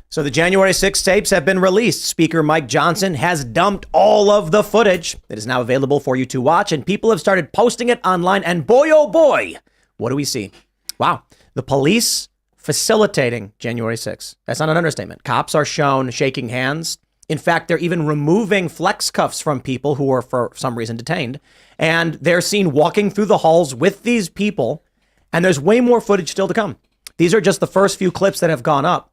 So the January 6 tapes have been released. Speaker Mike Johnson has dumped all of the footage. It is now available for you to watch, and people have started posting it online. And boy, oh boy, what do we see? Wow. The police facilitating January 6. That's not an understatement. Cops are shown shaking hands. In fact, they're even removing flex cuffs from people who are for some reason detained. And they're seen walking through the halls with these people. And there's way more footage still to come. These are just the first few clips that have gone up.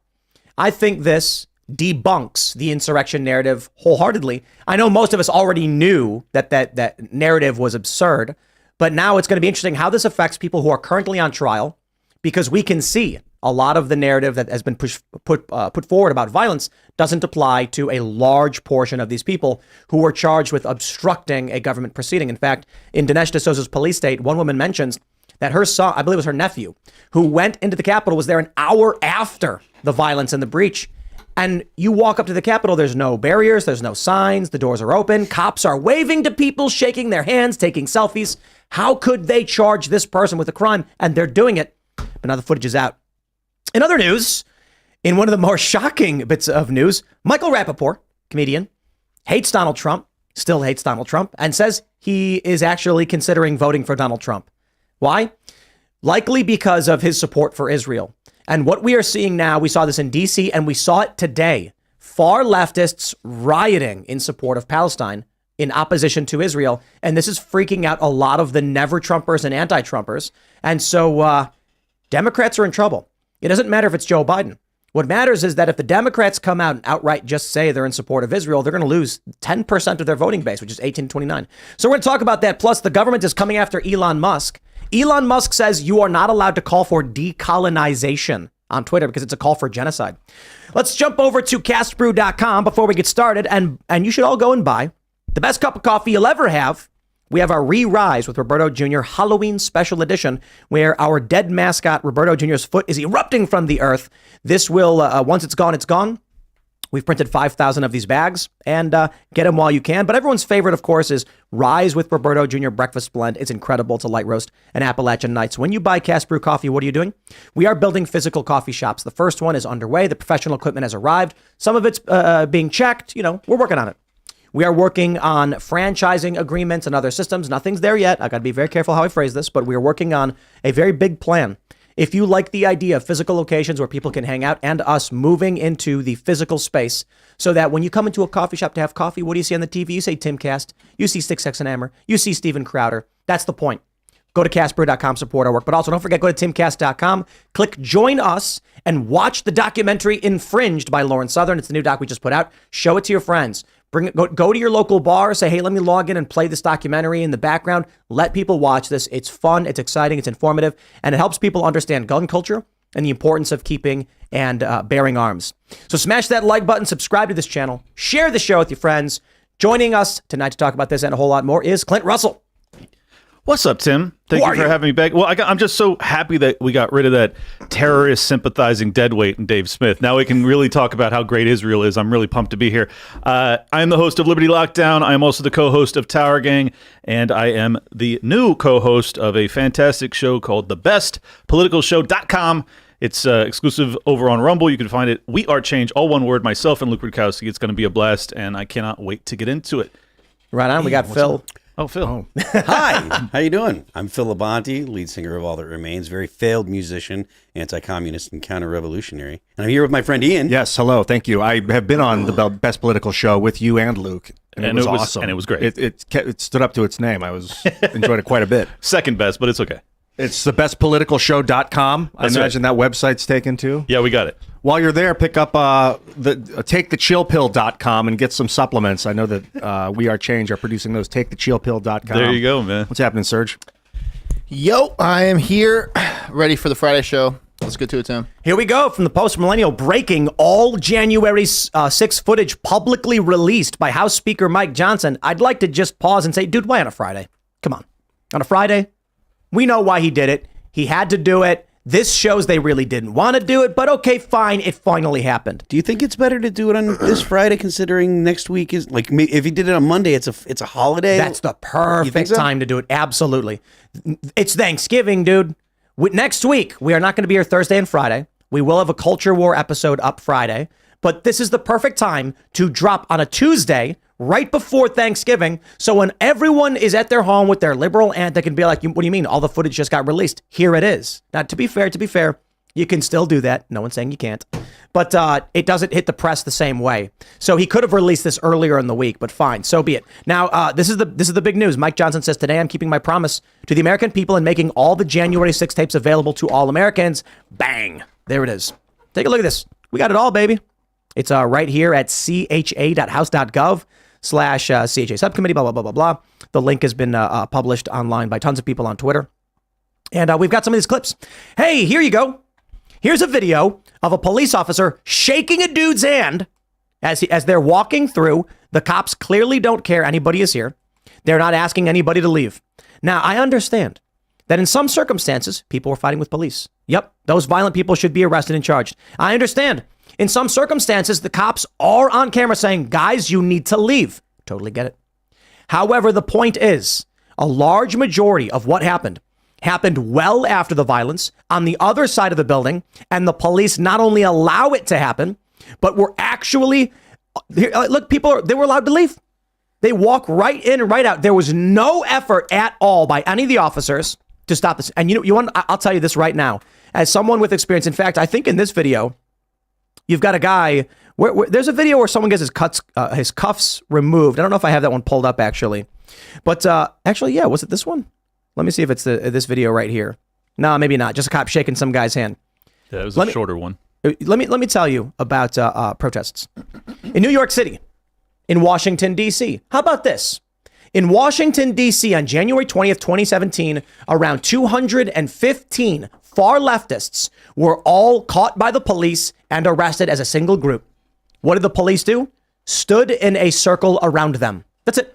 I think this debunks the insurrection narrative wholeheartedly. I know most of us already knew that narrative was absurd, but now it's going to be interesting how this affects people who are currently on trial, because we can see a lot of the narrative that has been put forward about violence doesn't apply to a large portion of these people who were charged with obstructing a government proceeding. In fact, in Dinesh D'Souza's police state, one woman mentions that her son, I believe it was her nephew, who went into the Capitol, was there an hour after the violence and the breach. And you walk up to the Capitol, there's no barriers, there's no signs, the doors are open, cops are waving to people, shaking their hands, taking selfies. How could they charge this person with a crime? And they're doing it. But now the footage is out. In other news, in one of the more shocking bits of news, Michael Rappaport, comedian, hates Donald Trump, still hates Donald Trump, and says he is actually considering voting for Donald Trump. Why? Likely because of his support for Israel. And what we are seeing now, we saw this in D.C. and we saw it today. Far leftists rioting in support of Palestine in opposition to Israel. And this is freaking out a lot of the never-Trumpers and anti-Trumpers. And so Democrats are in trouble. It doesn't matter if it's Joe Biden. What matters is that if the Democrats come out and outright just say they're in support of Israel, they're going to lose 10% of their voting base, which is 1829. So we're going to talk about that. Plus, the government is coming after Elon Musk. Elon Musk says you are not allowed to call for decolonization on Twitter because it's a call for genocide. Let's jump over to castbrew.com before we get started. And you should all go and buy the best cup of coffee you'll ever have. We have our Re-Rise with Roberto Jr. Halloween special edition, where our dead mascot, Roberto Jr.'s foot, is erupting from the earth. This will, once it's gone, it's gone. We've printed 5,000 of these bags, and get them while you can. But everyone's favorite, of course, is Rise with Roberto Jr. Breakfast Blend. It's incredible. It's a light roast and Appalachian Nights. When you buy Cast Brew coffee, what are you doing? We are building physical coffee shops. The first one is underway. The professional equipment has arrived. Some of it's being checked. You know, we're working on it. We are working on franchising agreements and other systems. Nothing's there yet. I got to be very careful how I phrase this, but we are working on a very big plan. If you like the idea of physical locations where people can hang out and us moving into the physical space so that when you come into a coffee shop to have coffee, what do you see on the TV? You say Timcast, you see Six X and Hammer, you see Steven Crowder. That's the point. Go to castbrew.com, support our work. But also don't forget, go to timcast.com, click join us, and watch the documentary Infringed by Lauren Southern. It's the new doc we just put out. Show it to your friends. Go to your local bar, say, hey, let me log in and play this documentary in the background. Let people watch this. It's fun, it's exciting, it's informative, and it helps people understand gun culture and the importance of keeping and bearing arms. So smash that like button, subscribe to this channel, share the show with your friends. Joining us tonight to talk about this and a whole lot more is Clint Russell. What's up, Tim? Thank you for having me back. Well, I'm just so happy that we got rid of that terrorist sympathizing deadweight in Dave Smith. Now we can really talk about how great Israel is. I'm really pumped to be here. I am the host of Liberty Lockdown. I am also the co-host of Tower Gang, and I am the new co-host of a fantastic show called TheBestPoliticalShow.com. It's exclusive over on Rumble. You can find it. We Are Change, all one word, myself and Luke Rudkowski. It's going to be a blast, and I cannot wait to get into it. Right on. We got Phil. Oh, Phil. Oh. Hi. How you doing? I'm Phil Labonte, lead singer of All That Remains, very failed musician, anti-communist, and counter-revolutionary. And I'm here with my friend Ian. Yes, hello. Thank you. I have been on the Best Political Show with you and Luke. And it was awesome. And it was great. It stood up to its name. I enjoyed it quite a bit. Second best, but it's okay. It's thebestpoliticalshow.com. I imagine that website's taken too. Yeah, we got it. While you're there, pick up takethechillpill.com and get some supplements. I know that We Are Change are producing those. Takethechillpill.com. There you go, man. What's happening, Serge? Yo, I am here, ready for the Friday show. Let's get to it, Tim. Here we go from the Post-Millennial. Breaking all January 6 footage publicly released by House Speaker Mike Johnson. I'd like to just pause and say, dude, why on a Friday? Come on. On a Friday? We know why he did it. He had to do it. This shows they really didn't want to do it, but okay, fine. It finally happened. Do you think it's better to do it on this Friday, considering next week is like if he did it on Monday, it's a holiday? That's the perfect time to do it. Absolutely. It's Thanksgiving, dude. Next week, we are not going to be here Thursday and Friday. We will have a Culture War episode up Friday, But this is the perfect time to drop on a Tuesday right before Thanksgiving. So when everyone is at their home with their liberal aunt, they can be like, what do you mean? All the footage just got released. Here it is. Now, to be fair, you can still do that. No one's saying you can't. But it doesn't hit the press the same way. So he could have released this earlier in the week, but fine, so be it. Now, this is the big news. Mike Johnson says, today I'm keeping my promise to the American people and making all the January 6 tapes available to all Americans. Bang. There it is. Take a look at this. We got it all, baby. It's right here at cha.house.gov/CHA subcommittee, blah, blah, blah, blah, blah. The link has been published online by tons of people on Twitter. And we've got some of these clips. Hey, here you go. Here's a video of a police officer shaking a dude's hand as they're walking through. The cops clearly don't care anybody is here. They're not asking anybody to leave. Now, I understand that in some circumstances, people were fighting with police. Yep, those violent people should be arrested and charged. I understand. In some circumstances, the cops are on camera saying, guys, you need to leave. Totally get it. However, the point is, a large majority of what happened well after the violence on the other side of the building, and the police not only allow it to happen, but were actually, look, they were allowed to leave. They walk right in and right out. There was no effort at all by any of the officers to stop this. And I'll tell you this right now, as someone with experience. In fact, I think in this video, you've got a guy where there's a video where someone gets his cuffs removed. I don't know if I have that one pulled up actually, but actually, yeah, was it this one? Let me see if it's this video right here. No, maybe not. Just a cop shaking some guy's hand. Yeah, it was a shorter one. Let me tell you about protests in New York City, in Washington, D.C. How about this? In Washington, D.C. on January 20th, 2017, around 215 far leftists were all caught by the police and arrested as a single group. What did the police do? Stood in a circle around them. That's it.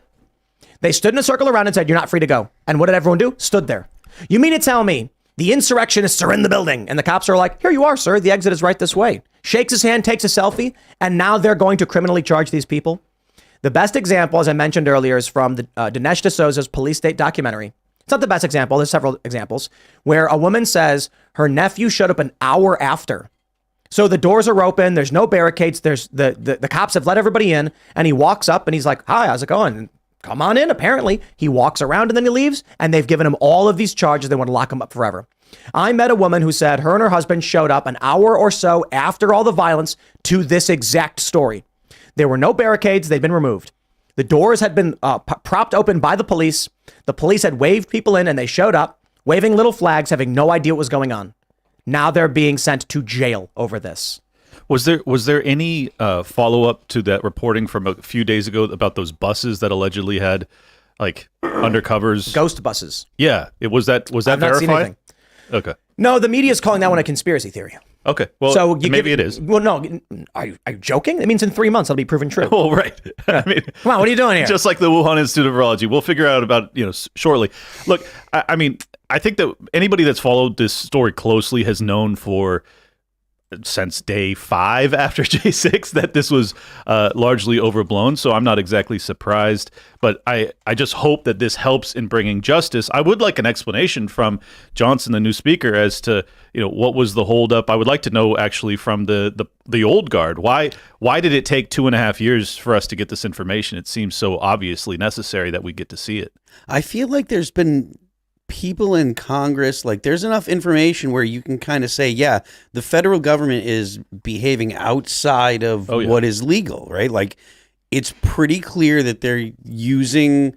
They stood in a circle around and said, you're not free to go. And what did everyone do? Stood there. You mean to tell me the insurrectionists are in the building and the cops are like, here you are, sir. The exit is right this way. Shakes his hand, takes a selfie, and now they're going to criminally charge these people? The best example, as I mentioned earlier, is from the Dinesh D'Souza's Police State documentary. It's not the best example. There's several examples where a woman says her nephew showed up an hour after. So the doors are open. There's no barricades. There's the cops have let everybody in, and he walks up and he's like, hi, how's it going? Come on in. Apparently he walks around and then he leaves, and they've given him all of these charges. They want to lock him up forever. I met a woman who said her and her husband showed up an hour or so after all the violence to this exact story. There were no barricades. They'd been removed. The doors had been propped open by the police. The police had waved people in and they showed up, waving little flags, having no idea what was going on. Now they're being sent to jail over this. Was there any follow-up to that reporting from a few days ago about those buses that allegedly had like undercovers? Ghost buses. Yeah. Was that I've not verified? seen anything. Okay. No, the media is calling that one a conspiracy theory. Okay. Well, so maybe it is. Well, no. Are you joking? It means in 3 months it'll be proven true. Oh, right. I mean, come on, what are you doing here? Just like the Wuhan Institute of Virology, we'll figure out about shortly. Look, I mean, I think that anybody that's followed this story closely has known since day 5 after J6 that this was largely overblown. So I'm not exactly surprised, but I just hope that this helps in bringing justice. I would like an explanation from Johnson, the new speaker, as to what was the holdup. I would like to know actually from the old guard. Why did it take 2.5 years for us to get this information? It seems so obviously necessary that we get to see it. I feel like there's been people in Congress, like there's enough information where you can kind of say, yeah, the federal government is behaving outside of what is legal, right? Like it's pretty clear that they're using,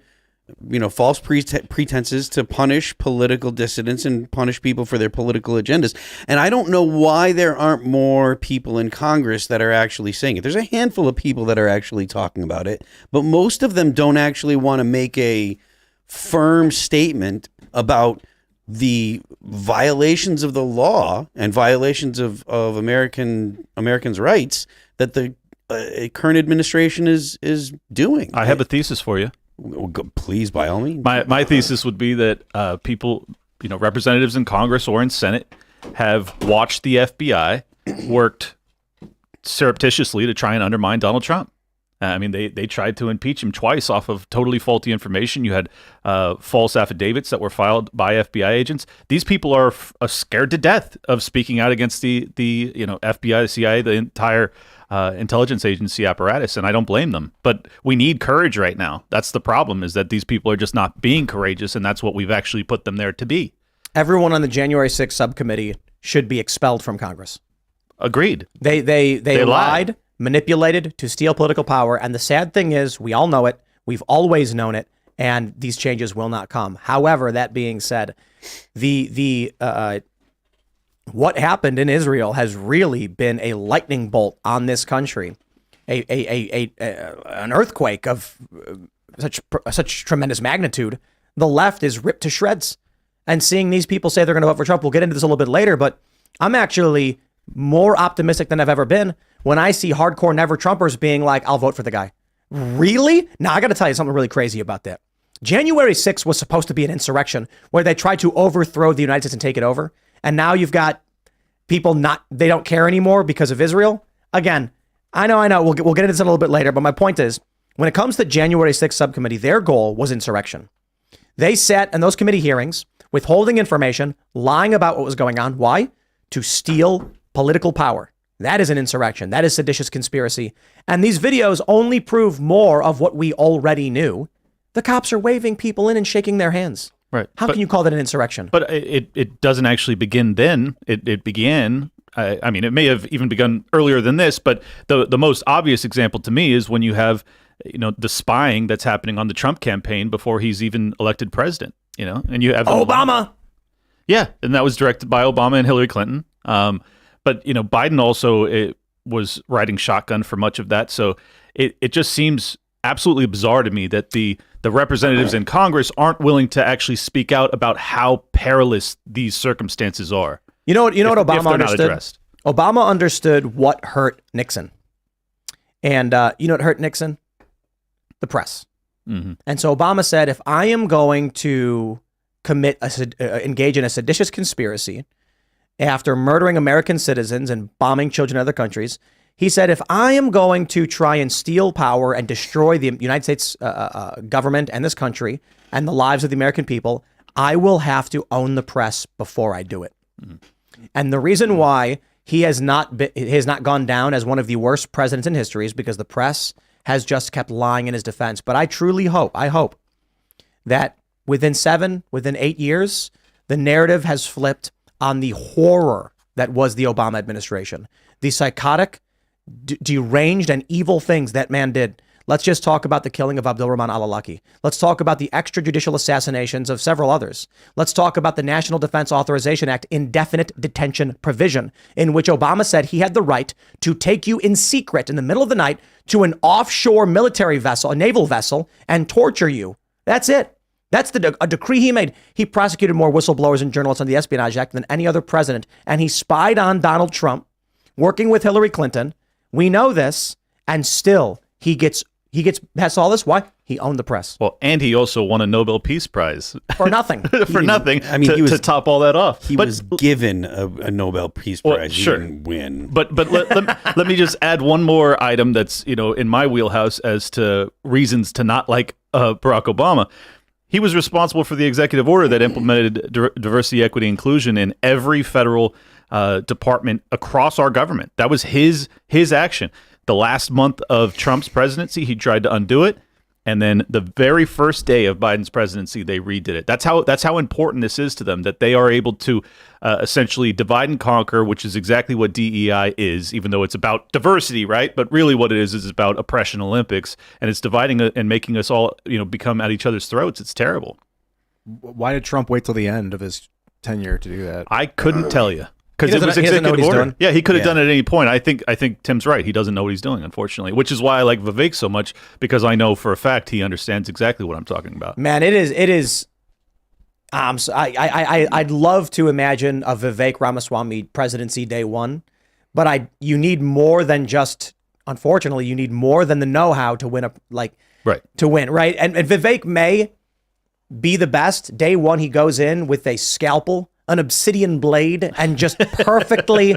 false pretenses to punish political dissidents and punish people for their political agendas. And I don't know why there aren't more people in Congress that are actually saying it. There's a handful of people that are actually talking about it, but most of them don't actually want to make a firm statement about the violations of the law and violations of Americans' rights that the current administration is doing. I have a thesis for you. Please, by all means. My thesis would be that people, representatives in Congress or in Senate have watched the FBI worked surreptitiously to try and undermine Donald Trump. I mean, they tried to impeach him twice off of totally faulty information. You had false affidavits that were filed by FBI agents. These people are scared to death of speaking out against the FBI, the CIA, the entire intelligence agency apparatus, and I don't blame them. But we need courage right now. That's the problem, is that these people are just not being courageous, and that's what we've actually put them there to be. Everyone on the January 6th subcommittee should be expelled from Congress. Agreed. They lied, manipulated to steal political power, and the sad thing is, we all know it. We've always known it, and these changes will not come. However, that being said, what happened in Israel has really been a lightning bolt on this country, an earthquake of such tremendous magnitude. The left is ripped to shreds, and seeing these people say they're going to vote for Trump. We'll get into this a little bit later, but I'm actually more optimistic than I've ever been when I see hardcore never Trumpers being like, I'll vote for the guy. Really? Now, I got to tell you something really crazy about that. January 6th was supposed to be an insurrection where they tried to overthrow the United States and take it over. And now you've got people they don't care anymore because of Israel. Again, I know. We'll get into this a little bit later. But my point is, when it comes to January 6th subcommittee, their goal was insurrection. They sat in those committee hearings withholding information, lying about what was going on. Why? To steal political power. That is an insurrection. That is seditious conspiracy. And these videos only prove more of what we already knew. The cops are waving people in and shaking their hands. Right. How can you call that an insurrection? But it doesn't actually begin then. It began, I mean, it may have even begun earlier than this, but the most obvious example to me is when you have, the spying that's happening on the Trump campaign before he's even elected president, and you have Obama. Yeah. And that was directed by Obama and Hillary Clinton. But, Biden also was riding shotgun for much of that. So it just seems absolutely bizarre to me that the representatives in Congress aren't willing to actually speak out about how perilous these circumstances are. You know what Obama understood? Addressed? Obama understood what hurt Nixon. And you know what hurt Nixon? The press. Mm-hmm. And so Obama said, if I am going to engage in a seditious conspiracy after murdering American citizens and bombing children in other countries, he said, if I am going to try and steal power and destroy the United States government and this country and the lives of the American people, I will have to own the press before I do it. Mm-hmm. And the reason why he has not gone down as one of the worst presidents in history is because the press has just kept lying in his defense. But I truly hope that within 8 years, the narrative has flipped on the horror that was the Obama administration, the psychotic, deranged, and evil things that man did. Let's just talk about the killing of Abdulrahman al-Awlaki. Let's talk about the extrajudicial assassinations of several others. Let's talk about the National Defense Authorization Act indefinite detention provision, in which Obama said he had the right to take you in secret in the middle of the night to an offshore military vessel, a naval vessel, and torture you. That's it. That's a decree he made. He prosecuted more whistleblowers and journalists on the Espionage Act than any other president, and he spied on Donald Trump, working with Hillary Clinton. We know this, and still he gets past all this. Why? He owned the press. Well, and he also won a Nobel Peace Prize for nothing. Nothing. I mean, to top all that off, he was given a Nobel Peace Prize. Well, sure. He didn't win. But let me just add one more item that's in my wheelhouse as to reasons to not like Barack Obama. He was responsible for the executive order that implemented diversity, equity, inclusion in every federal department across our government. That was his action. The last month of Trump's presidency, he tried to undo it. And then the very first day of Biden's presidency, they redid it. That's how important this is to them, that they are able to essentially divide and conquer, which is exactly what DEI is, even though it's about diversity, right? But really what it is about oppression Olympics, and it's dividing and making us all, become at each other's throats. It's terrible. Why did Trump wait till the end of his tenure to do that? I couldn't tell you. Because it was executive order. Yeah, he could have done it at any point. I think Tim's right. He doesn't know what he's doing, unfortunately, which is why I like Vivek so much, because I know for a fact he understands exactly what I'm talking about. Man, it is. I'd love to imagine a Vivek Ramaswamy presidency day one, but you need more than just. Unfortunately, you need more than the know-how to win to win, right? And Vivek may be the best. Day one, he goes in with a scalpel, an obsidian blade, and just perfectly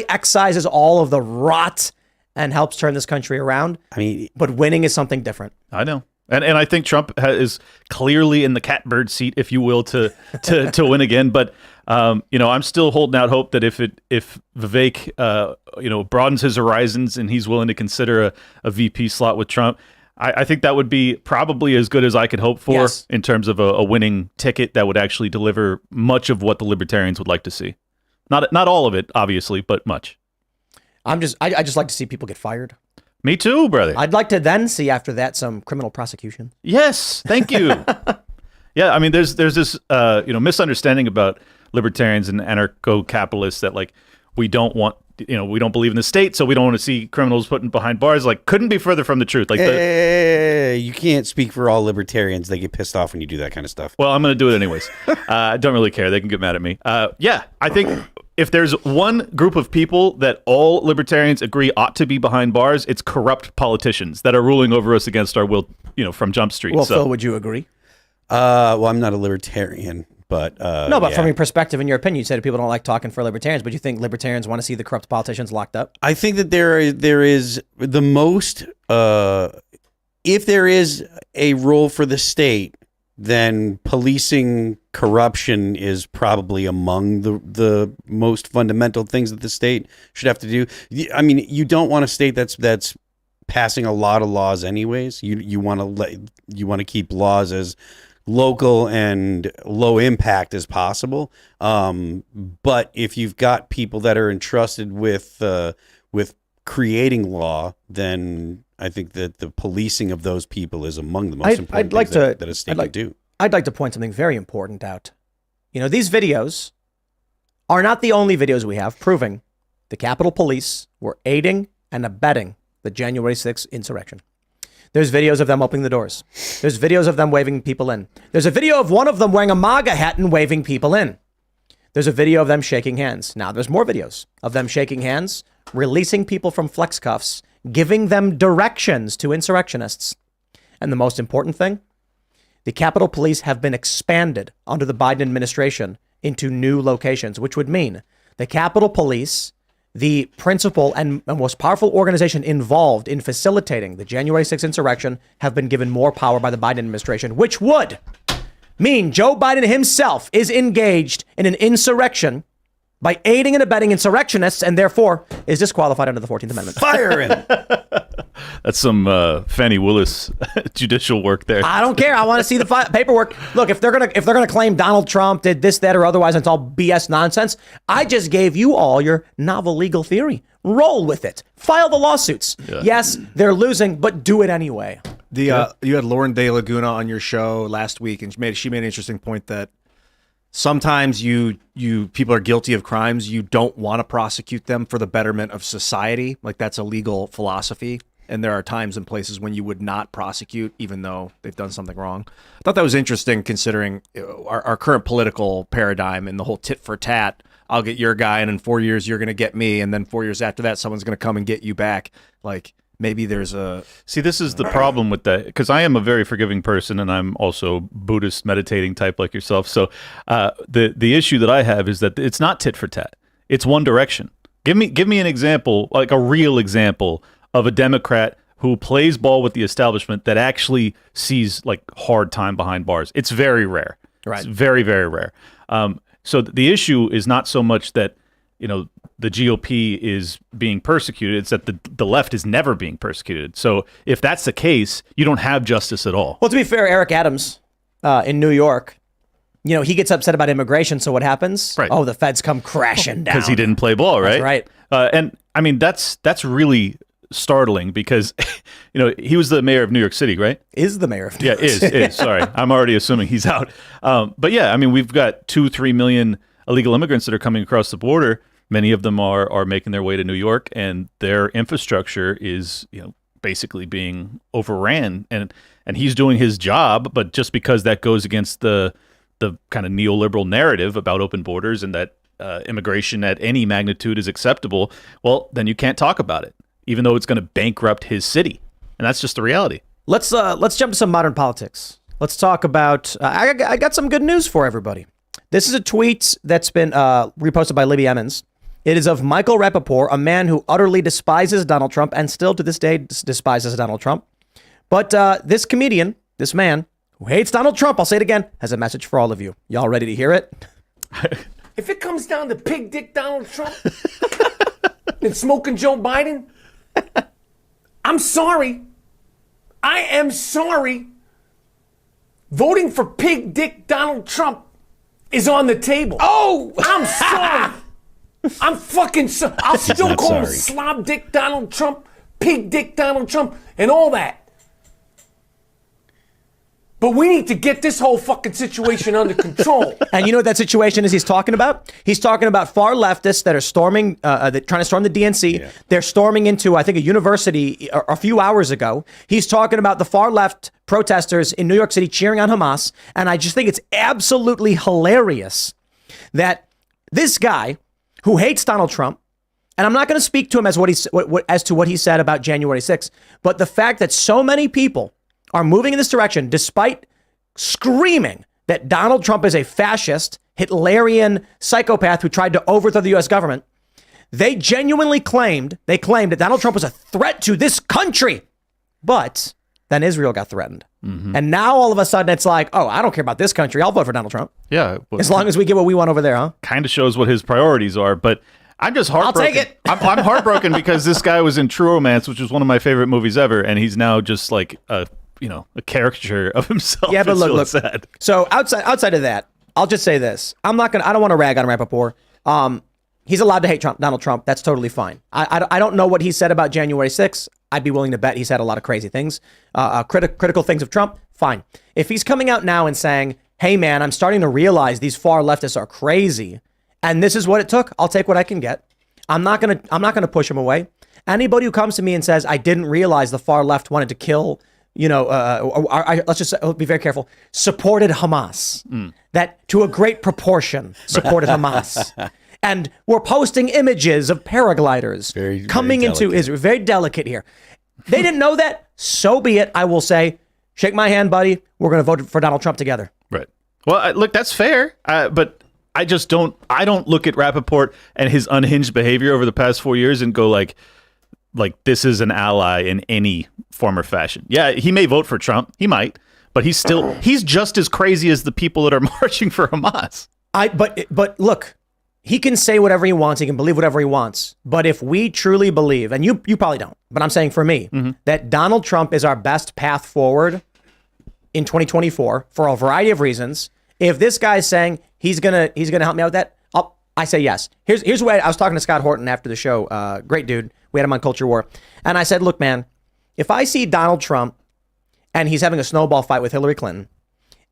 excises all of the rot and helps turn this country around. I mean, but winning is something different. I know. And I think Trump is clearly in the catbird seat, if you will, to win again. But I'm still holding out hope that if Vivek broadens his horizons and he's willing to consider a VP slot with Trump, I think that would be probably as good as I could hope for in terms of a winning ticket that would actually deliver much of what the libertarians would like to see. Not all of it, obviously, but much. I just like to see people get fired. Me too, brother. I'd like to then see after that some criminal prosecution. Yes, thank you. Yeah, I mean, there's this misunderstanding about libertarians and anarcho-capitalists that we don't believe in the state, so we don't want to see criminals put behind bars. Couldn't be further from the truth. You can't speak for all libertarians. They get pissed off when you do that kind of stuff. Well, I'm going to do it anyways. I don't really care. They can get mad at me. I think if there's one group of people that all libertarians agree ought to be behind bars, it's corrupt politicians that are ruling over us against our will, from Jump Street. Well, Phil, would you agree? Well, I'm not a libertarian, but from your perspective and your opinion, you said people don't like talking for libertarians, but you think libertarians want to see the corrupt politicians locked up? I think that there is the most, if there is a role for the state, then policing corruption is probably among the most fundamental things that the state should have to do. I mean, you don't want a state that's passing a lot of laws anyways. You want to keep laws as local and low impact as possible. But if you've got people that are entrusted with creating law, then I think that the policing of those people is among the most important things that a state can do. I'd like to point something very important out. These videos are not the only videos we have proving the Capitol Police were aiding and abetting the January 6th insurrection. There's videos of them opening the doors. There's videos of them waving people in. There's a video of one of them wearing a MAGA hat and waving people in. There's a video of them shaking hands. Now, there's more videos of them shaking hands, releasing people from flex cuffs, giving them directions to insurrectionists. And the most important thing, the Capitol Police have been expanded under the Biden administration into new locations, which would mean the Capitol Police, the principal and most powerful organization involved in facilitating the January 6th insurrection, have been given more power by the Biden administration, which would mean Joe Biden himself is engaged in an insurrection by aiding and abetting insurrectionists and therefore is disqualified under the 14th Amendment. Fire him! That's some Fannie Willis judicial work there. I don't care. I want to see the paperwork. Look, if they're gonna claim Donald Trump did this, that, or otherwise, and it's all BS nonsense. I just gave you all your novel legal theory. Roll with it. File the lawsuits. Yeah. Yes, they're losing, but do it anyway. You had Lauren De Laguna on your show last week, and she made an interesting point that sometimes people are guilty of crimes. You don't want to prosecute them for the betterment of society. That's a legal philosophy. And there are times and places when you would not prosecute, even though they've done something wrong. I thought that was interesting considering our current political paradigm and the whole tit for tat. I'll get your guy, and in 4 years, you're going to get me. And then 4 years after that, someone's going to come and get you back. Maybe there's a... See, this is the problem with that, because I am a very forgiving person, and I'm also Buddhist meditating type like yourself. So the issue that I have is that it's not tit for tat. It's one direction. Give me an example, a real example of a Democrat who plays ball with the establishment that actually sees hard time behind bars. It's very rare. Right. It's very, very rare. So the issue is not so much that, the GOP is being persecuted. It's that the left is never being persecuted. So if that's the case, you don't have justice at all. Well, to be fair, Eric Adams in New York, he gets upset about immigration. So what happens? Right. Oh, the feds come crashing down. Because he didn't play ball, right? That's right. And I mean, that's really startling because, he was the mayor of New York City, right? Is the mayor of New York City. Is. Sorry. I'm already assuming he's out. But yeah, I mean, we've got 2-3 million illegal immigrants that are coming across the border. Many of them are making their way to New York, and their infrastructure is, basically being overran. And he's doing his job, but just because that goes against the kind of neoliberal narrative about open borders and that immigration at any magnitude is acceptable, well, then you can't talk about it, even though it's going to bankrupt his city. And that's just the reality. Let's jump to some modern politics. Let's talk about, I got some good news for everybody. This is a tweet that's been reposted by Libby Emmons. It is of Michael Rappaport, a man who utterly despises Donald Trump and still to this day despises Donald Trump. But this comedian, this man who hates Donald Trump, I'll say it again, has a message for all of you. Y'all ready to hear it? If it comes down to pig dick Donald Trump and smoking Joe Biden, I'm sorry. I am sorry. Voting for pig dick Donald Trump is on the table. Oh, I'm sorry. I'm fucking sorry. I'll still call him slob dick Donald Trump, pig dick Donald Trump, and all that. But we need to get this whole fucking situation under control. And you know what that situation is he's talking about? He's talking about far leftists that are storming, trying to storm the DNC. Yeah. They're storming into, I think, a university a few hours ago. He's talking about the far left protesters in New York City cheering on Hamas. And I just think it's absolutely hilarious that this guy who hates Donald Trump, and I'm not going to speak to him as to what he said about January 6th, but the fact that so many people are moving in this direction, despite screaming that Donald Trump is a fascist, Hitlerian psychopath who tried to overthrow the U.S. government, they genuinely claimed that Donald Trump was a threat to this country. But then Israel got threatened. Mm-hmm. And now all of a sudden it's like, oh, I don't care about this country. I'll vote for Donald Trump. Yeah. As long as we get what we want over there, huh? Kind of shows what his priorities are, but I'm just heartbroken. I'll take it. I'm heartbroken because this guy was in True Romance, which was one of my favorite movies ever, and he's now just like a caricature of himself. Yeah, but it's look, really look. Sad. So outside of that, I'll just say this. I don't want to rag on Rappaport. He's allowed to hate Donald Trump. That's totally fine. I don't know what he said about January 6th. I'd be willing to bet he said a lot of crazy things, critical things of Trump. Fine. If he's coming out now and saying, hey man, I'm starting to realize these far leftists are crazy, and this is what it took, I'll take what I can get. I'm not gonna push him away. Anybody who comes to me and says, I didn't realize the far left wanted to kill, let's just be very careful, supported Hamas, that to a great proportion supported Hamas. And we're posting images of paragliders coming into Israel. Very delicate here. They didn't know that. So be it. I will say, shake my hand, buddy. We're going to vote for Donald Trump together. Right. Well, look, that's fair. But I don't look at Rappaport and his unhinged behavior over the past 4 years and go like this is an ally in any form or fashion. Yeah, he may vote for Trump. He might. But he's just as crazy as the people that are marching for Hamas. But look, he can say whatever he wants. He can believe whatever he wants. But if we truly believe, and you probably don't, but I'm saying for me, that Donald Trump is our best path forward in 2024 for a variety of reasons. If this guy's saying he's gonna help me out with that, I say yes. Here's what I was talking to Scott Horton after the show. Great dude. We had him on Culture War. And I said, look, man, if I see Donald Trump and he's having a snowball fight with Hillary Clinton,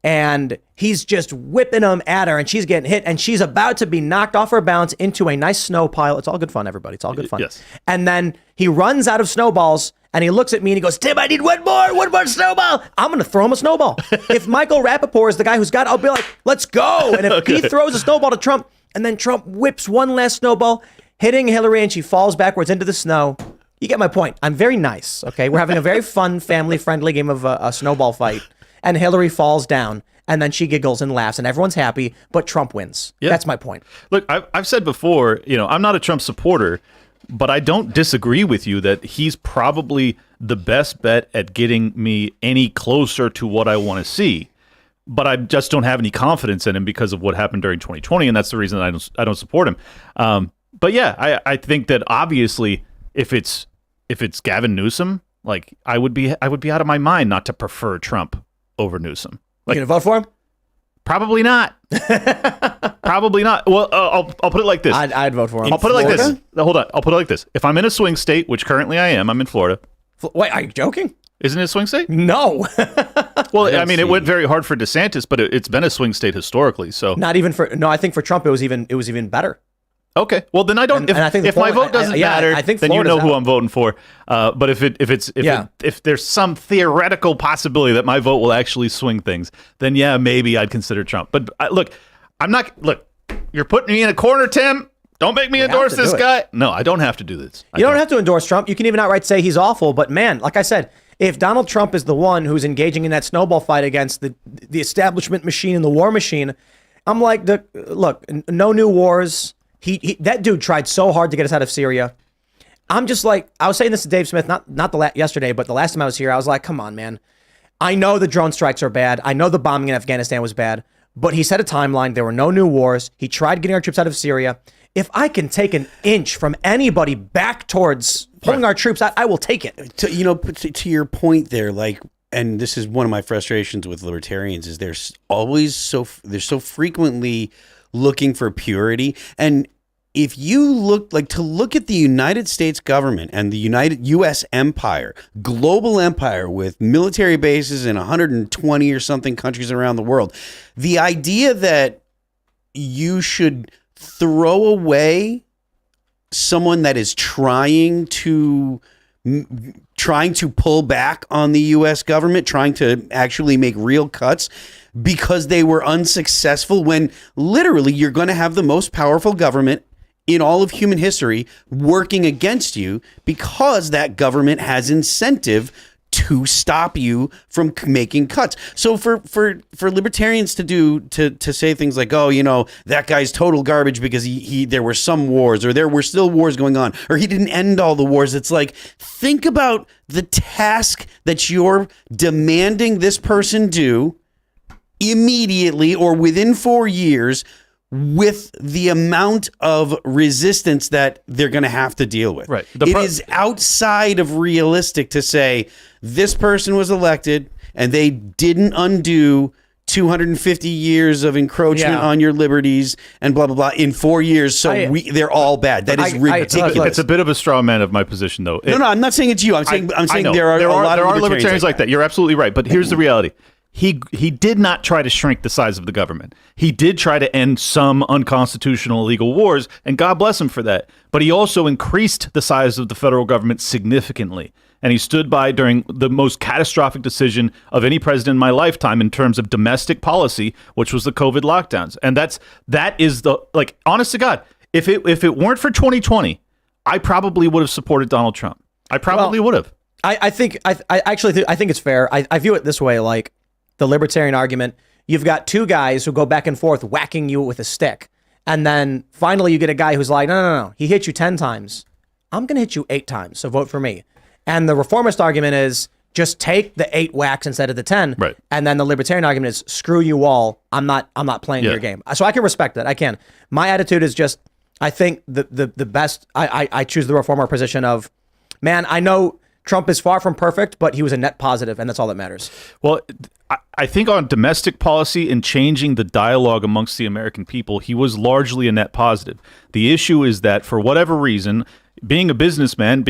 and he's just whipping them at her, and she's getting hit, and she's about to be knocked off her balance into a nice snow pile. It's all good fun, everybody. It's all good fun. Yes. And then he runs out of snowballs, and he looks at me, and he goes, Tim, I need one more snowball. I'm going to throw him a snowball. If Michael Rappaport is the guy who's got it, I'll be like, let's go. And if he throws a snowball to Trump, and then Trump whips one last snowball, hitting Hillary, and she falls backwards into the snow, you get my point. I'm very nice, okay? We're having a very fun, family-friendly game of a snowball fight. And Hillary falls down, and then she giggles and laughs, and everyone's happy, but Trump wins. Yeah. That's my point. Look, I've said before, I'm not a Trump supporter, but I don't disagree with you that he's probably the best bet at getting me any closer to what I want to see. But I just don't have any confidence in him because of what happened during 2020, and that's the reason I don't support him. But yeah, I think that obviously if it's Gavin Newsom, like I would be out of my mind not to prefer Trump over Newsom. Like, you gonna vote for him? Probably not. Probably not. Well, I'll put it like this. I'd vote for him. I'll put it like this. Hold on. I'll put it like this. If I'm in a swing state, which currently I am, I'm in Florida. Wait, are you joking? Isn't it a swing state? No. Well, I mean, it went very hard for DeSantis, but it's been a swing state historically. So not even for I think for Trump it was even better. Okay, well then I don't. And I think if my vote doesn't matter, I think then you know who out. I'm voting for. But if there's some theoretical possibility that my vote will actually swing things, then yeah, maybe I'd consider Trump. But look, I'm not. Look, you're putting me in a corner, Tim. Don't make me endorse this guy. No, I don't have to do this. You don't have to endorse Trump. You can even outright say he's awful. But man, like I said, if Donald Trump is the one who's engaging in that snowball fight against the establishment machine and the war machine, I'm like, look, no new wars. That dude tried so hard to get us out of Syria. I'm just like, I was saying this to Dave Smith, not yesterday, but the last time I was here, I was like, come on, man. I know the drone strikes are bad. I know the bombing in Afghanistan was bad, but he set a timeline. There were no new wars. He tried getting our troops out of Syria. If I can take an inch from anybody back towards pulling our troops out, I will take it. To your point there, like, and this is one of my frustrations with libertarians, is they're so frequently looking for purity. And if you look at the United States government and the U.S. empire, global empire with military bases in 120 or something countries around the world, the idea that you should throw away someone that is trying to pull back on the U.S. government, trying to actually make real cuts because they were unsuccessful, when literally you're going to have the most powerful government in all of human history working against you because that government has incentive to stop you from making cuts. So for libertarians to say things like, oh, that guy's total garbage because there were some wars, or there were still wars going on, or he didn't end all the wars. It's like, think about the task that you're demanding this person do immediately or within 4 years, with the amount of resistance that they're going to have to deal with. Right. It is outside of realistic to say this person was elected and they didn't undo 250 years of encroachment on your liberties and blah, blah, blah in 4 years. So they're all bad. That is ridiculous. It's a bit of a straw man of my position, though. No, I'm not saying it's you. I'm saying there are a lot of libertarians like that. You're absolutely right. But here's the reality. He did not try to shrink the size of the government. He did try to end some unconstitutional illegal wars, and God bless him for that. But he also increased the size of the federal government significantly. And he stood by during the most catastrophic decision of any president in my lifetime in terms of domestic policy, which was the COVID lockdowns. And that is the, like, honest to God, if it weren't for 2020, I probably would have supported Donald Trump. I probably would have. I think it's fair. I view it this way, like, the libertarian argument, you've got two guys who go back and forth whacking you with a stick. And then finally you get a guy who's like, no. He hit you 10 times. I'm going to hit you 8 times. So vote for me. And the reformist argument is just take the 8 whacks instead of the 10. Right. And then the libertarian argument is screw you all. I'm not playing your game. So I can respect that. I can. My attitude is just, I think the best, I choose the reformer position of, man, I know Trump is far from perfect, but he was a net positive, and that's all that matters. Well, I think on domestic policy and changing the dialogue amongst the American people, he was largely a net positive. The issue is that for whatever reason, being a businessman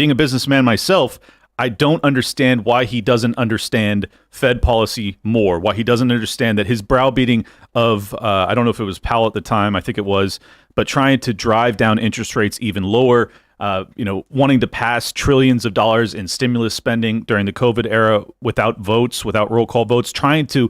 myself, I don't understand why he doesn't understand Fed policy more, why he doesn't understand that his browbeating of, I don't know if it was Powell at the time, I think it was, but trying to drive down interest rates even lower, wanting to pass trillions of dollars in stimulus spending during the COVID era without votes, without roll call votes, trying to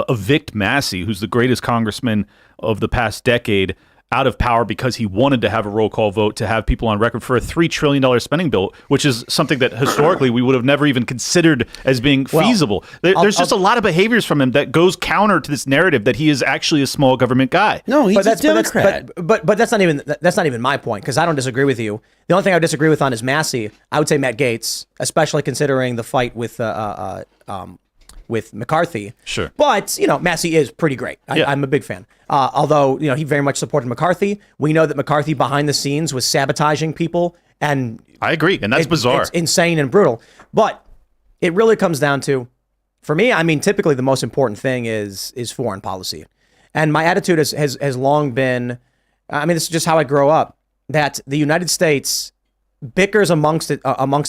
evict Massey, who's the greatest congressman of the past decade, out of power because he wanted to have a roll call vote to have people on record for a $3 trillion spending bill, which is something that historically we would have never even considered as being feasible. There's just a lot of behaviors from him that goes counter to this narrative that he is actually a small government guy. No, he's a Democrat. But that's not even my point, because I don't disagree with you. The only thing I would disagree with on is Massey. I would say Matt Gaetz, especially considering the fight with McCarthy. Sure. But, Massey is pretty great. I'm a big fan. Although, he very much supported McCarthy. We know that McCarthy behind the scenes was sabotaging people. And I agree. And that's bizarre. It's insane and brutal. But it really comes down to, for me, typically the most important thing is foreign policy. And my attitude has long been, this is just how I grow up, that the United States bickers amongst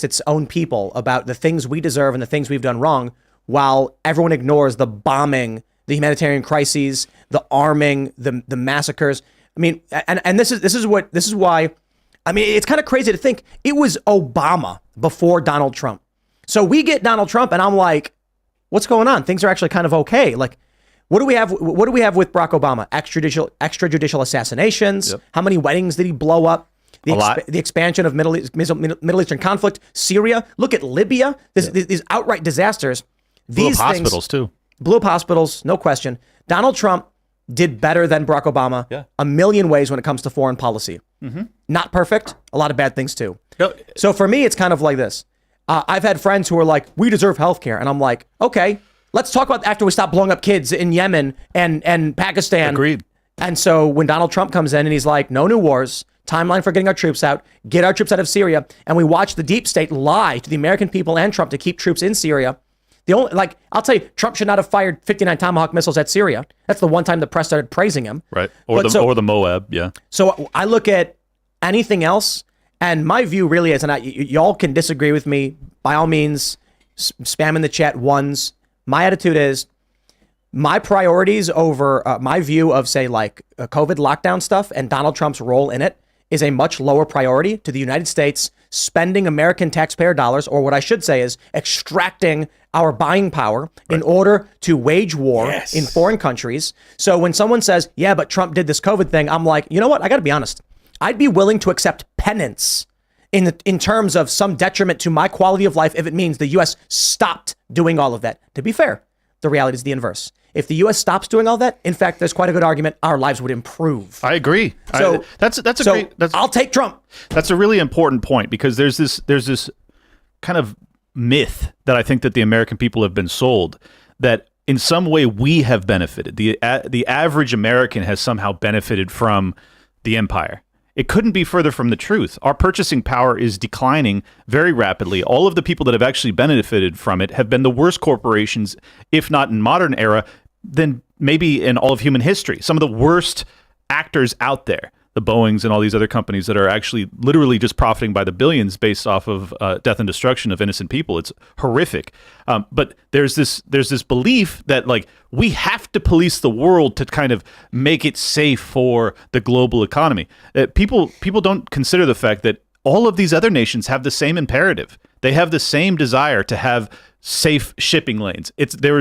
its own people about the things we deserve and the things we've done wrong, while everyone ignores the bombing, the humanitarian crises, the arming, the massacres. And this is why, it's kind of crazy to think it was Obama before Donald Trump. So we get Donald Trump and I'm like, what's going on? Things are actually kind of okay. Like, what do we have with Barack Obama? Extrajudicial assassinations. Yep. How many weddings did he blow up? The expansion of Middle Eastern conflict, Syria. Look at Libya. These outright disasters. Blew up hospitals too. Blew up hospitals, no question. Donald Trump did better than Barack Obama a million ways when it comes to foreign policy. Not perfect. A lot of bad things too. No, So for me, it's kind of like this. I've had friends who are like, we deserve health care. And I'm like, okay, let's talk about after we stop blowing up kids in Yemen and Pakistan. Agreed. And so when Donald Trump comes in and he's like, no new wars, timeline for getting our troops out, get our troops out of Syria, and we watch the deep state lie to the American people and Trump to keep troops in Syria. I'll tell you, Trump should not have fired 59 Tomahawk missiles at Syria. That's the one time the press started praising him. Right. Or the Moab. Yeah. So I look at anything else, and my view really is, and y'all can disagree with me, by all means, spam in the chat ones. My attitude is, my priorities over my view of, say, like COVID lockdown stuff and Donald Trump's role in it is a much lower priority to the United States spending American taxpayer dollars, or what I should say is extracting our buying power in order to wage war in foreign countries. So when someone says, yeah, but Trump did this COVID thing, I'm like, you know what? I got to be honest. I'd be willing to accept penance in terms of some detriment to my quality of life if it means the U.S. stopped doing all of that. To be fair, the reality is the inverse. If the U.S. stops doing all that, in fact, there's quite a good argument our lives would improve. I agree. So I'll take Trump. That's a really important point, because there's this kind of myth that I think that the American people have been sold, that in some way we have benefited. The average American has somehow benefited from the empire. It couldn't be further from the truth. Our purchasing power is declining very rapidly. All of the people that have actually benefited from it have been the worst corporations, if not in modern era, than maybe in all of human history. Some of the worst actors out there, the Boeings and all these other companies that are actually literally just profiting by the billions based off of death and destruction of innocent people. It's horrific. But there's this belief that, like, we have to police the world to kind of make it safe for the global economy. People don't consider the fact that all of these other nations have the same imperative. They have the same desire to have safe shipping lanes. There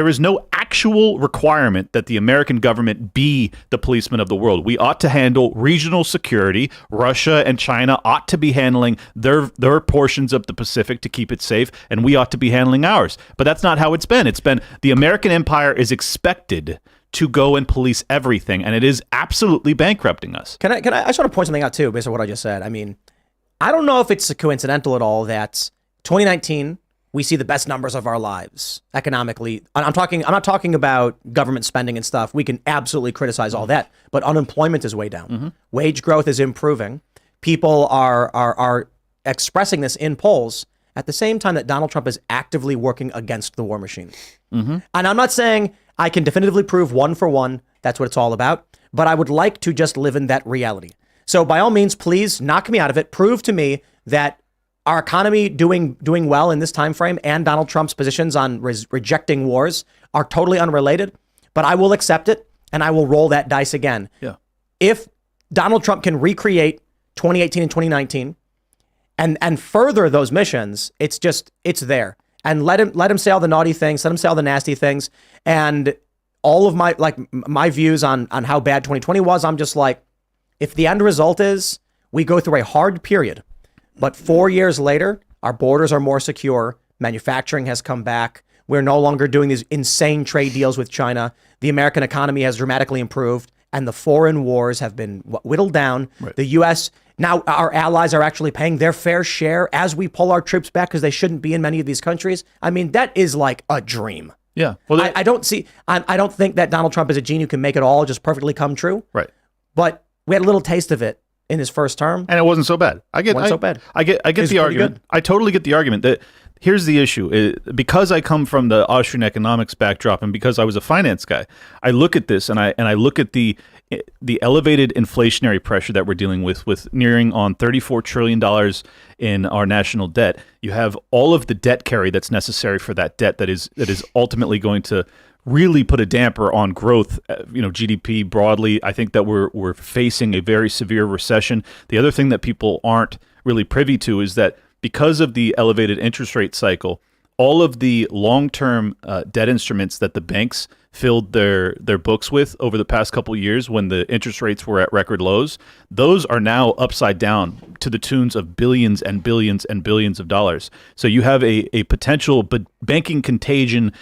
is no actual requirement that the American government be the policeman of the world. We ought to handle regional security. Russia and China ought to be handling their portions of the Pacific to keep it safe, and we ought to be handling ours. But that's not how it's been. It's been the American empire is expected to go and police everything, and it is absolutely bankrupting us. I just want to point something out too, based on what I just said. I mean, I don't know if it's coincidental at all that 2019 we see the best numbers of our lives economically. I'm not talking about government spending and stuff. We can absolutely criticize all that, but unemployment is way down. Mm-hmm. Wage growth is improving. People are expressing this in polls at the same time that Donald Trump is actively working against the war machine. Mm-hmm. And I'm not saying I can definitively prove one for one that's what it's all about, but I would like to just live in that reality. So by all means, please knock me out of it. Prove to me that our economy doing well in this time frame and Donald Trump's positions on rejecting wars are totally unrelated, but I will accept it and I will roll that dice again. Yeah. If Donald Trump can recreate 2018 and 2019 and further those missions, it's there. And let him say all the naughty things, let him say all the nasty things, and all of my views on how bad 2020 was. I'm just like, if the end result is we go through a hard period, but 4 years later, our borders are more secure. Manufacturing has come back. We're no longer doing these insane trade deals with China. The American economy has dramatically improved, and the foreign wars have been whittled down. Right. The U.S., now our allies are actually paying their fair share as we pull our troops back because they shouldn't be in many of these countries. I mean, that is like a dream. Yeah. Well, I don't think that Donald Trump is a genie who can make it all just perfectly come true. Right. But we had a little taste of it in his first term, and it wasn't so bad. I get the argument. Good. I totally get the argument that here's the issue. Because I come from the Austrian economics backdrop, and because I was a finance guy, I look at this and I look at the elevated inflationary pressure that we're dealing with nearing on $34 trillion in our national debt. You have all of the debt carry that's necessary for that debt that is ultimately going to really put a damper on growth, GDP broadly. I think that we're facing a very severe recession. The other thing that people aren't really privy to is that because of the elevated interest rate cycle, all of the long-term debt instruments that the banks filled their books with over the past couple of years when the interest rates were at record lows, those are now upside down to the tunes of billions and billions and billions of dollars. So you have a potential banking contagion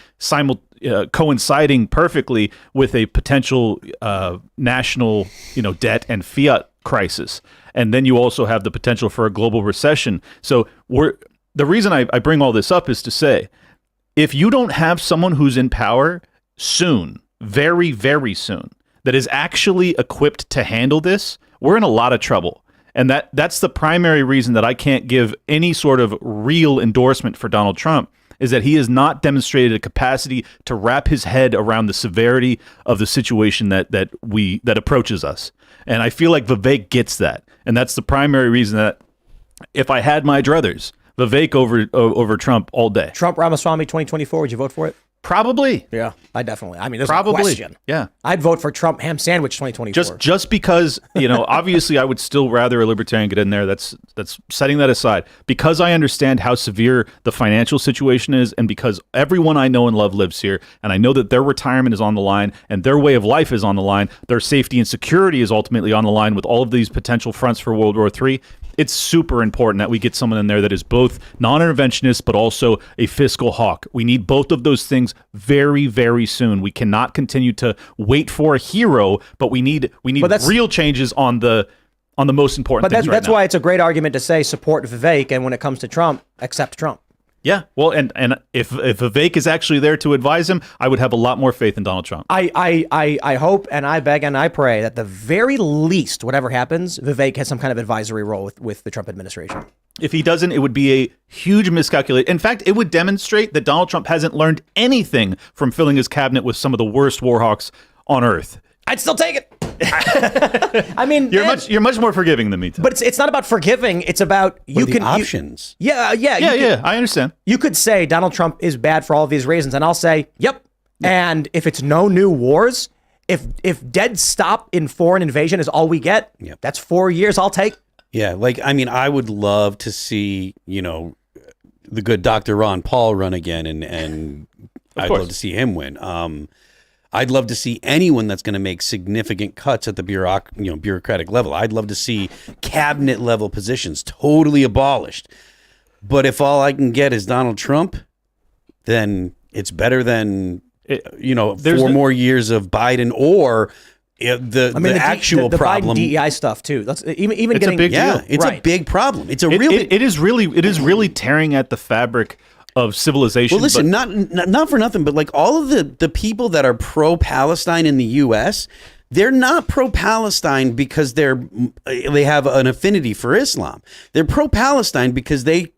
coinciding perfectly with a potential national, debt and fiat crisis. And then you also have the potential for a global recession. So the reason I bring all this up is to say, if you don't have someone who's in power soon, very, very soon, that is actually equipped to handle this, we're in a lot of trouble. And that's the primary reason that I can't give any sort of real endorsement for Donald Trump, is that he has not demonstrated a capacity to wrap his head around the severity of the situation that approaches us. And I feel like Vivek gets that. And that's the primary reason that if I had my druthers, Vivek over Trump all day. Trump Ramaswamy 2024, would you vote for it? Probably. Yeah, I definitely. I mean, there's Probably. no question. Yeah. I'd vote for Trump ham sandwich 2024. Just because, obviously I would still rather a libertarian get in there. That's setting that aside. Because I understand how severe the financial situation is, and because everyone I know and love lives here, and I know that their retirement is on the line and their way of life is on the line, their safety and security is ultimately on the line with all of these potential fronts for World War III. It's super important that we get someone in there that is both non-interventionist but also a fiscal hawk. We need both of those things very, very soon. We cannot continue to wait for a hero, but we need real changes on the most important things. But that's why it's a great argument to say support Vivek, and when it comes to Trump, accept Trump. Yeah, well, and if Vivek is actually there to advise him, I would have a lot more faith in Donald Trump. I hope and I beg and I pray that the very least, whatever happens, Vivek has some kind of advisory role with the Trump administration. If he doesn't, it would be a huge miscalculation. In fact, it would demonstrate that Donald Trump hasn't learned anything from filling his cabinet with some of the worst war hawks on earth. I'd still take it. I mean, you're much more forgiving than me, Tim. But it's not about forgiving. It's about options. Yeah. I understand. You could say Donald Trump is bad for all of these reasons, and I'll say, yep. And if it's no new wars, if dead stop in foreign invasion is all we get, that's 4 years I'll take. Yeah, I would love to see the good Dr. Ron Paul run again, and I'd love to see him win. I'd love to see anyone that's going to make significant cuts at the bureaucratic level. I'd love to see cabinet level positions totally abolished. But if all I can get is Donald Trump, then it's better than 4 more years of Biden or the actual problem. The Biden DEI stuff too. That's even it's getting a big deal. It's a big problem. It's a it is really tearing at the fabric of civilization. Well, listen, not for nothing, but all of the people that are pro-Palestine in the U.S., they're not pro-Palestine because they have an affinity for Islam. They're pro-Palestine because they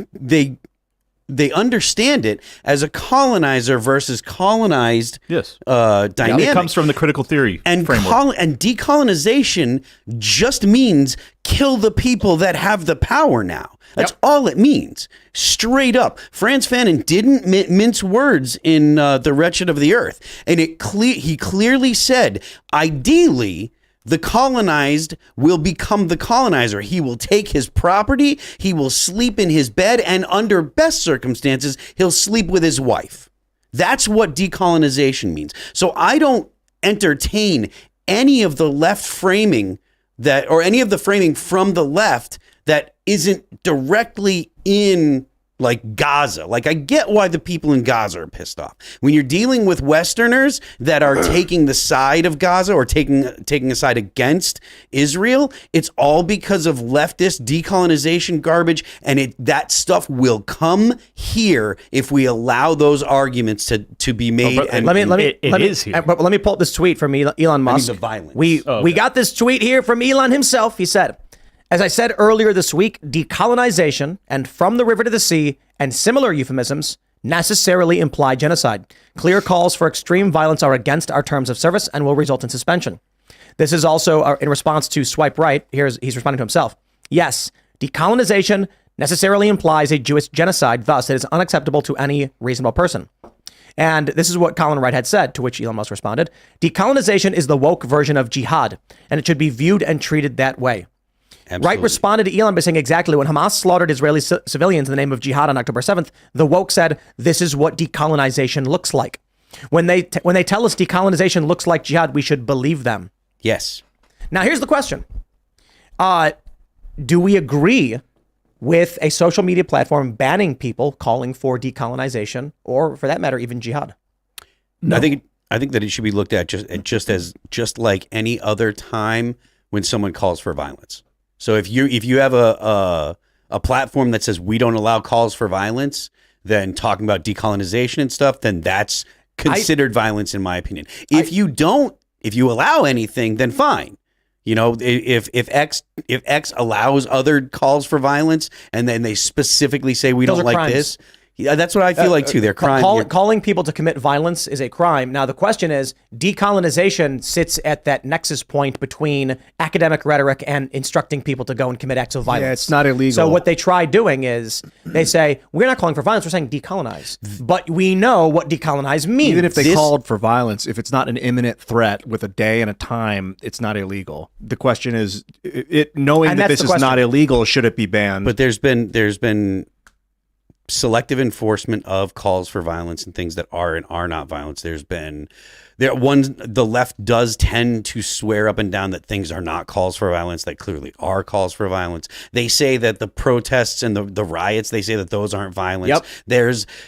understand it as a colonizer versus colonized dynamic. It comes from the critical theory framework. And decolonization just means kill the people that have the power now. That's all it means. Straight up. Frantz Fanon didn't mince words in The Wretched of the Earth. And he clearly said, ideally, the colonized will become the colonizer. He will take his property, he will sleep in his bed, and under best circumstances, he'll sleep with his wife. That's what decolonization means. So I don't entertain any of the left framing or any of the framing from the left that isn't directly in Gaza. I get why the people in Gaza are pissed off. When you're dealing with Westerners that are taking the side of Gaza or taking a side against Israel, it's all because of leftist decolonization garbage, and that stuff will come here if we allow those arguments to be made. It is here. But let me pull up this tweet from Elon Musk. The violence. We got this tweet here from Elon himself. He said, as I said earlier this week, decolonization and from the river to the sea and similar euphemisms necessarily imply genocide. Clear calls for extreme violence are against our terms of service and will result in suspension. This is also in response to Swipe Right. He's responding to himself. Yes, decolonization necessarily implies a Jewish genocide. Thus, it is unacceptable to any reasonable person. And this is what Colin Wright had said, to which Elon Musk responded. Decolonization is the woke version of jihad, and it should be viewed and treated that way. Absolutely. Wright responded to Elon by saying exactly when Hamas slaughtered Israeli civilians in the name of jihad on October 7th, the woke said, this is what decolonization looks like. When they tell us decolonization looks like jihad, we should believe them. Yes. Now, here's the question. Do we agree with a social media platform banning people calling for decolonization or, for that matter, even jihad? I think that it should be looked at just like any other time when someone calls for violence. So if you have a platform that says we don't allow calls for violence, then talking about decolonization and stuff, then that's considered violence in my opinion. If you allow anything, then fine. You know, if X allows other calls for violence and then they specifically say we don't like crimes. This. Yeah, that's what I feel like too. They're crime. Calling people to commit violence is a crime. Now the question is, decolonization sits at that nexus point between academic rhetoric and instructing people to go and commit acts of violence. Yeah, it's not illegal. So what they try doing is they say, we're not calling for violence, we're saying decolonize. But we know what decolonize means. Even if they called for violence, if it's not an imminent threat with a day and a time, it's not illegal. The question is, knowing that this is not illegal, should it be banned? But there's been selective enforcement of calls for violence and things that are and are not violence. The left does tend to swear up and down that things are not calls for violence that clearly are calls for violence. They say that the protests and the riots, they say that those aren't violence. Yep.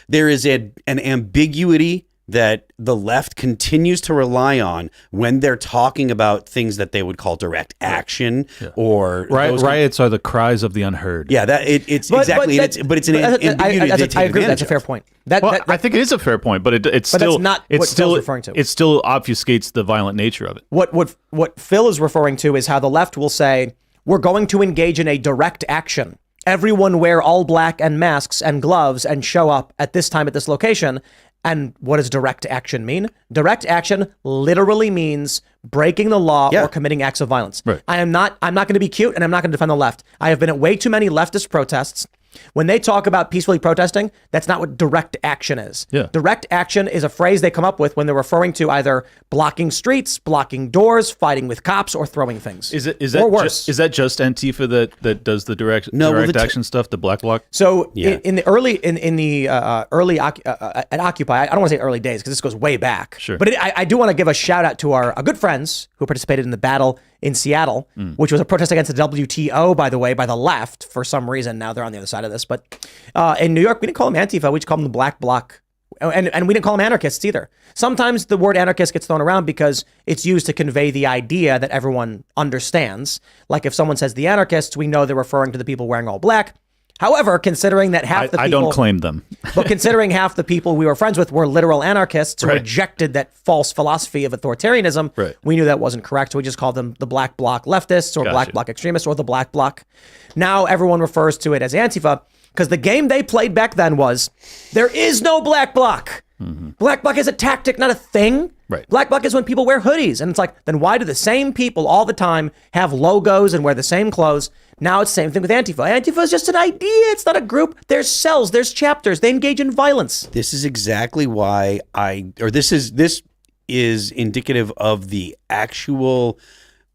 There is an ambiguity that the left continues to rely on when they're talking about things that they would call direct action or riots are the cries of the unheard. Yeah, it's exactly. It's an ambiguity. I agree. That's a fair point. I think it is a fair point, but it's still that's not what Phil's referring to. It still obfuscates the violent nature of it. What Phil is referring to is how the left will say, we're going to engage in a direct action. Everyone wear all black and masks and gloves and show up at this time at this location. And what does direct action mean? Direct action literally means breaking the law or committing acts of violence. Right. I'm not going to be cute and I'm not going to defend the left. I have been at way too many leftist protests. When they talk about peacefully protesting, that's not what direct action is. Yeah. Direct action is a phrase they come up with when they're referring to either blocking streets, blocking doors, fighting with cops, or throwing things. Is that worse? Is that just Antifa that does the direct action stuff, the black bloc? So in the early at Occupy, I don't want to say early days because this goes way back. Sure. But I do want to give a shout out to our good friends who participated in the battle in Seattle, which was a protest against the WTO, by the way, by the left for some reason. Now they're on the other side of this. But in New York, we didn't call them Antifa. We just called them the Black Bloc. And we didn't call them anarchists either. Sometimes the word anarchist gets thrown around because it's used to convey the idea that everyone understands. Like if someone says the anarchists, we know they're referring to the people wearing all black. However, considering that half the people... I don't claim them. But considering half the people we were friends with were literal anarchists who rejected that false philosophy of authoritarianism, we knew that wasn't correct. So we just called them the Black Bloc leftists or Black Bloc extremists or the Black Bloc. Now everyone refers to it as Antifa because the game they played back then was there is no Black Bloc. Mm-hmm. Black Bloc is a tactic, not a thing. Right. Black Bloc is when people wear hoodies. And it's like, then why do the same people all the time have logos and wear the same clothes? Now it's the same thing with Antifa. Antifa is just an idea. It's not a group. There's cells. There's chapters. They engage in violence. This is exactly why this is indicative of the actual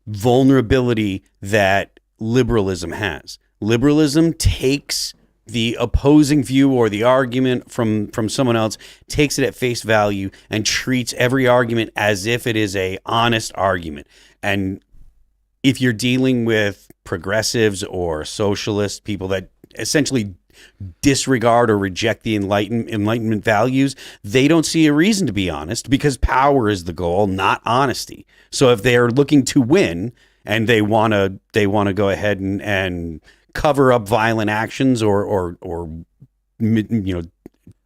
vulnerability that liberalism has. Liberalism takes the opposing view or the argument from someone else, takes it at face value and treats every argument as if it is a honest argument. And if you're dealing with progressives or socialists, people that essentially disregard or reject the Enlightenment values, they don't see a reason to be honest because power is the goal, not honesty. So if they're looking to win and they want to go ahead and cover up violent actions or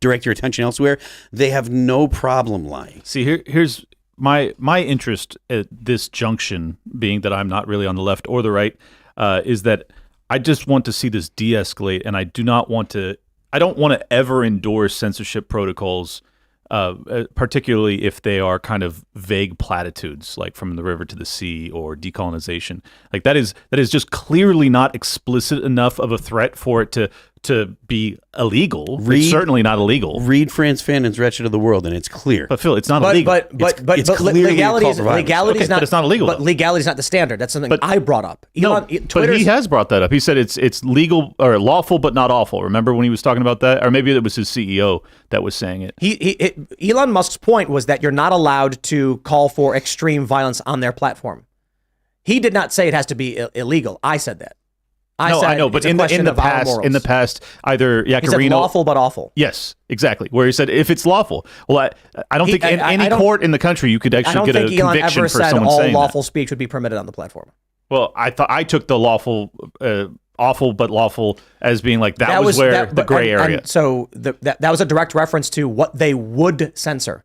direct your attention elsewhere, they have no problem lying. See, here's my interest at this junction, being that I'm not really on the left or the right, is that I just want to see this de-escalate, and I don't want to ever endorse censorship protocols, particularly if they are kind of vague platitudes, like from the river to the sea or decolonization. Like that is just clearly not explicit enough of a threat for it to be illegal. It's certainly not illegal. Read Franz Fanon's Wretched of the World, and it's clear. But Phil, it's not illegal. But legality is not. But it's not illegal. But legality is not the standard. That's something I brought up. But he has brought that up. He said it's legal or lawful, but not awful. Remember when he was talking about that, or maybe it was his CEO that was saying it. Elon Musk's point was that you're not allowed to call for extreme violence on their platform. He did not say it has to be illegal. I said that. I know, but in the past, either he said Yacarino, lawful but awful. Yes, exactly. Where he said if it's lawful. Well, I don't think in any court in the country you could actually get a conviction Elon ever for said someone all saying lawful speech would be permitted on the platform. Well, I took the lawful, awful but lawful as being like that was where the gray area. And so that was a direct reference to what they would censor.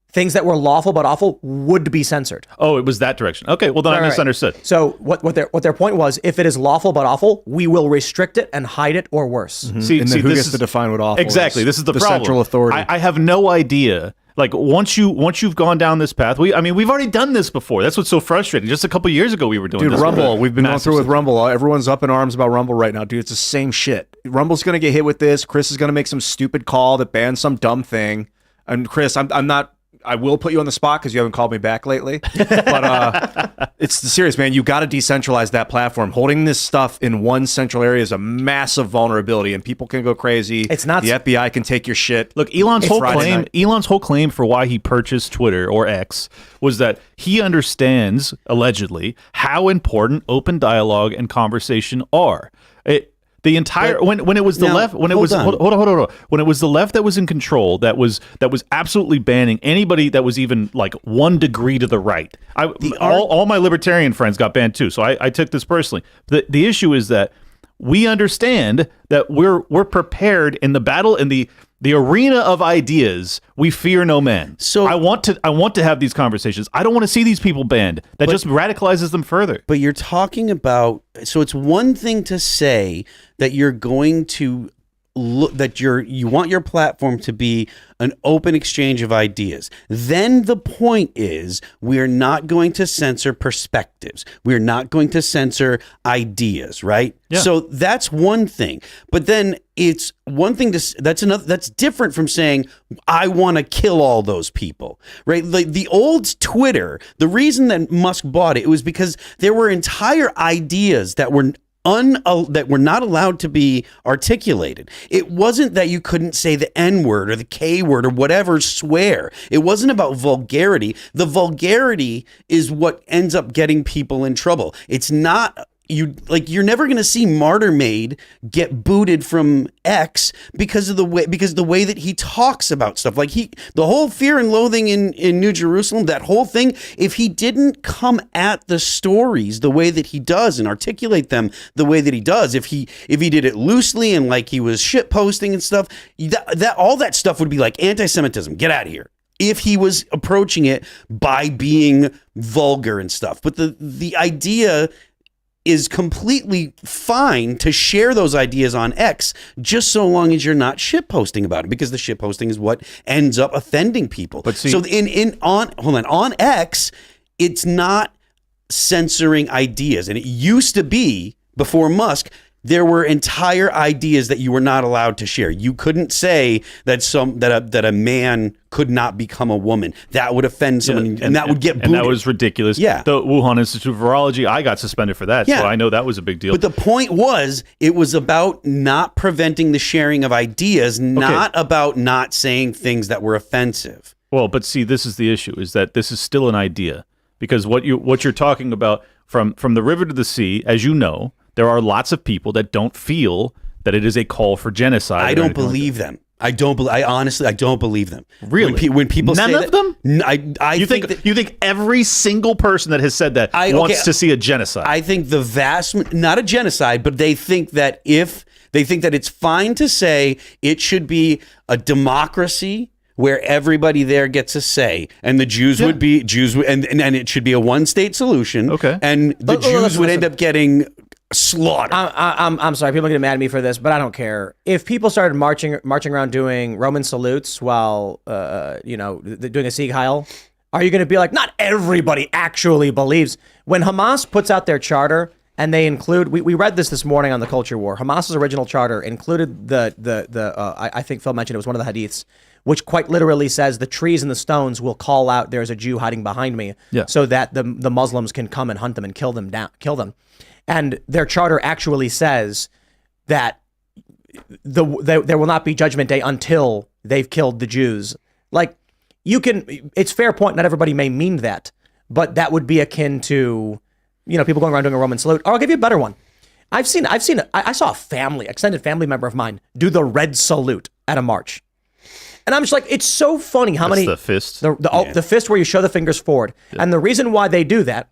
Things that were lawful but awful would be censored. Oh, it was that direction. Okay, well then I misunderstood. So what their point was, if it is lawful but awful, we will restrict it and hide it or worse. Mm-hmm. See, who gets to define what awful exactly? This is the problem. Central authority. I have no idea. Like once you've gone down this path, we've already done this before. That's what's so frustrating. Just a couple years ago, we were doing this. Rumble. We've been going through with Rumble. Everyone's up in arms about Rumble right now, dude. It's the same shit. Rumble's gonna get hit with this. Chris is gonna make some stupid call that bans some dumb thing. And Chris, I'm not. I will put you on the spot because you haven't called me back lately. But it's serious, man. You got to decentralize that platform. Holding this stuff in one central area is a massive vulnerability, and people can go crazy. It's not. The FBI can take your shit. Look, Elon's whole claim for why he purchased Twitter or X was that he understands, allegedly, how important open dialogue and conversation are. The entire when it was the left when it was hold on when it was the left that was in control that was absolutely banning anybody that was even like 1 degree to the right. All my libertarian friends got banned too, so I took this personally. The issue is that we understand that we're prepared in the battle in the arena of ideas. We fear no man. So I want to have these conversations. I don't want to see these people banned. That just radicalizes them further. But you're talking about, so it's one thing to say that you're going to look, that you want your platform to be an open exchange of ideas. Then the point is, we're not going to censor perspectives. We're not going to censor ideas, right? Yeah. So that's one thing. But then it's one thing that's different from saying, I want to kill all those people, right? Like the old Twitter, the reason that Musk bought it was because there were entire ideas that were that were not allowed to be articulated. It wasn't that you couldn't say the N word or the K word or whatever swear. It wasn't about vulgarity. The vulgarity is what ends up getting people in trouble. It's not. You're never going to see Martyr Maid get booted from X because the way that he talks about stuff. Like the whole Fear and Loathing in New Jerusalem, that whole thing, if he didn't come at the stories the way that he does and articulate them the way that he does, if he did it loosely and like he was shit posting and stuff, that all that stuff would be like anti-Semitism. Get out of here. If he was approaching it by being vulgar and stuff. But the idea is completely fine to share those ideas on X, just so long as you're not shitposting about it, because the shitposting is what ends up offending people. But see, so on X, it's not censoring ideas, and it used to be before Musk. There were entire ideas that you were not allowed to share. You couldn't say that a man could not become a woman. That would offend someone, and that would get booted. And that was ridiculous. Yeah. The Wuhan Institute of Virology, I got suspended for that, so I know that was a big deal. But the point was, it was about not preventing the sharing of ideas, not about not saying things that were offensive. Well, but see, this is the issue, is that this is still an idea. Because what you're talking about, from the river to the sea, as you know, there are lots of people that don't feel that it is a call for genocide. I don't believe them. I honestly don't believe them. Really? When people None say of them? You think every single person that has said that wants to see a genocide? I think not a genocide, but they think that it's fine to say it should be a democracy where everybody there gets a say, and the Jews would be Jews, and it should be a one-state solution. Okay, and the Jews would end up getting slaughtered. I'm sorry, people are getting mad at me for this, but I don't care. If people started marching around doing Roman salutes while doing a Sieg Heil, are you going to be like, not everybody actually believes? When Hamas puts out their charter and they include, we read this morning on the Culture War, Hamas's original charter included I think Phil mentioned it was one of the hadiths, which quite literally says the trees and the stones will call out, there's a Jew hiding behind me, so that the Muslims can come and hunt them and kill them. And their charter actually says that there will not be Judgment Day until they've killed the Jews. Like, it's fair point. Not everybody may mean that, but that would be akin to, people going around doing a Roman salute. Or I'll give you a better one. I saw a extended family member of mine do the red salute at a march. And I'm just like, it's so funny how many... the fist? The fist where you show the fingers forward. Yeah. And the reason why they do that,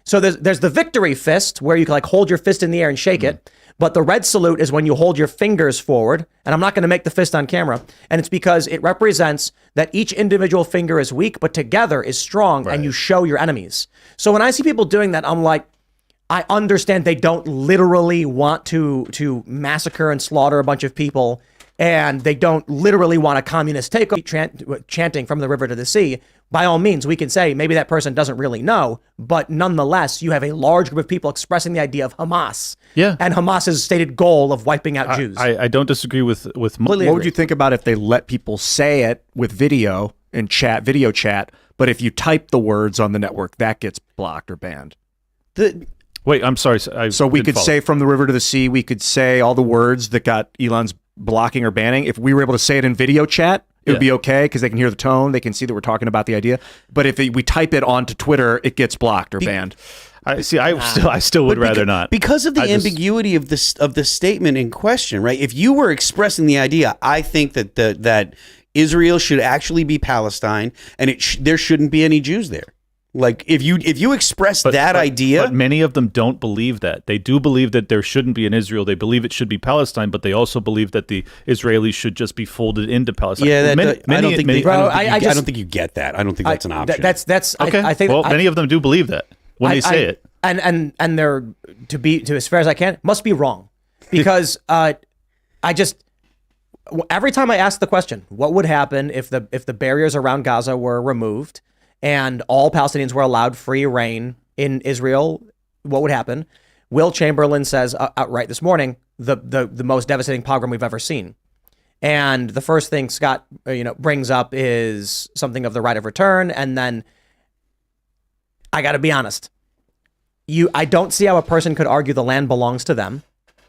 so there's the victory fist where you can like hold your fist in the air and shake it. But the red salute is when you hold your fingers forward. And I'm not going to make the fist on camera. And it's because it represents that each individual finger is weak, but together is strong, and you show your enemies. So when I see people doing that, I'm like, I understand they don't literally want to massacre and slaughter a bunch of people, and they don't literally want a communist takeover, chanting from the river to the sea. By all means, we can say maybe that person doesn't really know, but nonetheless, you have a large group of people expressing the idea of Hamas. Yeah. And Hamas's stated goal of wiping out Jews. I don't disagree with what would you think about if they let people say it with video and video chat, but if you type the words on the network, that gets blocked or banned? Wait, I'm sorry. So we could say from the river to the sea, we could say all the words that got Elon's blocking or banning. If we were able to say it in video chat, it would be okay because they can hear the tone. They can see that we're talking about the idea. But if we type it onto Twitter, it gets blocked or banned. I still would rather not. Because of the ambiguity of the statement in question, right? If you were expressing the idea, I think that Israel should actually be Palestine, and there shouldn't be any Jews there. Like if you express that idea, but many of them don't believe that. They do believe that there shouldn't be an Israel. They believe it should be Palestine, but they also believe that the Israelis should just be folded into Palestine. Yeah, I don't think you get that. I don't think that's an option. That's okay. I think many of them do believe that when they say it, and they're to as fair as I can must be wrong, because every time I ask the question, what would happen if the barriers around Gaza were removed and all Palestinians were allowed free reign in Israel, what would happen? Will Chamberlain says outright this morning, the most devastating pogrom we've ever seen. And the first thing Scott brings up is something of the right of return. And then I got to be honest, I don't see how a person could argue the land belongs to them.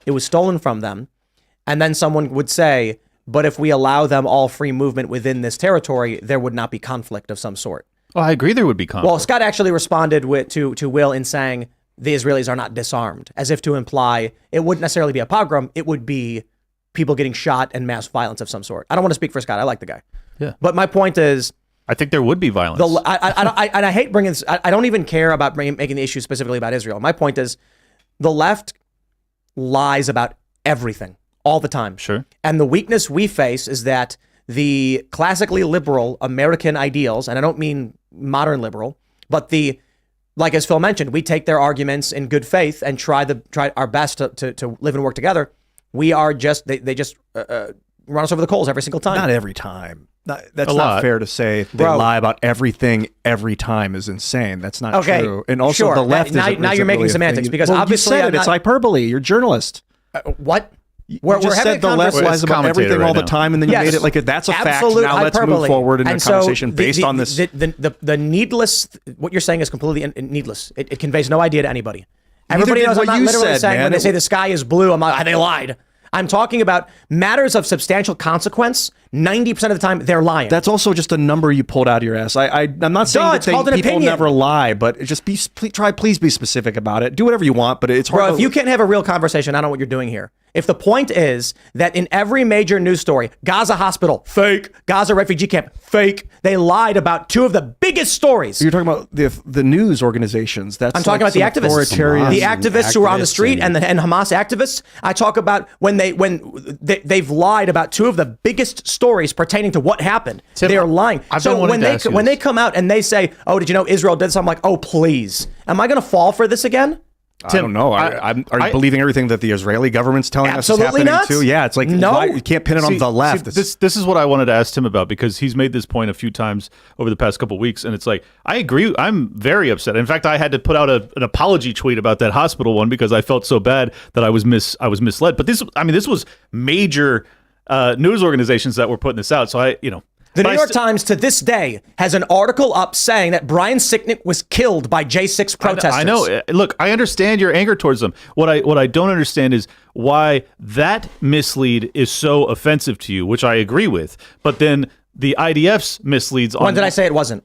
It was stolen from them. And then someone would say, but if we allow them all free movement within this territory, there would not be conflict of some sort. Well, I agree there would be conflict. Well, Scott actually responded to Will in saying the Israelis are not disarmed, as if to imply it wouldn't necessarily be a pogrom. It would be people getting shot and mass violence of some sort. I don't want to speak for Scott. I like the guy. Yeah. But my point is, I think there would be violence. I hate bringing this. I don't even care about making the issue specifically about Israel. My point is, the left lies about everything all the time. Sure. And the weakness we face is that the classically liberal American ideals, and I don't mean modern liberal, but like as Phil mentioned, we take their arguments in good faith and try our best to live and work together. We are just, they just run us over the coals every single time. Not every time. That's not fair to say they lie about everything every time is insane. That's not true. And also the left now you're making semantics because obviously you said it's hyperbole. You're a journalist. What? You just said the left lies about everything all the time, and then you made it like that's a fact. Now let's move forward in a conversation based on this. The needless, what you're saying is completely needless. It conveys no idea to anybody. Everybody knows I'm not literally saying when they say the sky is blue, I'm like, they lied. I'm talking about matters of substantial consequence. 90% of the time, they're lying. That's also just a number you pulled out of your ass. I'm not saying that people never lie, but just please be specific about it. Do whatever you want, but it's hard. Bro, if you can't have a real conversation, I don't know what you're doing here. If the point is that in every major news story, Gaza hospital, fake, Gaza refugee camp, fake, they lied about two of the biggest stories. You're talking about the news organizations. I'm talking about the activists. The activists who are on the street and Hamas activists. I talk about when they've lied about two of the biggest stories pertaining to what happened. Tim, they're lying. So when they come out and they say, "Oh, did you know Israel did something?" I'm like, "Oh, please." Am I going to fall for this again? Tim, I don't know. Are you believing everything that the Israeli government's telling us is happening too? Yeah, it's like you can't pin it on the left. This is what I wanted to ask Tim about, because he's made this point a few times over the past couple of weeks, and it's like, I agree. I'm very upset. In fact, I had to put out an apology tweet about that hospital one because I felt so bad that I was misled. But this was major news organizations that were putting this out. So The New York Times to this day has an article up saying that Brian Sicknick was killed by J6 protesters. I know. Look, I understand your anger towards them. What I don't understand is why that mislead is so offensive to you, which I agree with. But then the IDF's misleads on... When did I say it wasn't?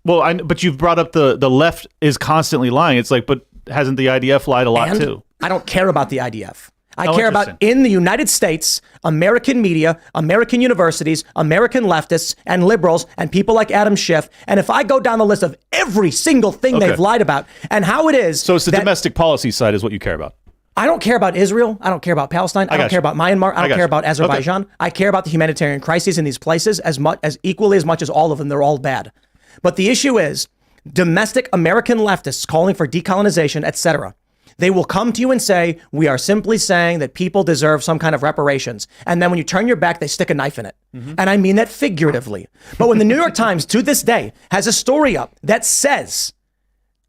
Well, but you've brought up the left is constantly lying. It's like, but hasn't the IDF lied a lot too? I don't care about the IDF. I Oh, care about interesting. in the United States, American media, American universities, American leftists and liberals and people like Adam Schiff. And if I go down the list of every single thing Okay. they've lied about and how it is. So it's the that domestic policy side is what you care about. I don't care about Israel. I don't care about Palestine. I don't got care you. about Myanmar. I don't got care you. about Azerbaijan. I care about the humanitarian crises in these places as equally as much as all of them. They're all bad. But the issue is domestic American leftists calling for decolonization, etc. They will come to you and say, we are simply saying that people deserve some kind of reparations. And then when you turn your back, they stick a knife in it. And I mean that figuratively. But when the New York Times to this day has a story up that says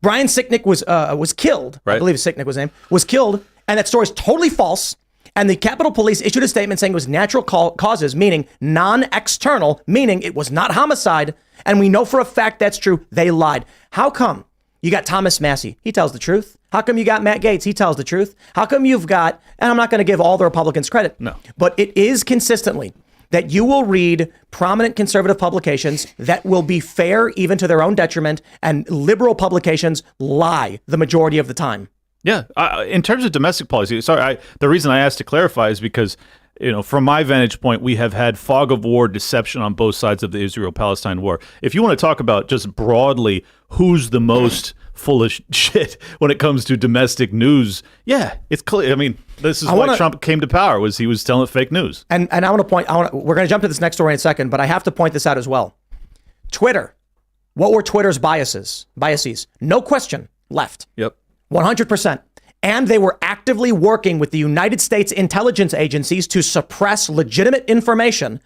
Brian Sicknick was killed, I Right. believe Sicknick was his name, was killed, and that story is totally false. And the Capitol Police issued a statement saying it was natural causes, meaning non-external, meaning it was not homicide. And we know for a fact that's true. They lied. How come you got Thomas Massey? He tells the truth. How come you got Matt Gaetz? He tells the truth. How come you've got, and I'm not going to give all the Republicans credit, No. but it is consistently that you will read prominent conservative publications that will be fair even to their own detriment, and liberal publications lie the majority of the time. Yeah, in terms of domestic policy, the reason I asked to clarify is because, from my vantage point, we have had fog of war deception on both sides of the Israel-Palestine war. If you want to talk about just broadly who's the most full of shit when it comes to domestic news, yeah, it's clear. I mean, this is why Trump came to power, was he was telling fake news. And I want to point, we're going to jump to this next story in a second, but I have to point this out as well. Twitter, what were Twitter's biases? No question, left. Yep. 100%. And they were actively working with the United States intelligence agencies to suppress legitimate information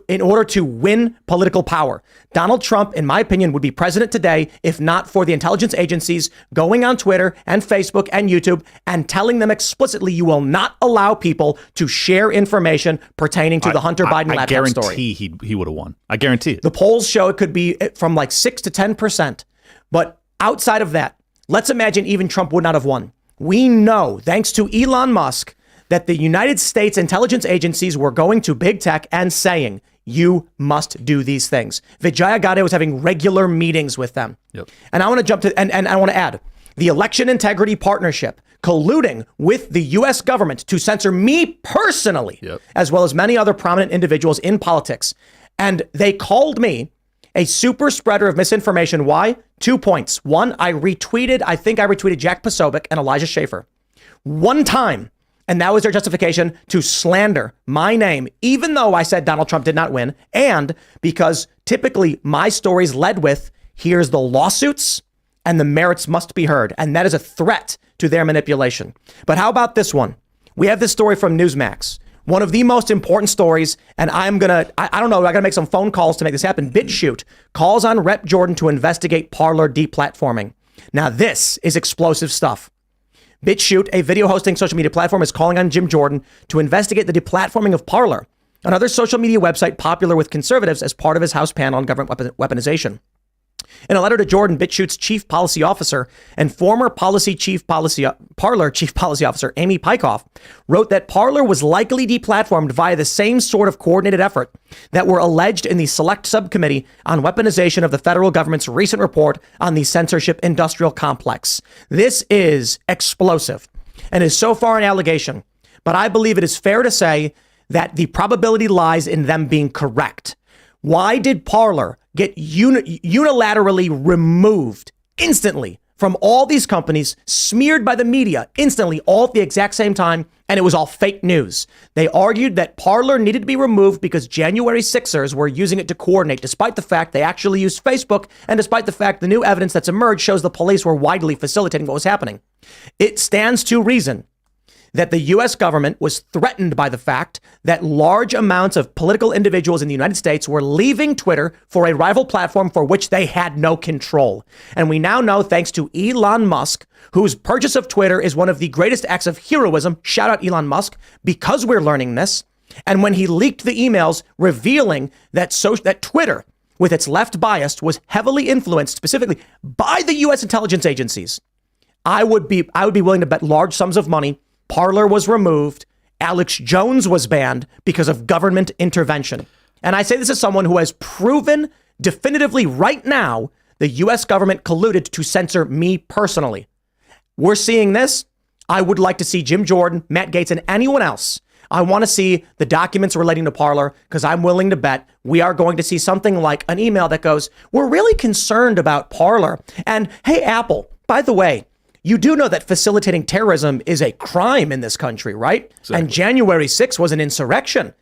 in order to win political power. Donald Trump, in my opinion, would be president today if not for the intelligence agencies going on Twitter and Facebook and YouTube and telling them explicitly, you will not allow people to share information pertaining to the Hunter Biden laptop story. I guarantee he would have won. I guarantee it. The polls show it could be from like 6 to 10%. But outside of that, let's imagine even Trump would not have won. We know, thanks to Elon Musk, that the United States intelligence agencies were going to big tech and saying, you must do these things. Vijaya Gadde was having regular meetings with them. Yep. And I want to jump to, and I want to add, the Election Integrity Partnership colluding with the U.S. government to censor me personally, as well as many other prominent individuals in politics. And they called me a super spreader of misinformation. Why? 2 points. One, I think I retweeted Jack Posobiec and Elijah Schaffer one time. And that was their justification to slander my name, even though I said Donald Trump did not win. And because typically my stories led with, here's the lawsuits and the merits must be heard. And that is a threat to their manipulation. But how about this one? We have this story from Newsmax. One of the most important stories, and I don't know, I gotta make some phone calls to make this happen. BitChute calls on Rep. Jordan to investigate Parler deplatforming. Now this is explosive stuff. BitChute, a video hosting social media platform, is calling on Jim Jordan to investigate the deplatforming of Parler, another social media website popular with conservatives, as part of his House panel on government weaponization. In a letter to Jordan, BitChute's chief policy officer and former Parler chief policy officer Amy Pykoff wrote that Parler was likely deplatformed via the same sort of coordinated effort that were alleged in the Select Subcommittee on Weaponization of the federal government's recent report on the censorship industrial complex. This is explosive and is so far an allegation, but I believe it is fair to say that the probability lies in them being correct. Why did Parler get unilaterally removed instantly from all these companies, smeared by the media instantly, all at the exact same time, and it was all fake news? They argued that Parler needed to be removed because January 6ers were using it to coordinate, despite the fact they actually used Facebook, and despite the fact the new evidence that's emerged shows the police were widely facilitating what was happening. It stands to reason that the U.S. government was threatened by the fact that large amounts of political individuals in the United States were leaving Twitter for a rival platform for which they had no control. And we now know, thanks to Elon Musk, whose purchase of Twitter is one of the greatest acts of heroism, shout out Elon Musk, because we're learning this. And when he leaked the emails revealing that Twitter, with its left bias, was heavily influenced specifically by the U.S. intelligence agencies, I would be willing to bet large sums of money Parler was removed, Alex Jones was banned because of government intervention. And I say this as someone who has proven definitively right now the U.S. government colluded to censor me personally. We're seeing this. I would like to see Jim Jordan, Matt Gaetz, and anyone else. I want to see the documents relating to Parler, because I'm willing to bet we are going to see something like an email that goes, we're really concerned about Parler. And hey, Apple, by the way, you do know that facilitating terrorism is a crime in this country, right? Exactly. And January 6th was an insurrection.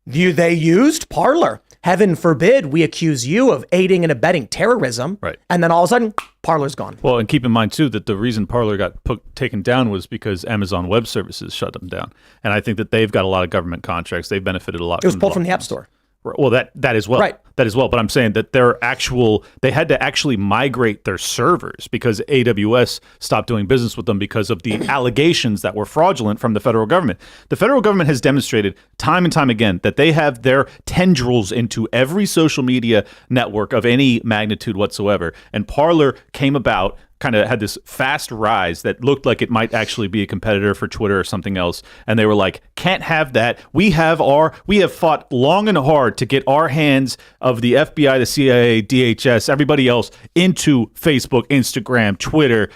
They used Parler. Heaven forbid we accuse you of aiding and abetting terrorism. Right. And then all of a sudden, Parler's gone. Well, and keep in mind, too, that the reason Parler got taken down was because Amazon Web Services shut them down. And I think that they've got a lot of government contracts. They've benefited a lot. It was pulled from the App Store. Well, that as well. Right. That as well. But I'm saying that they had to actually migrate their servers because AWS stopped doing business with them because of the allegations that were fraudulent from the federal government. The federal government has demonstrated time and time again that they have their tendrils into every social media network of any magnitude whatsoever. And Parler came about, kind of had this fast rise that looked like it might actually be a competitor for Twitter or something else. And they were like, can't have that. We have fought long and hard to get our hands of the FBI, the CIA, DHS, everybody else into Facebook, Instagram, Twitter,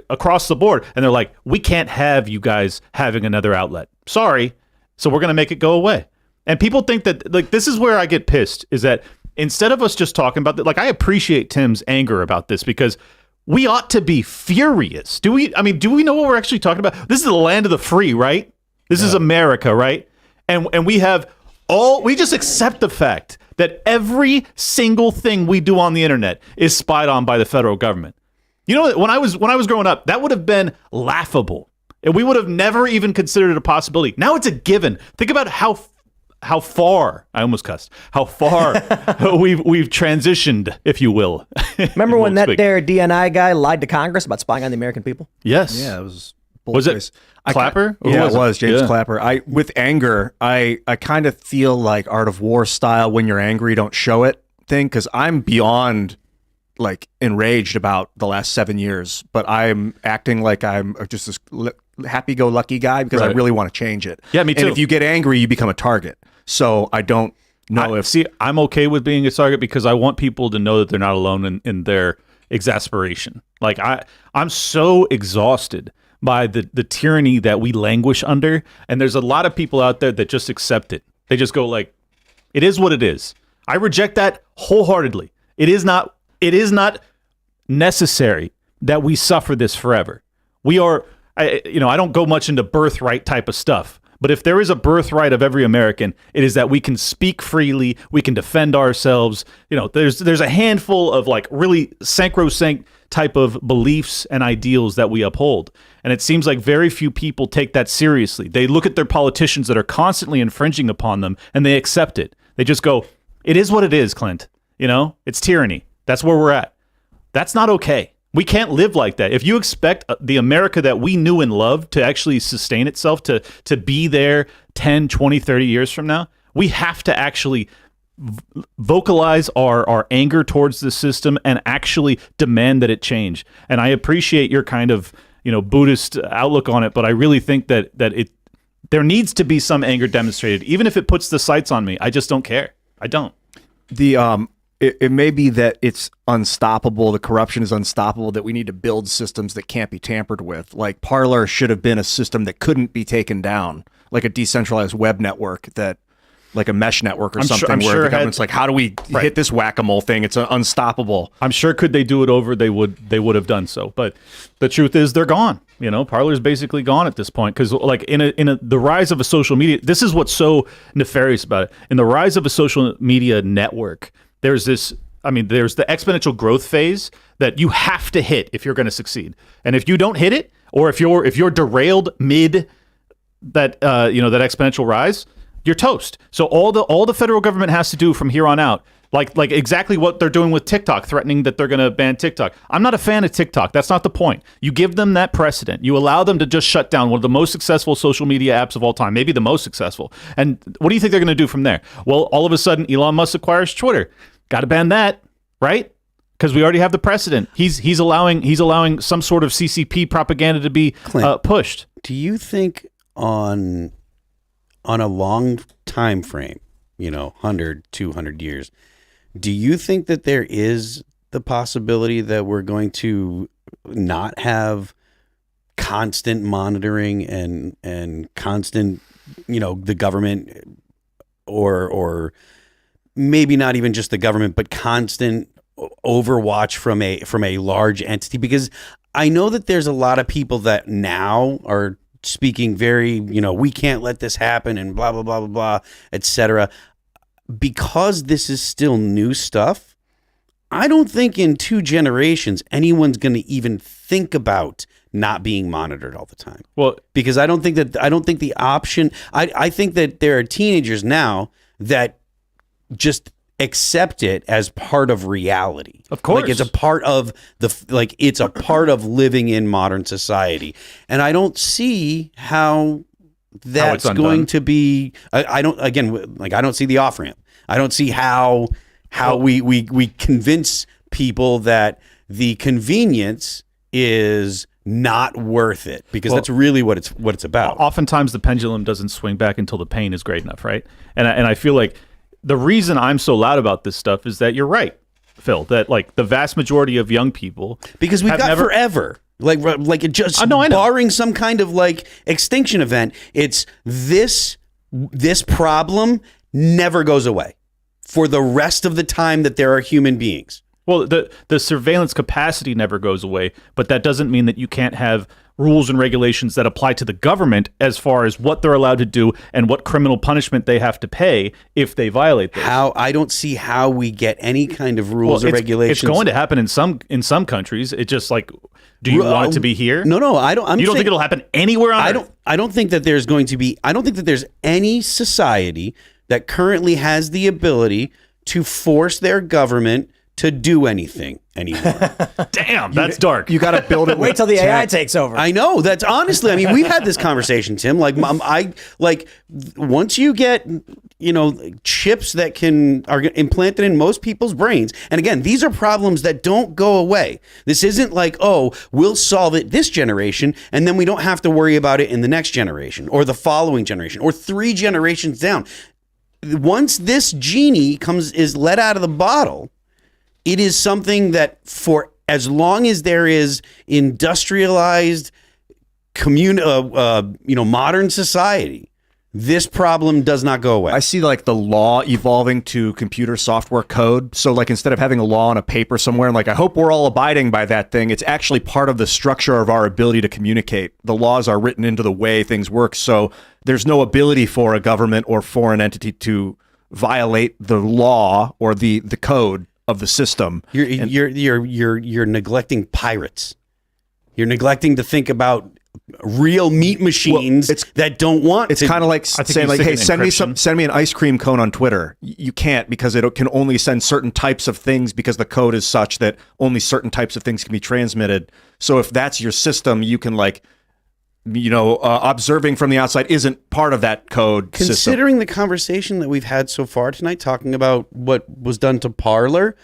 across the board. And they're like, we can't have you guys having another outlet. Sorry. So we're going to make it go away. And people think that, like, this is where I get pissed, is that instead of us just talking about that, like, I appreciate Tim's anger about this because we ought to be furious. Do we know what we're actually talking about? This is the land of the free, right? This is America, right? And we just accept the fact that every single thing we do on the internet is spied on by the federal government. You know, when I was growing up, that would have been laughable. And we would have never even considered it a possibility. Now it's a given. Think about how far, I almost cussed, how far we've transitioned, if you will. Remember when that there DNI guy lied to Congress about spying on the American people? Yes. Yeah, it was. Was it Clapper? Yeah, it was James Clapper. With anger, I kind of feel like Art of War style, when you're angry, don't show it thing, because I'm beyond like enraged about the last 7 years, but I'm acting like I'm just this happy-go-lucky guy because I really want to change it. Yeah, me too. And if you get angry, you become a target. So I don't know I'm okay with being a target because I want people to know that they're not alone in their exasperation. Like I'm so exhausted by the tyranny that we languish under, and there's a lot of people out there that just accept it. They just go like, it is what it is. I reject that wholeheartedly. It is not necessary that we suffer this forever. We are, I don't go much into birthright type of stuff, but if there is a birthright of every American, it is that we can speak freely, we can defend ourselves. There's a handful of like really sacrosanct type of beliefs and ideals that we uphold. And it seems like very few people take that seriously. They look at their politicians that are constantly infringing upon them and they accept it. They just go, it is what it is, Clint. It's tyranny. That's where we're at. That's not okay. We can't live like that. If you expect the America that we knew and loved to actually sustain itself, to be there 10, 20, 30 years from now, we have to actually vocalize our anger towards the system and actually demand that it change. And I appreciate your kind of Buddhist outlook on it, but I really think that there needs to be some anger demonstrated, even if it puts the sights on me. I just don't care. I don't. It may be that it's unstoppable. The corruption is unstoppable, that we need to build systems that can't be tampered with. Like Parler should have been a system that couldn't be taken down, like a decentralized web network, like a mesh network or something, where the government's like, how do we hit this whack-a-mole thing? It's unstoppable. I'm sure could they do it over, they would have done so. But the truth is they're gone. Parler's basically gone at this point, because like in the rise of a social media, this is what's so nefarious about it. In the rise of a social media network, there's the exponential growth phase that you have to hit if you're going to succeed. And if you don't hit it, or if you're derailed mid that that exponential rise, you're toast. So all the federal government has to do from here on out, like exactly what they're doing with TikTok, threatening that they're going to ban TikTok. I'm not a fan of TikTok. That's not the point. You give them that precedent. You allow them to just shut down one of the most successful social media apps of all time, maybe the most successful. And what do you think they're going to do from there? Well, all of a sudden, Elon Musk acquires Twitter. Got to ban that, right? Because we already have the precedent. He's allowing some sort of CCP propaganda to be pushed. Do you think on a long time frame, 100, 200 years, do you think that there is the possibility that we're going to not have constant monitoring and constant, the government or maybe not even just the government, but constant overwatch from a large entity? Because I know that there's a lot of people that now are speaking very, we can't let this happen and blah, blah, blah, blah, blah, etc. Because this is still new stuff, I don't think in 2 generations anyone's going to even think about not being monitored all the time. Well, because I don't think the option, I think that there are teenagers now that just accept it as part of reality. Of course. Like it's a part of it's a part of living in modern society. And I don't see how that's going to be, I don't see the off ramp. I don't see how we convince people that the convenience is not worth it, because that's really what it's about. Oftentimes the pendulum doesn't swing back until the pain is great enough, right? And I feel like the reason I'm so loud about this stuff is that you're right, Phil, that like the vast majority of young people, because we've got forever. Like it just, I know. Barring some kind of like extinction event, it's this problem never goes away for the rest of the time that there are human beings. Well, the surveillance capacity never goes away, but that doesn't mean that you can't have rules and regulations that apply to the government as far as what they're allowed to do and what criminal punishment they have to pay if they violate those. I don't see how we get any kind of rules or regulations. It's going to happen in some countries. It's just like, do you want it to be here? No, I don't. You don't think it'll happen anywhere on Earth? I don't think that there's going to be. I don't think that there's any society that currently has the ability to force their government to do anything anymore. Damn, that's dark. You got to build it. Wait till the AI takes over. I know. That's honestly. I mean, we've had this conversation, Tim. Like, once you get chips that are implanted in most people's brains, and again, these are problems that don't go away. This isn't like, oh, we'll solve it this generation, and then we don't have to worry about it in the next generation or the following generation or 3 generations down. Once this genie is let out of the bottle, it is something that for as long as there is industrialized modern society, this problem does not go away. I see like the law evolving to computer software code. So like instead of having a law on a paper somewhere, and like I hope we're all abiding by that thing, it's actually part of the structure of our ability to communicate. The laws are written into the way things work. So there's no ability for a government or foreign entity to violate the law or the code of the system. You're neglecting pirates. You're neglecting to think about real meat machines that don't want. It's kind of like saying like, "Hey, send me an ice cream cone on Twitter." You can't, because it can only send certain types of things because the code is such that only certain types of things can be transmitted. So if that's your system, you can observing from the outside isn't part of that code. Considering the conversation that we've had so far tonight, talking about what was done to Parler,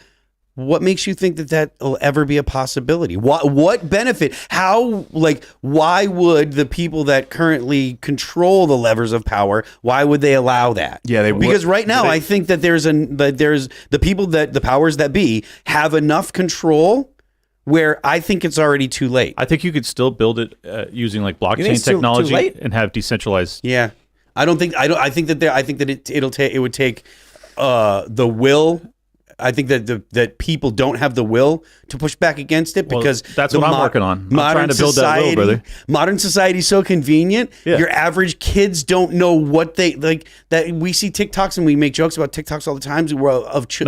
what makes you think that will ever be a possibility? What benefit? Why would the people that currently control the levers of power, why would they allow that? Yeah, they would. Because right now, I think that there's the people that the powers that be have enough control where I think it's already too late. I think you could still build it using like blockchain technology and have decentralized. Yeah, I think that it would take the will. I think that people don't have the will to push back against it, because that's what I'm working on. I'm trying to build that will, brother. Modern society is so convenient. Yeah. Your average kids don't know what they like. That we see TikToks and we make jokes about TikToks all the time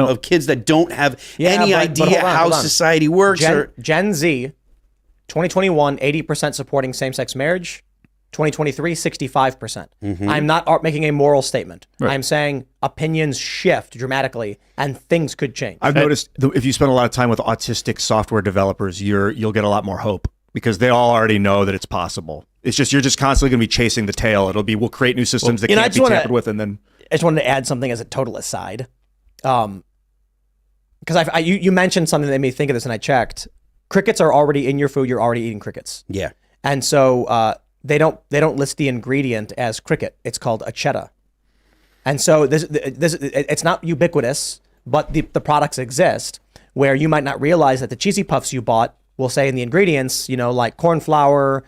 of kids that don't have any idea how society works. Gen Z, 2021, 80% supporting same-sex marriage. 2023, 65%. Mm-hmm. I'm not making a moral statement. Right. I'm saying opinions shift dramatically and things could change. I've noticed if you spend a lot of time with autistic software developers, you'll get a lot more hope, because they all already know that it's possible. It's just, you're just constantly going to be chasing the tail. It'll be, we'll create new systems that can't be tampered with, and then... I just wanted to add something as a total aside. Because you mentioned something that made me think of this, and I checked. Crickets are already in your food. You're already eating crickets. Yeah. And so... They don't list the ingredient as cricket. It's called acheta. And so this it's not ubiquitous, but the products exist, where you might not realize that the cheesy puffs you bought will say in the ingredients, like corn flour,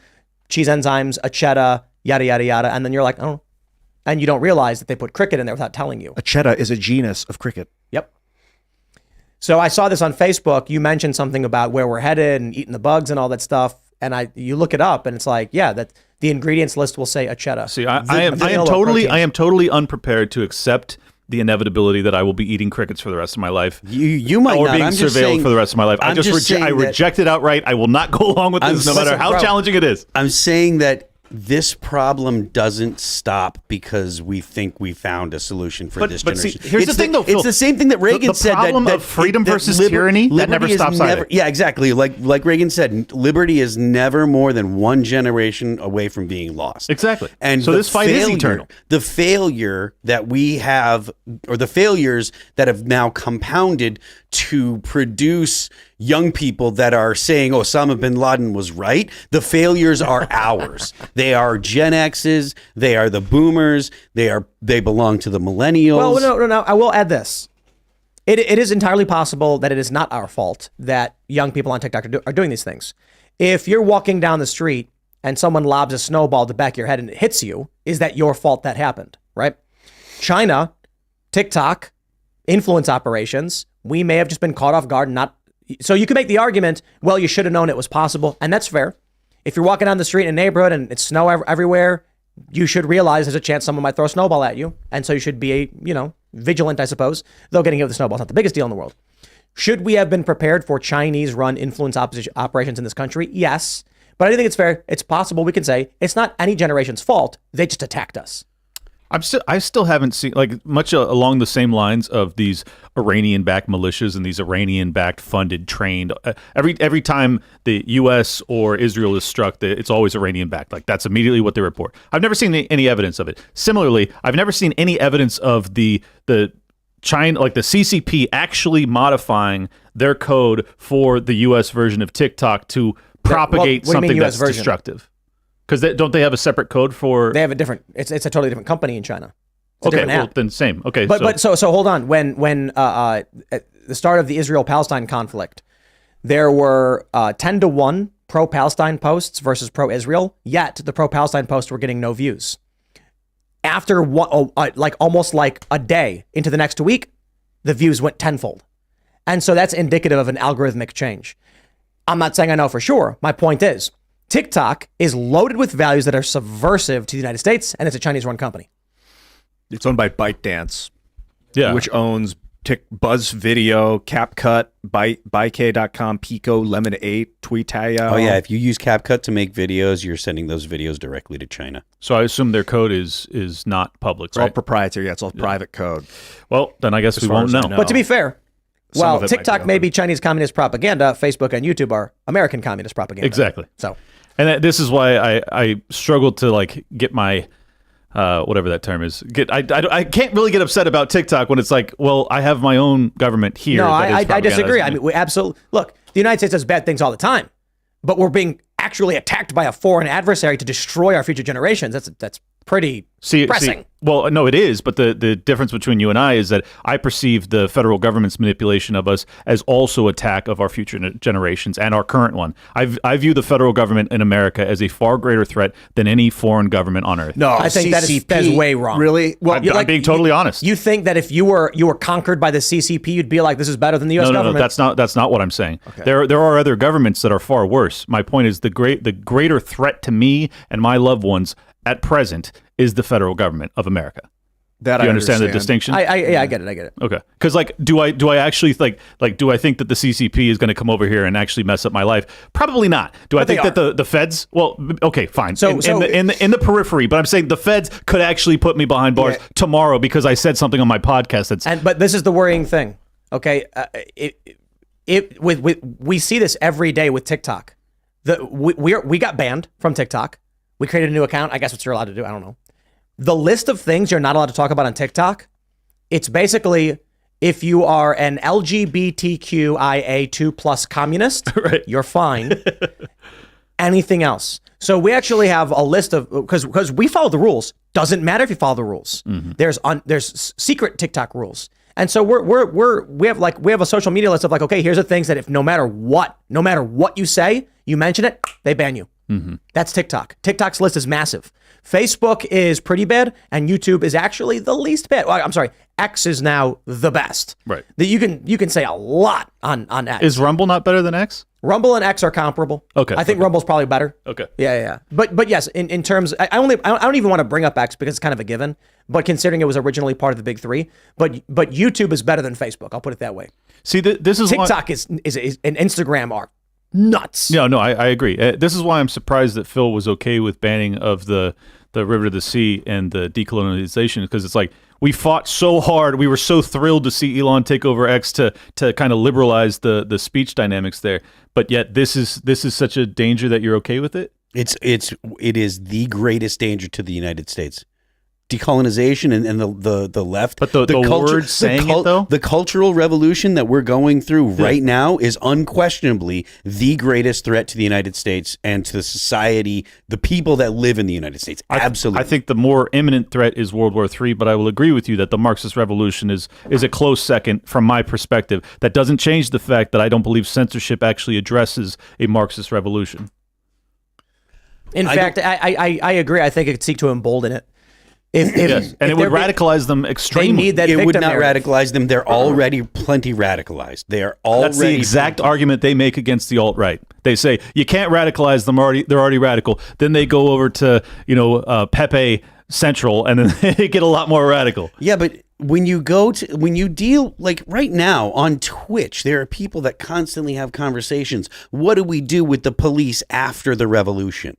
cheese enzymes, acheta, yada, yada, yada. And then you're like, oh, and you don't realize that they put cricket in there without telling you. Acheta is a genus of cricket. Yep. So I saw this on Facebook. You mentioned something about where we're headed and eating the bugs and all that stuff. And you look it up and it's like, yeah, that the ingredients list will say acheta. See, I am totally unprepared to accept the inevitability that I will be eating crickets for the rest of my life. You might or not. being I'm just surveilled saying, for the rest of my life. I reject it outright. I will not go along with this, no matter how challenging it is. I'm saying that this problem doesn't stop because we think we found a solution for this generation. See, here's the thing, though, Phil. It's the same thing that Reagan said. The problem of freedom versus tyranny, that never stops either. Yeah, exactly. Like Reagan said, liberty is never more than one generation away from being lost. Exactly. And so this fight is eternal. The failure that we have, or the failures that have now compounded to produce young people that are saying Osama bin Laden was right, the failures are ours. They are Gen X's, they are the boomers, they belong to the millennials. Well, no. I will add this. It is entirely possible that it is not our fault that young people on TikTok are doing these things. If you're walking down the street and someone lobs a snowball at the back of your head and it hits you, is that your fault that happened, right? China, TikTok, influence operations, we may have just been caught off guard and not. So you can make the argument, well, you should have known it was possible. And that's fair. If you're walking down the street in a neighborhood and it's snow everywhere, you should realize there's a chance someone might throw a snowball at you. And so you should be, vigilant, I suppose, though getting hit with a snowball is not the biggest deal in the world. Should we have been prepared for Chinese-run influence operations in this country? Yes. But I think it's fair. It's possible we can say it's not any generation's fault. They just attacked us. I still haven't seen much along the same lines of these Iranian-backed militias and these Iranian-backed funded trained. Every time the U.S. or Israel is struck, it's always Iranian-backed. That's immediately what they report. I've never seen any evidence of it. Similarly, I've never seen any evidence of the China, the CCP, actually modifying their code for the U.S. version of TikTok to propagate something that's destructive. Because don't they have a separate code for? They have a different. It's a totally different company in China. Okay, well then same. Okay, but hold on. When at the start of the Israel-Palestine conflict, there were 10-1 pro-Palestine posts versus pro-Israel. Yet the pro-Palestine posts were getting no views. After almost a day into the next week, the views went tenfold, and so that's indicative of an algorithmic change. I'm not saying I know for sure. My point is, TikTok is loaded with values that are subversive to the United States, and it's a Chinese-run company. It's owned by ByteDance, yeah, which owns Buzz Video, CapCut, Byte.com, Pico, Lemon8, Tweetayo. Oh yeah, if you use CapCut to make videos, you're sending those videos directly to China. So I assume their code is not public, It's right? all proprietary. Yeah, it's all private code. Well, then I guess we won't know. But to be fair, while TikTok may open. be Chinese communist propaganda, Facebook and YouTube are American communist propaganda. Exactly. So, and this is why I struggle to get my whatever that term is. I can't really get upset about TikTok when it's I have my own government here. No, that is I disagree. propaganda. We absolutely look. The United States does bad things all the time, but we're being actually attacked by a foreign adversary to destroy our future generations. That's pretty pressing. Well, no, it is. But the difference between you and I is that I perceive the federal government's manipulation of us as also attack of our future generations and our current one. I view the federal government in America as a far greater threat than any foreign government on earth. No, I think that is way wrong. Really? Well, I'm being totally honest. You think that if you were conquered by the CCP, you'd be like, this is better than the U.S. government? No, that's not what I'm saying. Okay. There are other governments that are far worse. My point is the greater threat to me and my loved ones at present is the federal government of America. That do you I understand the distinction? I get it. Okay, because do I actually do I think that the CCP is going to come over here and actually mess up my life? Probably not. Do I think that the feds? Well, okay, fine. So in the periphery, but I'm saying the feds could actually put me behind bars tomorrow because I said something on my podcast. But this is the worrying thing. Okay, we see this every day with TikTok. We got banned from TikTok. We created a new account. I guess what you're allowed to do. I don't know. The list of things you're not allowed to talk about on TikTok, it's basically if you are an LGBTQIA2 plus communist, right, you're fine. Anything else. So we actually have a list of, because we follow the rules. Doesn't matter if you follow the rules. Mm-hmm. There's secret TikTok rules. And so we have a social media list of okay, here's the things that if no matter what you say, you mention it, they ban you. That's TikTok. TikTok's list is massive. Facebook is pretty bad, and YouTube is actually the least bad. Well, I'm sorry, X is now the best. Right. That you can say a lot on X. Is Rumble not better than X? Rumble and X are comparable. Okay. I think Rumble's probably better. Okay. Yeah. But yes, in terms, I don't even want to bring up X because it's kind of a given. But considering it was originally part of the big three, but YouTube is better than Facebook. I'll put it that way. See, this is TikTok is and Instagram are nuts. No, I agree. This is why I'm surprised that Phil was okay with banning of the River to the Sea and the decolonization, because it's like we fought so hard. We were so thrilled to see Elon take over X to kind of liberalize the speech dynamics there. But yet this is such a danger that you're okay with it? It is the greatest danger to the United States. Decolonization and the left. But the culture, word saying it, though? The cultural revolution that we're going through right now is unquestionably the greatest threat to the United States and to the society, the people that live in the United States. Absolutely. I think the more imminent threat is World War III, but I will agree with you that the Marxist revolution is a close second from my perspective. That doesn't change the fact that I don't believe censorship actually addresses a Marxist revolution. In fact, I agree. I think it could seek to embolden it. If it would radicalize them extremely. They need that. It would not narrative. radicalize them. They're already plenty radicalized. They are already. That's the exact argument they make against the alt-right. They say you can't radicalize them. They're already radical. Then they go over to Pepe Central, and then they get a lot more radical. Yeah, but when you deal, like right now on Twitch, there are people that constantly have conversations. What do we do with the police after the revolution?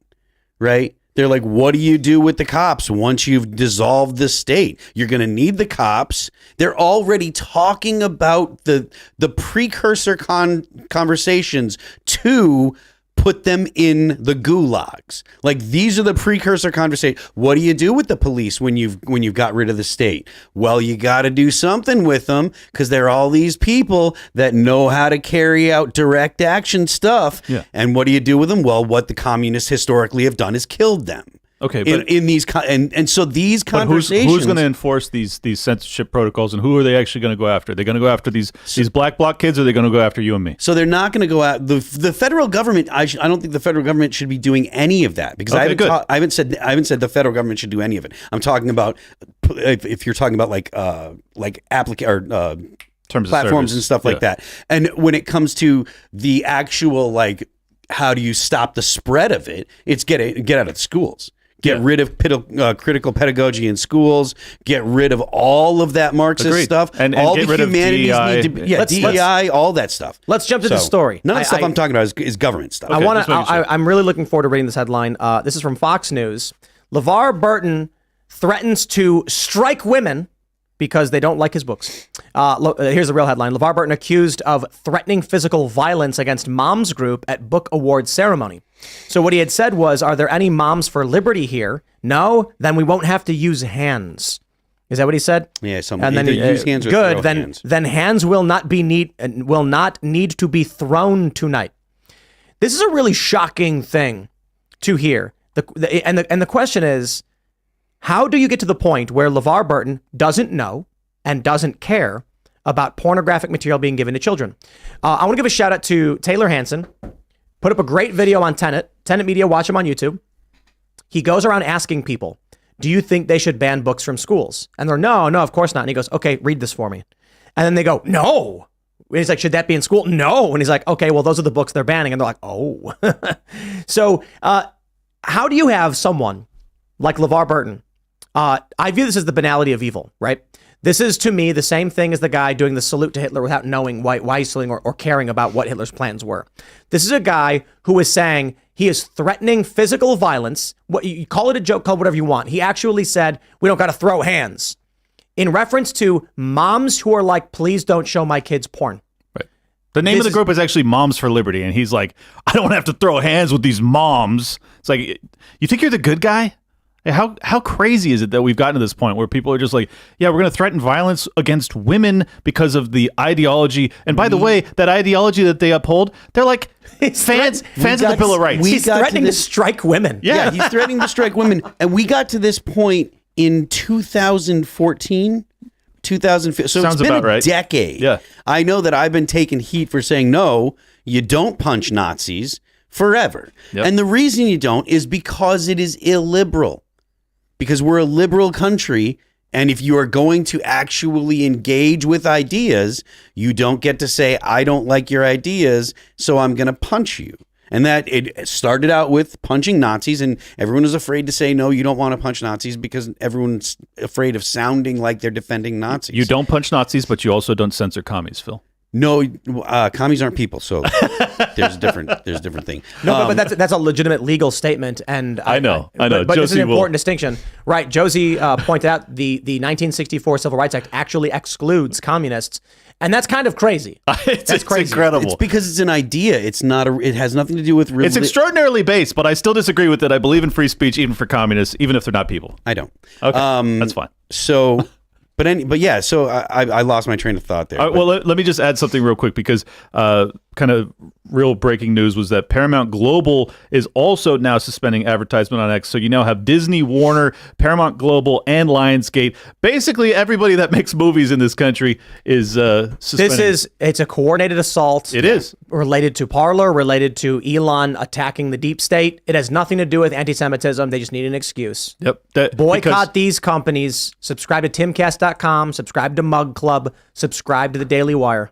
Right? They're like, what do you do with the cops once you've dissolved the state? You're going to need the cops. They're already talking about the precursor conversations to put them in the gulags. Like, these are the precursor conversations. What do you do with the police when you've got rid of the state? Well, you got to do something with them, because there are all these people that know how to carry out direct action stuff. Yeah. And what do you do with them? Well, what the communists historically have done is killed them. Okay, but in these and so these conversations. Who's going to enforce these censorship protocols, and who are they actually going to go after? Are they going to go after these black bloc kids, or are they going to go after you and me? So they're not going to go out. The federal government. I don't think the federal government should be doing any of that, because I haven't said the federal government should do any of it. I'm talking about if you're talking about like platforms and stuff like that. And when it comes to the actual, like, how do you stop the spread of it? It's get out of the schools. Get rid of critical pedagogy in schools. Get rid of all of that Marxist stuff. And all get the rid humanities of DEI. need to be DEI, all that stuff. Let's jump to the story. None of the stuff I'm talking about is government stuff. I'm really looking forward to reading this headline. This is from Fox News. LeVar Burton threatens to strike women because they don't like his books. Here's the real headline. LeVar Burton accused of threatening physical violence against moms group at book award ceremony. So what he had said was, are there any moms for liberty here? No? Then we won't have to use hands. Is that what he said? Yeah, and then use hands or good. Throw then hands. Then hands will not need to be thrown tonight. This is a really shocking thing to hear. The question is, how do you get to the point where LeVar Burton doesn't know and doesn't care about pornographic material being given to children? I want to give a shout out to Taylor Hansen. Put up a great video on Tenet Media. Watch him on YouTube. He goes around asking people, do you think they should ban books from schools? And they're, no, of course not. And he goes, okay, read this for me. And then they go, no. And he's like, should that be in school? No. And he's like, okay, well, those are the books they're banning. And they're like, oh. So how do you have someone like LeVar Burton? I view this as the banality of evil, right? This is, to me, the same thing as the guy doing the salute to Hitler without knowing why he's saluting or caring about what Hitler's plans were. This is a guy who is saying he is threatening physical violence. What you call it a joke, call it whatever you want. He actually said, we don't got to throw hands, in reference to moms who are like, please don't show my kids porn. Right. The name of the group is actually Moms for Liberty. And he's like, I don't have to throw hands with these moms. It's like, you think you're the good guy? How crazy is it that we've gotten to this point where people are just like, yeah, we're going to threaten violence against women because of the ideology. And by the way, that ideology that they uphold, they're like fans of the Bill of Rights. He's threatening to strike women. Yeah, he's threatening to strike women. And we got to this point in 2014. 2015. So Sounds it's been about a right. decade. Yeah. I know that I've been taking heat for saying, no, you don't punch Nazis, forever. Yep. And the reason you don't is because it is illiberal. Because we're a liberal country, and if you are going to actually engage with ideas, you don't get to say, I don't like your ideas, so I'm going to punch you. And that it started out with punching Nazis, and everyone was afraid to say, no, you don't want to punch Nazis because everyone's afraid of sounding like they're defending Nazis. You don't punch Nazis, but you also don't censor commies, Phil. No, commies aren't people, so there's a different thing. No, but that's a legitimate legal statement, and I know. But this is Josie an important distinction, right? Josie pointed out the 1964 Civil Rights Act actually excludes communists, and that's kind of crazy. It's crazy. incredible. It's because it's an idea. It's not. It has nothing to do with. It's extraordinarily based, but I still disagree with it. I believe in free speech, even for communists, even if they're not people. I don't. Okay, that's fine. So. But yeah, so I lost my train of thought there. Well, let me just add something real quick because kind of real breaking news was that Paramount Global is also now suspending advertisement on X. So you now have Disney, Warner, Paramount Global, and Lionsgate. Basically, everybody that makes movies in this country is suspended. It's a coordinated assault. It is. Related to Parler, related to Elon attacking the deep state. It has nothing to do with anti-Semitism. They just need an excuse. Yep. Boycott these companies. Subscribe to timcast.com. Subscribe to Mug Club. Subscribe to the Daily Wire.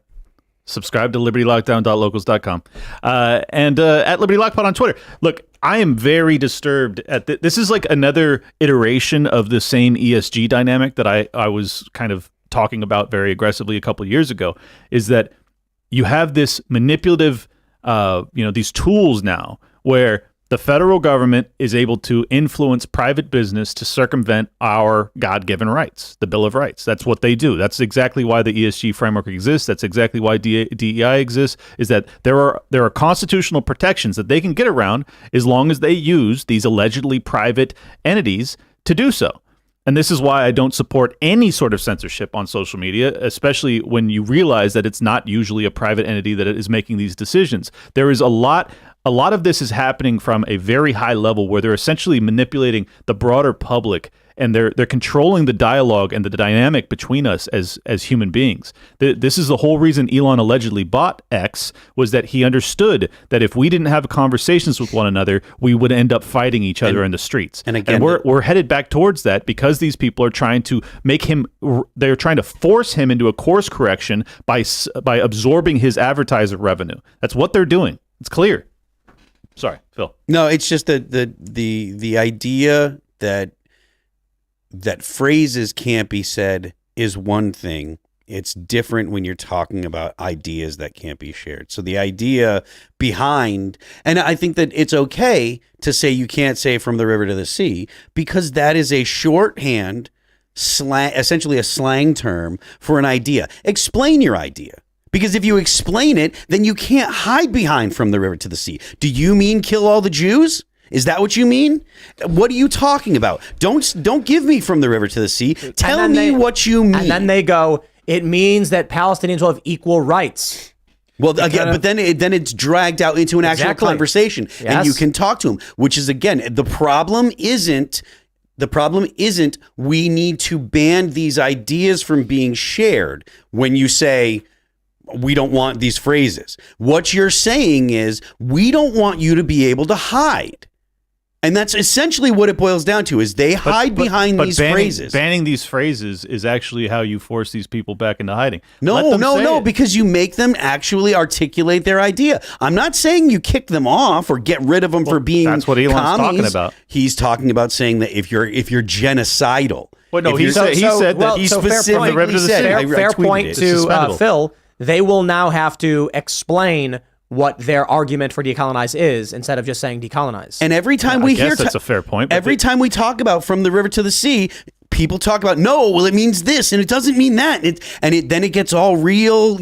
Subscribe to libertylockdown.locals.com and at Liberty Lockpod on Twitter. Look, I am very disturbed at this is like another iteration of the same ESG dynamic that I was kind of talking about very aggressively a couple of years ago, is that you have this manipulative, these tools now where the federal government is able to influence private business to circumvent our God-given rights, the Bill of Rights. That's what they do. That's exactly why the ESG framework exists. That's exactly why DEI exists, is that there are constitutional protections that they can get around as long as they use these allegedly private entities to do so. And this is why I don't support any sort of censorship on social media, especially when you realize that it's not usually a private entity that is making these decisions. There is a lot of this is happening from a very high level where they're essentially manipulating the broader public, and they're controlling the dialogue and the dynamic between us as human beings. This is the whole reason Elon allegedly bought X, was that he understood that if we didn't have conversations with one another, we would end up fighting each other in the streets. And again, we're headed back towards that because these people are trying to they're trying to force him into a course correction by absorbing his advertiser revenue. That's what they're doing. It's clear. Sorry, Phil. No, it's just the idea that phrases can't be said is one thing. It's different when you're talking about ideas that can't be shared. So the idea behind, and I think that it's okay to say you can't say from the river to the sea, because that is a shorthand slang, essentially a slang term for an idea. Explain your idea. Because if you explain it, then you can't hide behind from the river to the sea. Do you mean kill all the Jews? Is that what you mean? What are you talking about? Don't give me from the river to the sea. Tell me what you mean. And then they go, it means that Palestinians will have equal rights. Well, again, but then it's dragged out into an actual conversation, and you can talk to them. Which is, again, the problem isn't we need to ban these ideas from being shared. When you say, we don't want these phrases, what you're saying is we don't want you to be able to hide. And that's essentially what it boils down to, is they hide behind these phrases. Banning these phrases is actually how you force these people back into hiding. No, because you make them actually articulate their idea. I'm not saying you kick them off or get rid of them for being That's what Elon's commies. talking about. He's talking about saying that if you're genocidal. Well, no, he said that he specifically said, fair point to Phil. They will now have to explain what their argument for decolonize is, instead of just saying decolonize. And every time we hear, that's a fair point. Every time we talk about from the river to the sea, people talk about, no, well, it means this, and it doesn't mean that. Then it gets all real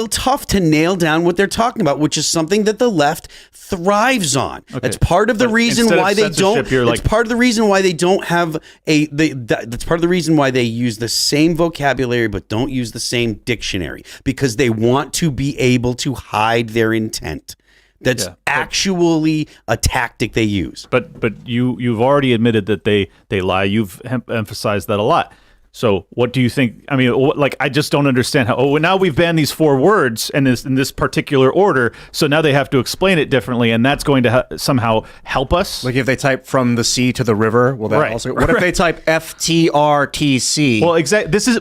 tough to nail down what they're talking about, which is something that the left thrives on. Okay. That's part of the reason why they don't. It's part of the reason why they don't have that's part of the reason why they use the same vocabulary but don't use the same dictionary, because they want to be able to hide their intent. That's actually a tactic they use. But you've already admitted that they lie. You've emphasized that a lot. So what do you think? I mean, like, I just don't understand how, now we've banned these 4 words and in this particular order. So now they have to explain it differently. And that's going to somehow help us. Like if they type from the sea to the river, will that also, what if they type FTRTC? Well, exactly. This is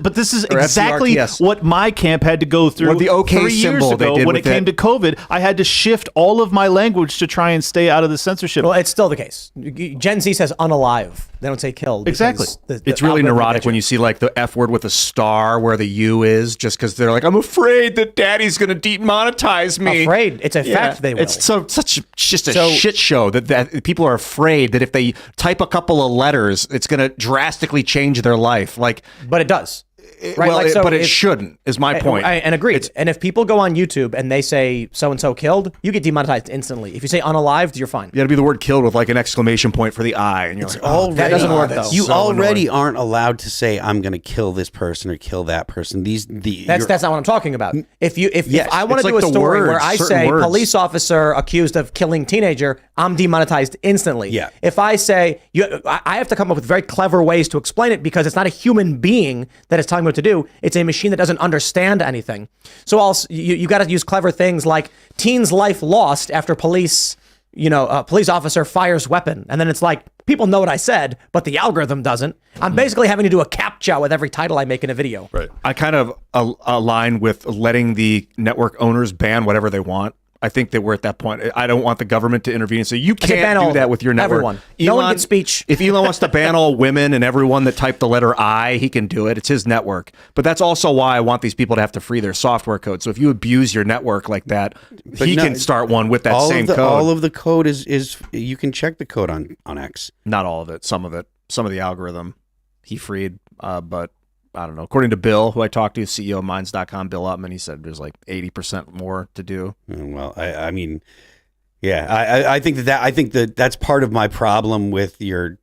exactly FTRTS. what my camp had to go through Or the OK 3 years symbol they ago did when with it came to COVID. I had to shift all of my language to try and stay out of the censorship. Well, it's still the case. Gen Z says unalive. They don't say killed. Exactly. It's really neurotic when you see like the F word with a star where the U is, just because they're like, I'm afraid that daddy's going to demonetize me. Afraid. It's a fact they will. It's such just a shit show that people are afraid that if they type a couple of letters, it's going to drastically change their life. Like, but it does. Right? Well, like, so but it shouldn't, is my point. And agreed. And if people go on YouTube and they say so-and-so killed, you get demonetized instantly. If you say unalived, you're fine. You got to be the word killed with like an exclamation point for the I. And you're like, that doesn't work, though. You already aren't allowed to say, I'm going to kill this person or kill that person. That's not what I'm talking about. If I want to do like a story words, where I certain say words. police officer accused of killing teenager, I'm demonetized instantly. Yeah. If I say, I have to come up with very clever ways to explain it because it's not a human being that is telling me what to do. It's a machine that doesn't understand anything. So you got to use clever things like teen's life lost after police officer fires weapon. And then it's like, people know what I said, but the algorithm doesn't. I'm basically having to do a CAPTCHA with every title I make in a video. Right. I kind of align with letting the network owners ban whatever they want. I think that we're at that point. I don't want the government to intervene and say, you can't do that with your network. Everyone. No one gets speech. If Elon wants to ban all women and everyone that typed the letter I, he can do it. It's his network. But that's also why I want these people to have to free their software code. So if you abuse your network like that, he can start one with that same code. All of the code is you can check the code on X. Not all of it. Some of it. Some of the algorithm he freed. But I don't know. According to Bill, who I talked to, CEO of Minds.com, Bill Upman, he said there's like 80% more to do. Well, I mean, yeah, I think that's part of my problem with your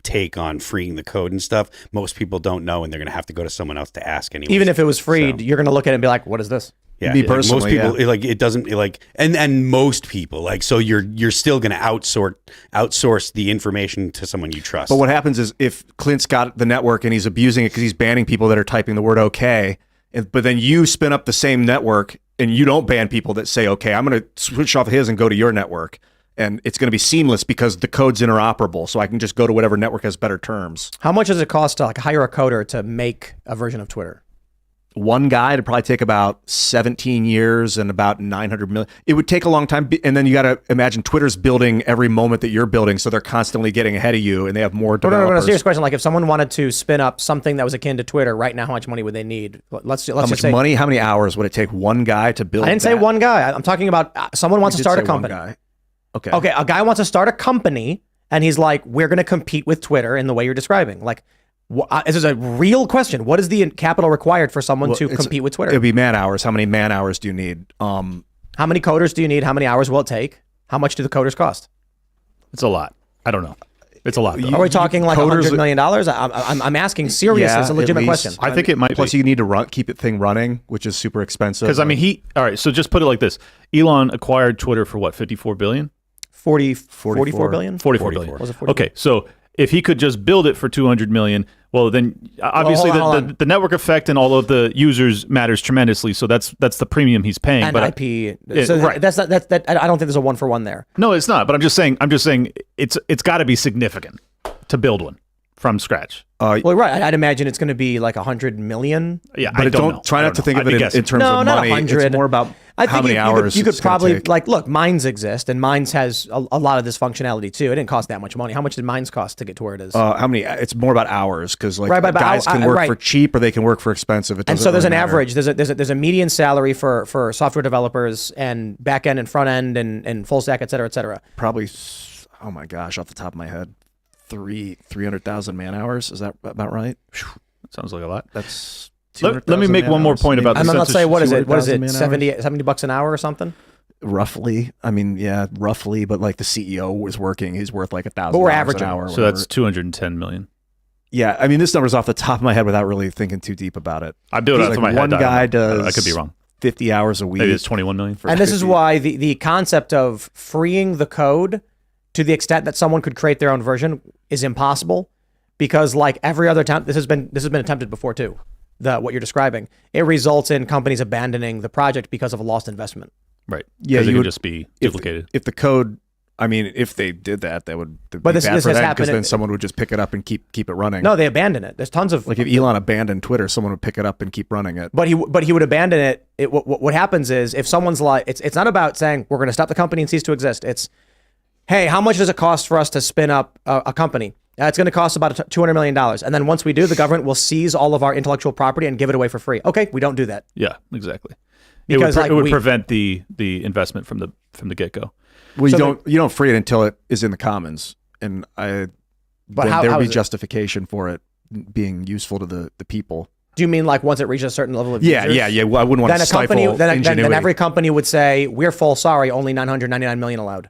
take on freeing the code and stuff. Most people don't know, and they're going to have to go to someone else to ask anyway. Even if it was freed, you're going to look at it and be like, what is this? Yeah, me personally, most people like it doesn't like, and most people like, so you're still going to outsource the information to someone you trust. But what happens is if Clint's got the network and he's abusing it because he's banning people that are typing the word okay, but then you spin up the same network and you don't ban people that say okay, I'm going to switch off of his and go to your network, and it's going to be seamless because the code's interoperable, so I can just go to whatever network has better terms. How much does it cost to like hire a coder to make a version of Twitter? One guy to probably take about 17 years and about 900 million. It would take a long time. And then you got to imagine Twitter's building every moment that you're building. So they're constantly getting ahead of you and they have more developers. No, serious question. Like if someone wanted to spin up something that was akin to Twitter right now, how much money would they need? Let's how just much say money? How many hours would it take one guy to build? I didn't say one guy. I'm talking about someone wants to start a company. Okay. Okay. A guy wants to start a company and he's like, we're going to compete with Twitter in the way you're describing. Like, this is a real question. What is the capital required for someone to compete with Twitter? It would be man hours. How many man hours do you need? How many coders do you need? How many hours will it take? How much do the coders cost? It's a lot. I don't know. It's a lot. Are we talking like $100 million? I'm asking serious. It's a legitimate question. I think it might Plus, you need to keep it thing running, which is super expensive. Because I mean, all right. So just put it like this: Elon acquired Twitter for what? 54 billion? 44 billion? 44 billion. Was it 44? Okay, so if he could just build it for 200 million, well, then obviously hold on. the network effect and all of the users matters tremendously. So that's the premium he's paying. And but IP. Right. That's I don't think there's a 1-for-1 there. No, it's not. But I'm just saying it's got to be significant to build one from scratch. Well, right. I'd imagine it's going to be like 100 million. Yeah, but I don't know. try not to think of it in terms no, of not money. 100. It's more about how many hours you could it's gonna probably take. like look. Minds exist, and Minds has a lot of this functionality too. It didn't cost that much money. How much did Minds cost to get to where it is? How many? It's more about hours because like Right, but guys can work right. for cheap or they can work for expensive. And so there's an average. There's a median salary for software developers and back end and front end and full stack, et cetera, et cetera. Probably. Oh my gosh, off the top of my head, 300,000 man hours. Is that about right? Sounds like a lot. That's. Let me make one more point about the And then let's say, what is it? What is it? 200,000 $70 an hour or something? Roughly. I mean, yeah, roughly. But like the CEO was working, he's worth like $1,000 But we're averaging. an hour. Or So that's whatever. 210 million. Yeah, I mean, this number's off the top of my head without really thinking too deep about it. I'm doing it off Like the top of my head. one guy does. I could be wrong. 50 hours a week. Maybe it's 21 million. And this is why the concept of freeing the code to the extent that someone could create their own version is impossible, because like every other time, this has been attempted before too. What you're describing, it results in companies abandoning the project because of a lost investment. Right. Yeah, it would just be duplicated. If the code, I mean, if they did that, that would be But this bad has for them happened. because then someone would just pick it up and keep it running. No, they abandon it. There's tons of like if Elon abandoned Twitter, someone would pick it up and keep running it. But he would abandon it. What happens is if someone's like, it's not about saying we're going to stop the company and cease to exist. It's, hey, how much does it cost for us to spin up a company? It's going to cost about $200 million. And then once we do, the government will seize all of our intellectual property and give it away for free. Okay, we don't do that. Yeah, exactly. Because it would prevent the investment from the get-go. Well, you don't free it until it is in the commons, and there would be justification for it being useful to the people. Do you mean like once it reaches a certain level of users? Yeah. Well, I wouldn't want to stifle ingenuity. Then every company would say, we're full, sorry, only 999 million allowed.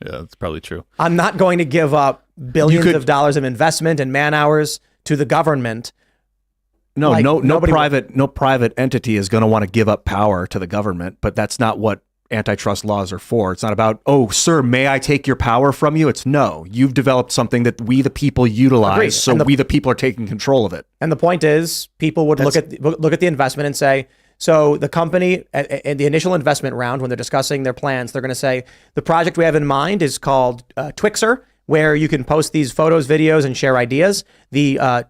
Yeah, that's probably true. I'm not going to give up billions of dollars of investment and man hours to the government. No, like, no private entity is going to want to give up power to the government, but that's not what antitrust laws are for. It's not about, oh, sir, may I take your power from you? It's no, you've developed something that we the people utilize. Agreed. So we the people are taking control of it. And the point is, people would look at the investment and say, so the company in the initial investment round, when they're discussing their plans, they're going to say, the project we have in mind is called Twixer, where you can post these photos, videos, and share ideas. The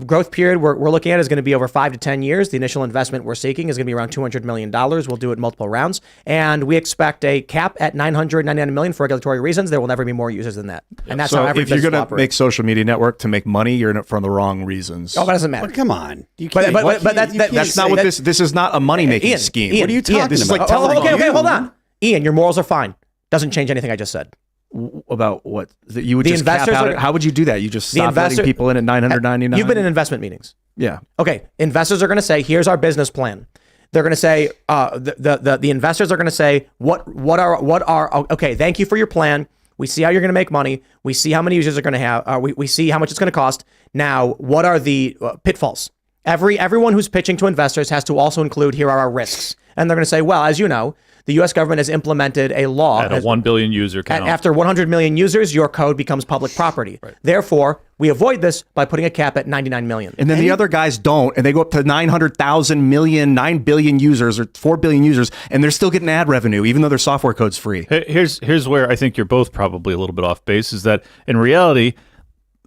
growth period we're looking at is going to be over 5 to 10 years. The initial investment we're seeking is going to be around $200 million. We'll do it in multiple rounds. And we expect a cap at $999 million for regulatory reasons. There will never be more users than that. And that's how every business will operate. If you're going to make social media network to make money, you're in it for the wrong reasons. Oh, that doesn't matter. Well, come on. But that's not what this is not a money-making scheme. Ian, what are you talking about? This is like okay, hold on. Ian, your morals are fine. Doesn't change anything I just said. About what? That you would just cap out? How would you do that? You just stop letting people in at 999? You've been in investment meetings. Yeah. Okay. Investors are going to say, here's our business plan. They're going to say, the investors are going to say, what are, okay, thank you for your plan. We see how you're going to make money. We see how many users are going to have. We see how much it's going to cost. Now, what are the pitfalls? Everyone who's pitching to investors has to also include, here are our risks. And they're going to say, well, as you know, the U.S. government has implemented a law at a 1 billion user count. After 100 million users, your code becomes public property. Right. Therefore, we avoid this by putting a cap at 99 million. And then the other guys don't, and they go up to 900,000 million, 9 billion users or 4 billion users, and they're still getting ad revenue, even though their software code's free. Here's where I think you're both probably a little bit off base, is that in reality,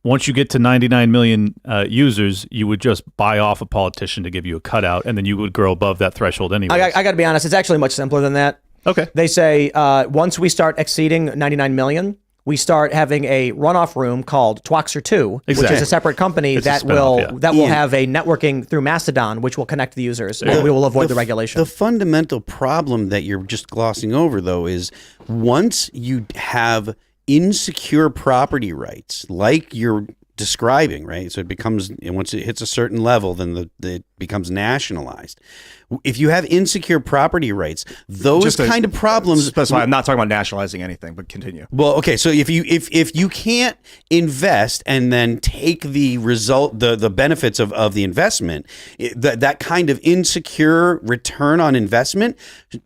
once you get to 99 million users, you would just buy off a politician to give you a cutout, and then you would grow above that threshold anyway. I got to be honest, it's actually much simpler than that. Okay. They say once we start exceeding 99 million, we start having a runoff room called Twixer 2, which is a separate company that will have a networking through Mastodon, which will connect the users, and we will avoid the regulation. The fundamental problem that you're just glossing over, though, is once you have insecure property rights, like you're describing, right? So it becomes, and once it hits a certain level, then it becomes nationalized. If you have insecure property rights, those kind of problems. Specify, I'm not talking about nationalizing anything, but continue. Well, okay. So if you can't invest and then take the result, the benefits of the investment, that kind of insecure return on investment,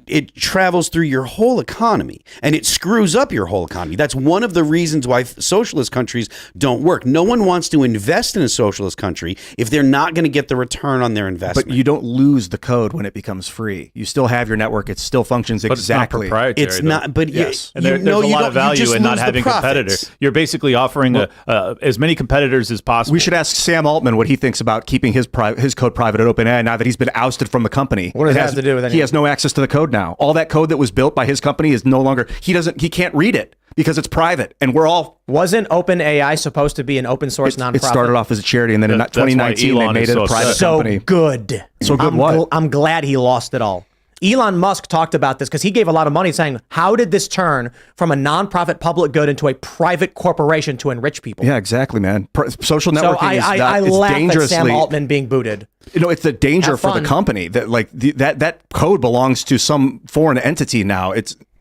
it travels through your whole economy and it screws up your whole economy. That's one of the reasons why socialist countries don't work. No one wants to invest in a socialist country if they're not going to get the return on their investment. But you don't lose the code when it becomes free. You still have your network. It still functions exactly. But it's not proprietary. It's not. But yes. There's a lot of value in not having competitors. You're basically offering as many competitors as possible. We should ask Sam Altman what he thinks about keeping his code private at OpenAI now that he's been ousted from the company. What does that have to do with anything? He has no access to the code now. All that code that was built by his company is no longer. He can't read it because it's private, and we're all. Wasn't OpenAI supposed to be an open source nonprofit? It started off as a charity, and then in 2019 they made it a private company. So good. I'm glad he lost it all. Elon Musk talked about this because he gave a lot of money saying, how did this turn from a nonprofit public good into a private corporation to enrich people? Yeah, exactly, man. Social networking is I laugh at Sam Altman being booted. It's the danger for the company that that code belongs to some foreign entity now.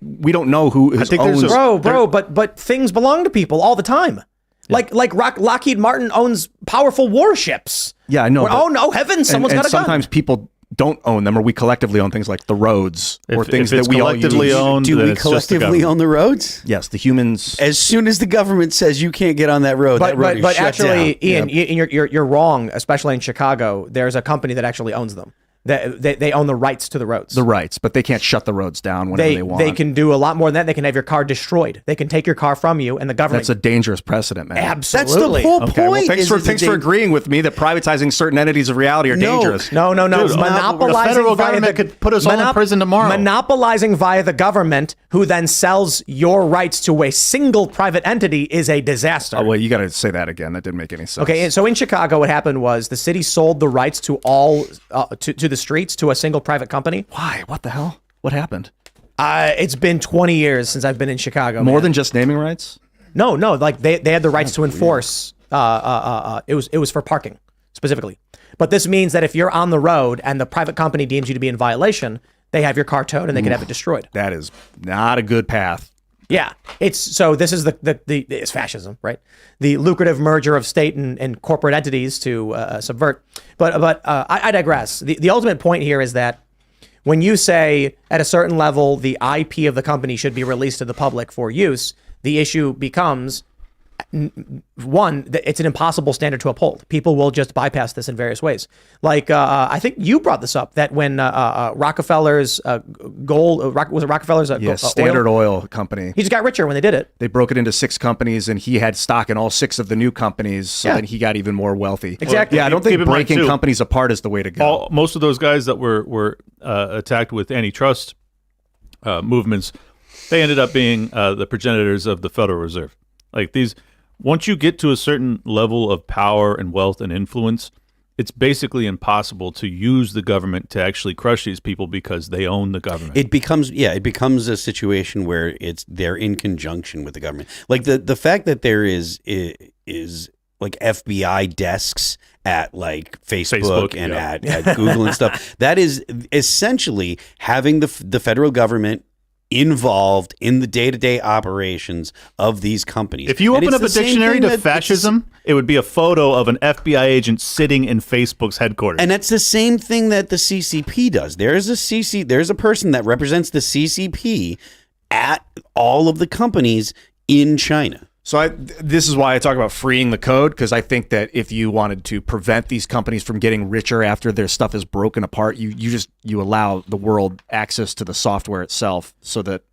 We don't know who owns. But things belong to people all the time. Yeah. Like Lockheed Martin owns powerful warships. Yeah, I know. Oh no, heavens! Someone's got a gun. Sometimes people don't own them, or we collectively own things like the roads or things if it's that we all collectively use. owned, Do then we it's just the collectively government. own the roads? Yes, the humans. As soon as the government says you can't get on that road, that road is but shut actually, down. Ian, you're wrong. Especially in Chicago, there's a company that actually owns them. They own the rights to the roads. The rights, but they can't shut the roads down whenever they want. They can do a lot more than that. They can have your car destroyed. They can take your car from you, and the government. That's a dangerous precedent, man. Absolutely. That's the whole Okay, well, point. thanks for agreeing with me that privatizing certain entities of reality are dangerous. No. Dude, Monopolizing the federal via government could put us all in prison tomorrow. Monopolizing via the government, who then sells your rights to a single private entity, is a disaster. Oh, well, you got to say that again. That didn't make any sense. Okay, so in Chicago, what happened was the city sold the rights to all to the streets to a single private company. Why? What the hell? What happened? It's been 20 years since I've been in Chicago. More man. than just naming rights? No, like they had the rights to enforce. It was for parking specifically. But this means that if you're on the road and the private company deems you to be in violation, they have your car towed and they can have it destroyed. That is not a good path. Yeah, this is it's fascism, right? The lucrative merger of state and corporate entities to subvert. But I digress. The ultimate point here is that when you say at a certain level the IP of the company should be released to the public for use, the issue becomes one, it's an impossible standard to uphold. People will just bypass this in various ways. Like I think you brought this up that when Rockefeller's Standard Oil Company. He just got richer when they did it. They broke it into 6 companies, and he had stock in all 6 of the new companies, so then he got even more wealthy. Exactly. Yeah, I don't think Keep in mind, breaking too, companies apart is the way to go. Most of those guys that were attacked with antitrust movements, they ended up being the progenitors of the Federal Reserve. Like these, once you get to a certain level of power and wealth and influence, it's basically impossible to use the government to actually crush these people because they own the government. It becomes a situation where they're in conjunction with the government. Like the fact that there is like FBI desks at like Facebook and at Google and stuff. That is essentially having the federal government involved in the day-to-day operations of these companies. If you And open it's up a the same dictionary thing to that- fascism, it would be a photo of an FBI agent sitting in Facebook's headquarters. And that's the same thing that the CCP does. There's a person that represents the CCP at all of the companies in China. So this is why I talk about freeing the code, because I think that if you wanted to prevent these companies from getting richer after their stuff is broken apart, you allow the world access to the software itself, so that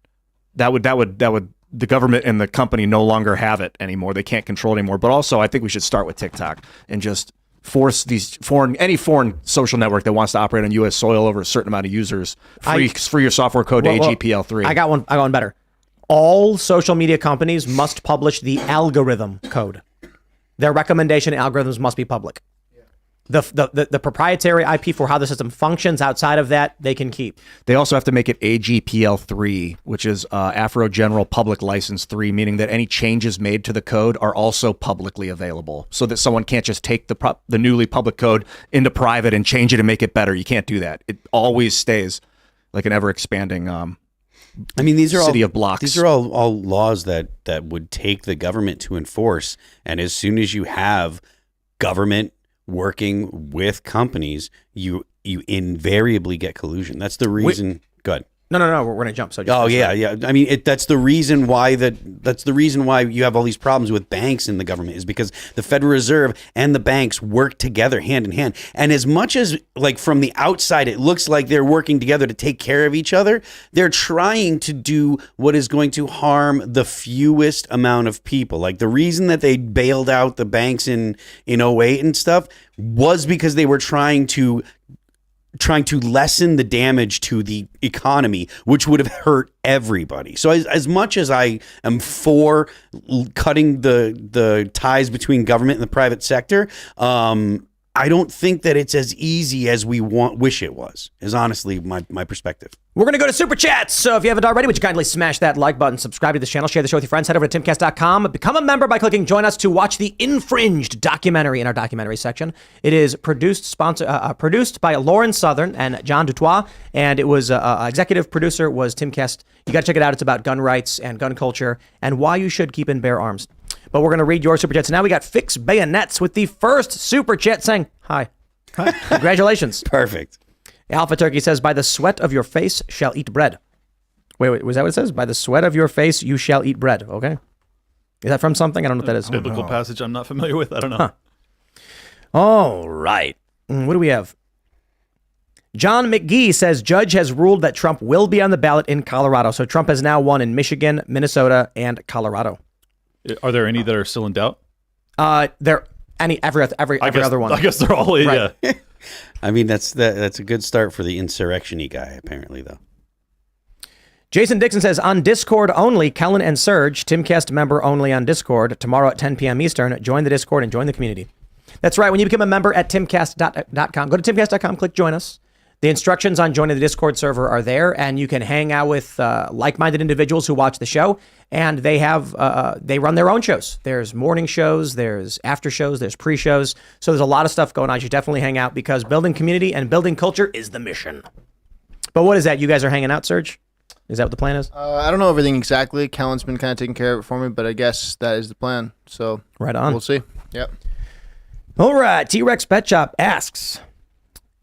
would the government and the company no longer have it anymore. They can't control it anymore. But also, I think we should start with TikTok and just force these any foreign social network that wants to operate on U.S. soil over a certain amount of users free your software code to AGPL3. I got one better. All social media companies must publish the algorithm code. Their recommendation algorithms must be public. The proprietary IP for how the system functions outside of that, they can keep. They also have to make it AGPL3, which is Afro General Public License 3, meaning that any changes made to the code are also publicly available, so that someone can't just take the newly public code into private and change it and make it better. You can't do that. It always stays like an ever-expanding I mean, these are city all of blocks. These are all laws that would take the government to enforce. And as soon as you have government working with companies, you invariably get collusion. That's the reason. Go ahead. No, we're gonna jump. So Yeah. I mean, that's the reason why you have all these problems with banks in the government, is because the Federal Reserve and the banks work together hand in hand. And as much as like from the outside it looks like they're working together to take care of each other, they're trying to do what is going to harm the fewest amount of people. Like the reason that they bailed out the banks in 2008 and stuff was because they were trying to lessen the damage to the economy, which would have hurt everybody. So as much as I am for cutting the ties between government and the private sector, I don't think that it's as easy as we wish it was, is honestly my perspective. We're going to go to Super Chats. So if you haven't already, would you kindly smash that like button, subscribe to the channel, share the show with your friends, head over to timcast.com, become a member by clicking join us to watch the Infringed documentary in our documentary section. It is produced by Lauren Southern and John Dutois, and it was executive producer was Timcast. You got to check it out. It's about gun rights and gun culture and why you should keep and bear arms. But we're going to read your Super Chats. Now we got Fix Bayonets with the first Super Chat saying, hi. Congratulations. Perfect. Alpha Turkey says, by the sweat of your face shall eat bread. Wait, was that what it says? By the sweat of your face you shall eat bread. Okay. Is that from something? I don't know what that is. Biblical passage I'm not familiar with. I don't know. Huh. All right. What do we have? John McGee says judge has ruled that Trump will be on the ballot in Colorado. So Trump has now won in Michigan, Minnesota, and Colorado. Are there any that are still in doubt? Every other one. I guess they're all in. Right. Yeah. I mean, that's a good start for the insurrection-y guy, apparently, though. Jason Dixon says, on Discord only, Kellen and Serge, Timcast member only on Discord, tomorrow at 10 p.m. Eastern. Join the Discord and join the community. That's right. When you become a member at timcast.com, go to timcast.com, click join us. The instructions on joining the Discord server are there, and you can hang out with like-minded individuals who watch the show, and they run their own shows. There's morning shows, there's after shows, there's pre-shows. So there's a lot of stuff going on. You should definitely hang out because building community and building culture is the mission. But what is that? You guys are hanging out, Serge? Is that what the plan is? I don't know everything exactly. Kellen's been kind of taking care of it for me, but I guess that is the plan. So right on. We'll see. Yep. All right. T-Rex Pet Shop asks,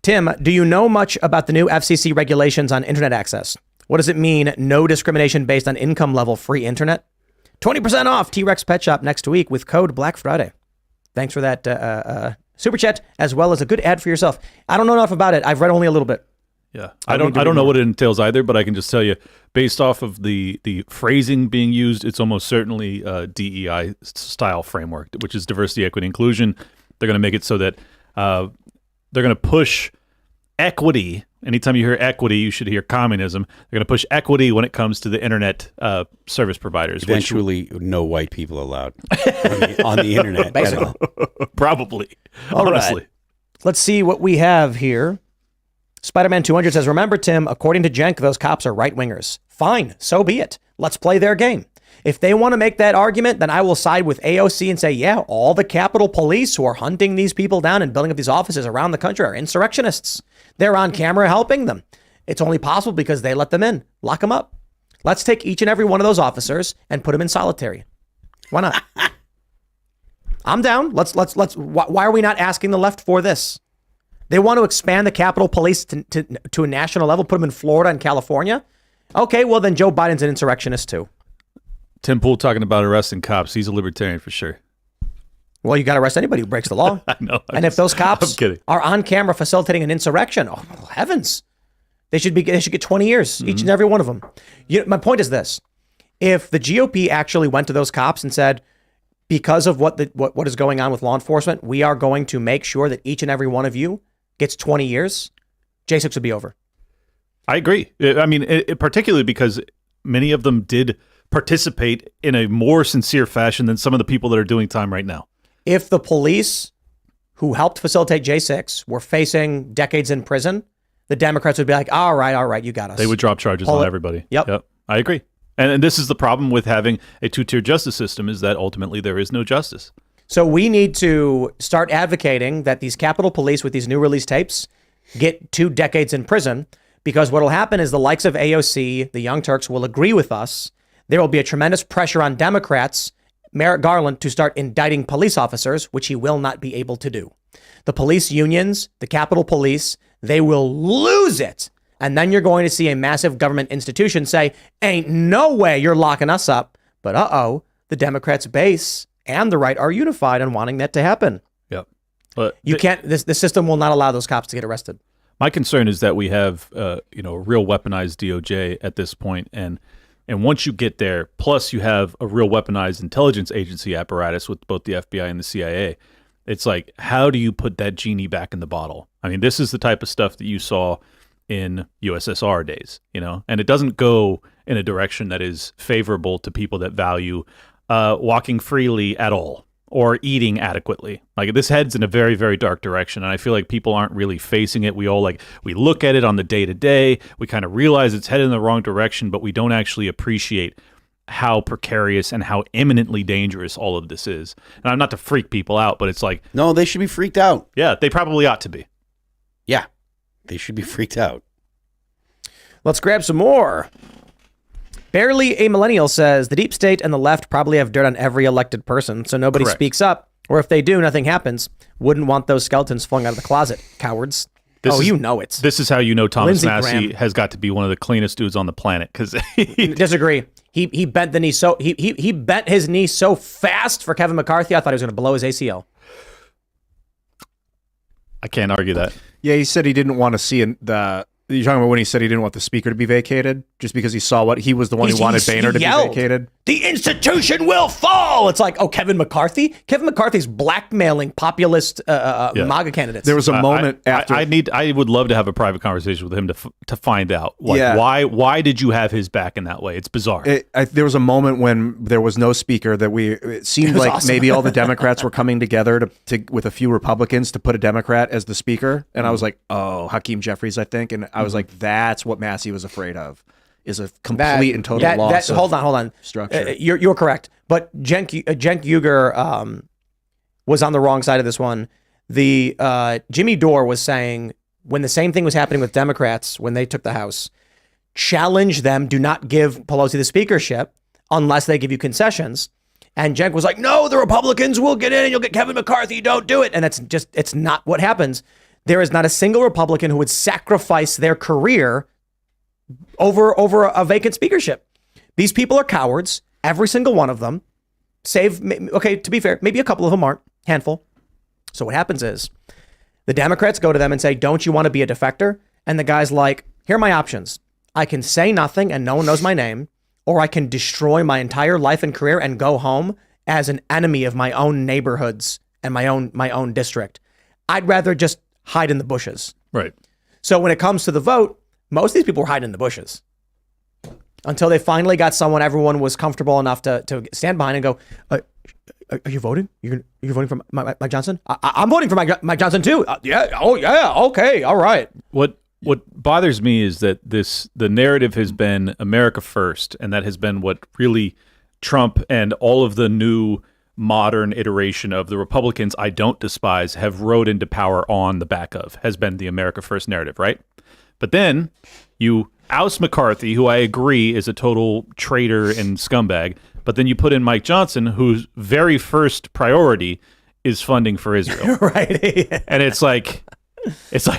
Tim, do you know much about the new FCC regulations on internet access? What does it mean, no discrimination based on income level, free internet? 20% off T-Rex Pet Shop next week with code Black Friday. Thanks for that super chat, as well as a good ad for yourself. I don't know enough about it. I've read only a little bit. Yeah, I don't know what it entails either, but I can just tell you, based off of the phrasing being used, it's almost certainly a DEI style framework, which is diversity, equity, inclusion. They're going to make it so that they're going to push equity. Anytime you hear equity, you should hear communism. They're going to push equity when it comes to the internet service providers. Eventually, no white people allowed on the internet. Basically. Probably. All honestly. Right. Let's see what we have here. Spider-Man 200 says, remember, Tim, according to Jenk, those cops are right-wingers. Fine, so be it. Let's play their game. If they want to make that argument, then I will side with AOC and say, yeah, all the Capitol Police who are hunting these people down and building up these offices around the country are insurrectionists. They're on camera helping them. It's only possible because they let them in. Lock them up. Let's take each and every one of those officers and put them in solitary. Why not? I'm down. Let's. Why are we not asking the left for this? They want to expand the Capitol Police to a national level, put them in Florida and California. Okay, well, then Joe Biden's an insurrectionist too. Tim Pool talking about arresting cops. He's a libertarian for sure. Well, you got to arrest anybody who breaks the law. I know. And if those cops are on camera facilitating an insurrection, oh, heavens, they should get 20 years, each and every one of them. My point is this. If the GOP actually went to those cops and said, because of what is going on with law enforcement, we are going to make sure that each and every one of you gets 20 years, J6 would be over. I agree. I mean, particularly because many of them did participate in a more sincere fashion than some of the people that are doing time right now. If the police who helped facilitate J6 were facing decades in prison, the Democrats would be like, all right, you got us. They would drop charges on everybody. Yep. I agree. And this is the problem with having a two-tier justice system, is that ultimately there is no justice. So we need to start advocating that these Capitol Police with these new release tapes get 2 decades in prison, because what will happen is the likes of AOC, the Young Turks, will agree with us. There will be a tremendous pressure on Democrats, Merrick Garland, to start indicting police officers, which he will not be able to do. The police unions, the Capitol Police, they will lose it. And then you're going to see a massive government institution say, ain't no way you're locking us up. But the Democrats' base and the right are unified on wanting that to happen. Yep. But you can't. The system will not allow those cops to get arrested. My concern is that we have, a real weaponized DOJ at this point, and once you get there, plus you have a real weaponized intelligence agency apparatus with both the FBI and the CIA. It's like, how do you put that genie back in the bottle? I mean, this is the type of stuff that you saw in USSR days, and it doesn't go in a direction that is favorable to people that value walking freely at all or eating adequately. Like, this heads in a very, very dark direction, and I feel like people aren't really facing it. We all we look at it on the day-to-day, we kind of realize it's headed in the wrong direction, but we don't actually appreciate how precarious and how imminently dangerous all of this is. And I'm not to freak people out, but it's like, no, they should be freaked out. Yeah, they probably ought to be. Yeah, they should be freaked out. Let's grab some more. Barely a Millennial says, the deep state and the left probably have dirt on every elected person, so nobody speaks up. Or if they do, nothing happens. Wouldn't want those skeletons flung out of the closet. Cowards. You know it. This is how you know Thomas Lindsey Massey Graham. has got to be one of the cleanest dudes on the planet because Disagree. He bent the knee so he bent his knee so fast for Kevin McCarthy. I thought he was going to blow his ACL. I can't argue that. Yeah, he said he didn't want to see You're talking about when he said he didn't want the speaker to be vacated just because he saw what he was the one who wanted Boehner to be vacated. The institution will fall. It's like, Kevin McCarthy. Kevin McCarthy's blackmailing populist MAGA candidates. There was a moment after. I would love to have a private conversation with him to find out why did you have his back in that way? It's bizarre. There was a moment when there was no speaker that it seemed like awesome. Maybe all the Democrats were coming together to with a few Republicans to put a Democrat as the speaker, and I was like, oh, Hakeem Jeffries, I think, and I was like, that's what Massey was afraid of. Is a complete and total loss. Hold on. Structure. You're correct, but Cenk Uygur was on the wrong side of this one. The Jimmy Dore was saying when the same thing was happening with Democrats when they took the House, challenge them, do not give Pelosi the speakership unless they give you concessions. And Cenk was like, no, the Republicans will get in and you'll get Kevin McCarthy. Don't do it. And it's not what happens. There is not a single Republican who would sacrifice their career over a vacant speakership. These people are cowards, every single one of them. To be fair, maybe a couple of them aren't, handful. So what happens is the Democrats go to them and say, don't you want to be a defector? And the guy's like, here are my options. I can say nothing and no one knows my name, or I can destroy my entire life and career and go home as an enemy of my own neighborhoods and my own district. I'd rather just hide in the bushes. Right. So when it comes to the vote, most of these people were hiding in the bushes until they finally got someone everyone was comfortable enough to stand behind and go, are you voting? You're voting for Mike Johnson? I'm voting for Mike Johnson too. Yeah. Oh yeah. Okay. All right. What bothers me is that the narrative has been America first, and that has been what really Trump and all of the new modern iteration of the Republicans I don't despise have rode into power on the back of, has been the America first narrative, right? But then you oust McCarthy, who I agree is a total traitor and scumbag, but then you put in Mike Johnson, whose very first priority is funding for Israel. Right. And it's like,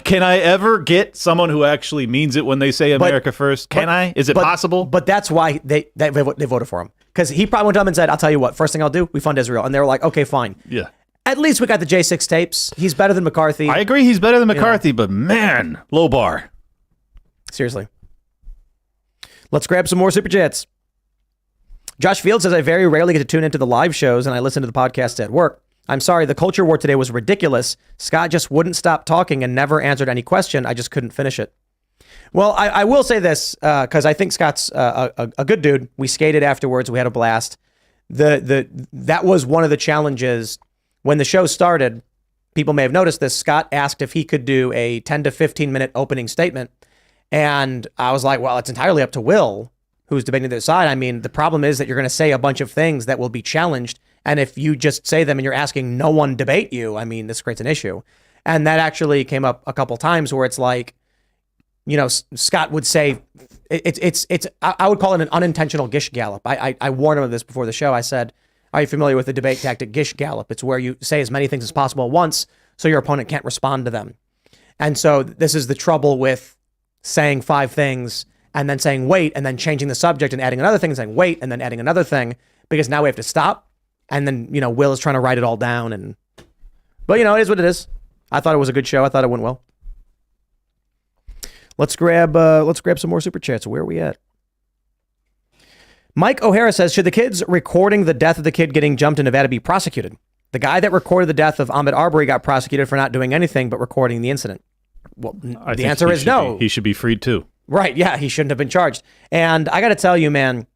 can I ever get someone who actually means it when they say America first? Is it possible? But that's why they voted for him. Because he probably went to them and said, I'll tell you what, first thing I'll do, we fund Israel. And they were like, okay, fine. Yeah. At least we got the J6 tapes. He's better than McCarthy. I agree he's better than McCarthy, but man, low bar. Seriously. Let's grab some more Super Chats. Josh Field says, I very rarely get to tune into the live shows and I listen to the podcast at work. I'm sorry, the culture war today was ridiculous. Scott just wouldn't stop talking and never answered any question. I just couldn't finish it. Well, I will say this, because I think Scott's a good dude. We skated afterwards. We had a blast. That was one of the challenges. When the show started, people may have noticed this. Scott asked if he could do a 10 to 15 minute opening statement. And I was like, well, it's entirely up to Will, who's debating the other side. I mean, the problem is that you're going to say a bunch of things that will be challenged. And if you just say them and you're asking no one debate you, I mean, this creates an issue. And that actually came up a couple times where it's like, you know, Scott would say, I would call it an unintentional gish gallop. I warned him of this before the show. I said, are you familiar with the debate tactic gish gallop? It's where you say as many things as possible at once so your opponent can't respond to them. And so this is the trouble with saying 5 things and then saying wait and then changing the subject and adding another thing and saying wait and then adding another thing, because now we have to stop. And then, you know, Will is trying to write it all down. But, you know, it is what it is. I thought it was a good show. I thought it went well. Let's grab some more Super Chats. Where are we at? Mike O'Hara says, should the kids recording the death of the kid getting jumped in Nevada be prosecuted? The guy that recorded the death of Ahmaud Arbery got prosecuted for not doing anything but recording the incident. Well, the answer is no. He should be freed too. Right. Yeah, he shouldn't have been charged. And I got to tell you, man,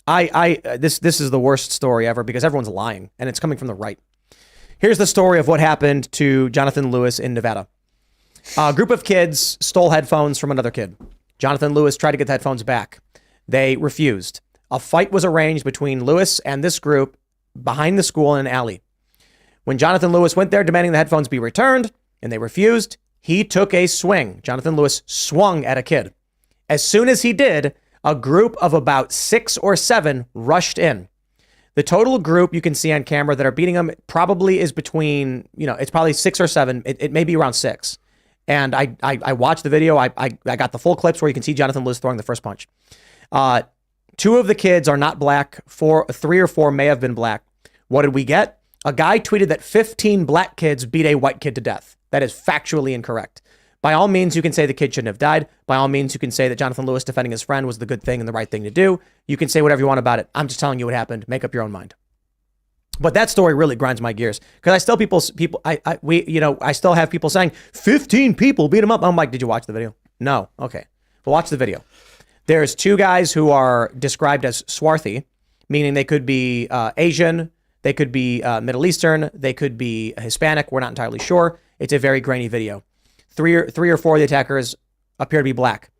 this is the worst story ever because everyone's lying and it's coming from the right. Here's the story of what happened to Jonathan Lewis in Nevada. A group of kids stole headphones from another kid. Jonathan Lewis tried to get the headphones back. They refused. A fight was arranged between Lewis and this group behind the school in an alley. When Jonathan Lewis went there demanding the headphones be returned and they refused, he took a swing. Jonathan Lewis swung at a kid. As soon as he did, a group of about 6 or 7 rushed in. The total group you can see on camera that are beating him probably is between, it's probably 6 or 7. It may be around 6. And I watched the video. I got the full clips where you can see Jonathan Lewis throwing the first punch. 2 of the kids are not black. 3 or 4 may have been black. What did we get? A guy tweeted that 15 black kids beat a white kid to death. That is factually incorrect. By all means, you can say the kid shouldn't have died. By all means, you can say that Jonathan Lewis defending his friend was the good thing and the right thing to do. You can say whatever you want about it. I'm just telling you what happened. Make up your own mind. But that story really grinds my gears because I still I still have people saying 15 people beat him up. I'm like, did you watch the video? No. Okay. Well, watch the video. There's 2 guys who are described as swarthy, meaning they could be Asian, they could be Middle Eastern, they could be Hispanic. We're not entirely sure. It's a very grainy video. 3 or 4 of the attackers appear to be black.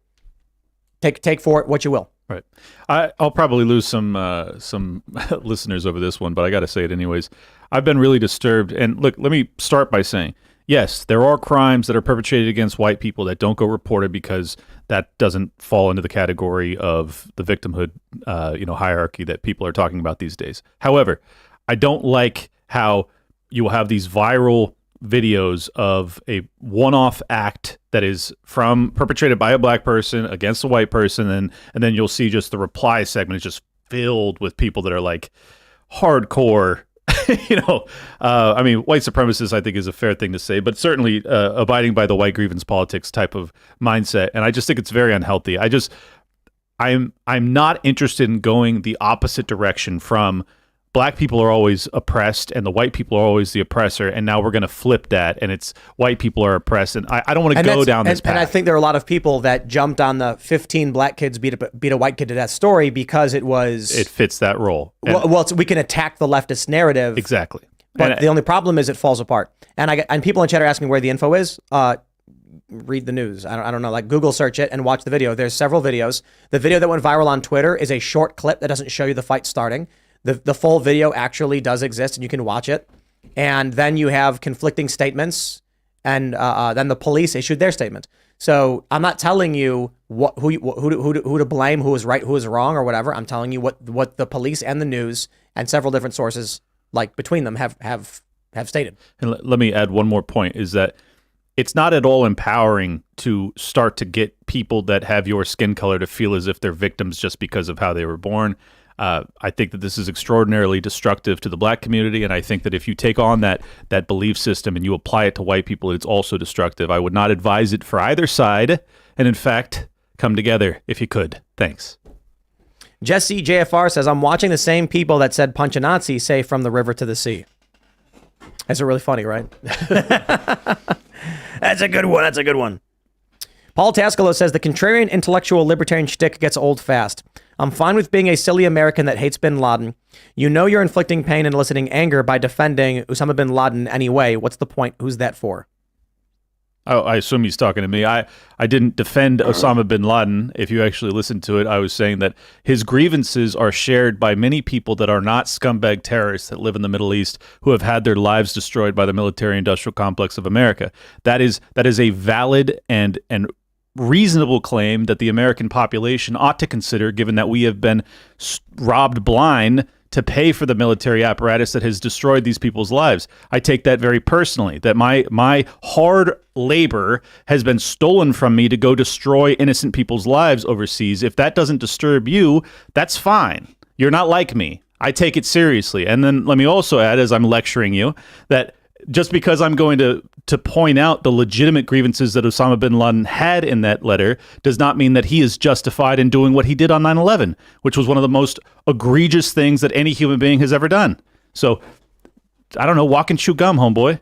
Take for it what you will. Right. I'll probably lose some listeners over this one, but I got to say it anyways. I've been really disturbed. And look, let me start by saying, yes, there are crimes that are perpetrated against white people that don't go reported because that doesn't fall into the category of the victimhood, hierarchy that people are talking about these days. However, I don't like how you will have these viral videos of a one-off act that is perpetrated by a black person against a white person, and then you'll see just the reply segment is just filled with people that are like hardcore, white supremacists, I think is a fair thing to say, but certainly abiding by the white grievance politics type of mindset. And I just think it's very unhealthy. I'm not interested in going the opposite direction from black people are always oppressed and the white people are always the oppressor, and now we're going to flip that and it's white people are oppressed, and I don't want to go down this path. And I think there are a lot of people that jumped on the 15 black kids beat a white kid to death story because it fits that role. We can attack the leftist narrative. Exactly. But the only problem is it falls apart. And people in chat are asking where the info is. Read the news. I don't know. Like Google search it and watch the video. There's several videos. The video that went viral on Twitter is a short clip that doesn't show you the fight starting. The full video actually does exist and you can watch it. And then you have conflicting statements, and then the police issued their statement. So I'm not telling you who to blame, who is right, who is wrong, or whatever. I'm telling you what the police and the news and several different sources, like between them, have stated. And let me add one more point: is that it's not at all empowering to start to get people that have your skin color to feel as if they're victims just because of how they were born. I think that this is extraordinarily destructive to the black community, and I think that if you take on that belief system and you apply it to white people, it's also destructive. I would not advise it for either side, and in fact, come together if you could. Thanks. Jesse JFR says, I'm watching the same people that said punch a Nazi say from the river to the sea. That's really funny, right? That's a good one. Paul Tascalo says, the contrarian intellectual libertarian shtick gets old fast. I'm fine with being a silly American that hates bin Laden. You know you're inflicting pain and eliciting anger by defending Osama bin Laden anyway. What's the point? Who's that for? Oh, I assume he's talking to me. I didn't defend Osama bin Laden. If you actually listened to it, I was saying that his grievances are shared by many people that are not scumbag terrorists that live in the Middle East who have had their lives destroyed by the military-industrial complex of America. That is a valid and reasonable claim that the American population ought to consider, given that we have been robbed blind to pay for the military apparatus that has destroyed these people's lives. I take that very personally, that my hard labor has been stolen from me to go destroy innocent people's lives overseas. If that doesn't disturb you, that's fine. You're not like me. I take it seriously. And then let me also add, as I'm lecturing you, that just because I'm going to point out the legitimate grievances that Osama bin Laden had in that letter does not mean that he is justified in doing what he did on 9/11, which was one of the most egregious things that any human being has ever done. So, I don't know, walk and chew gum, homeboy.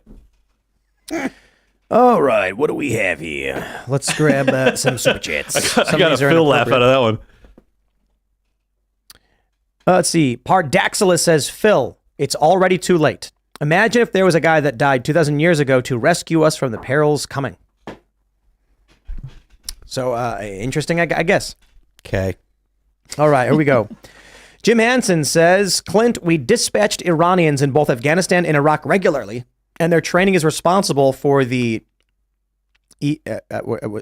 All right, what do we have here? Let's grab some super chats. I got a Phil laugh out of that one. Let's see. Pardaxilus says, Phil, it's already too late. Imagine if there was a guy that died 2,000 years ago to rescue us from the perils coming. So, interesting, I guess. Okay. All right, here we go. Jim Hansen says, Clint, we dispatched Iranians in both Afghanistan and Iraq regularly, and their training is responsible for the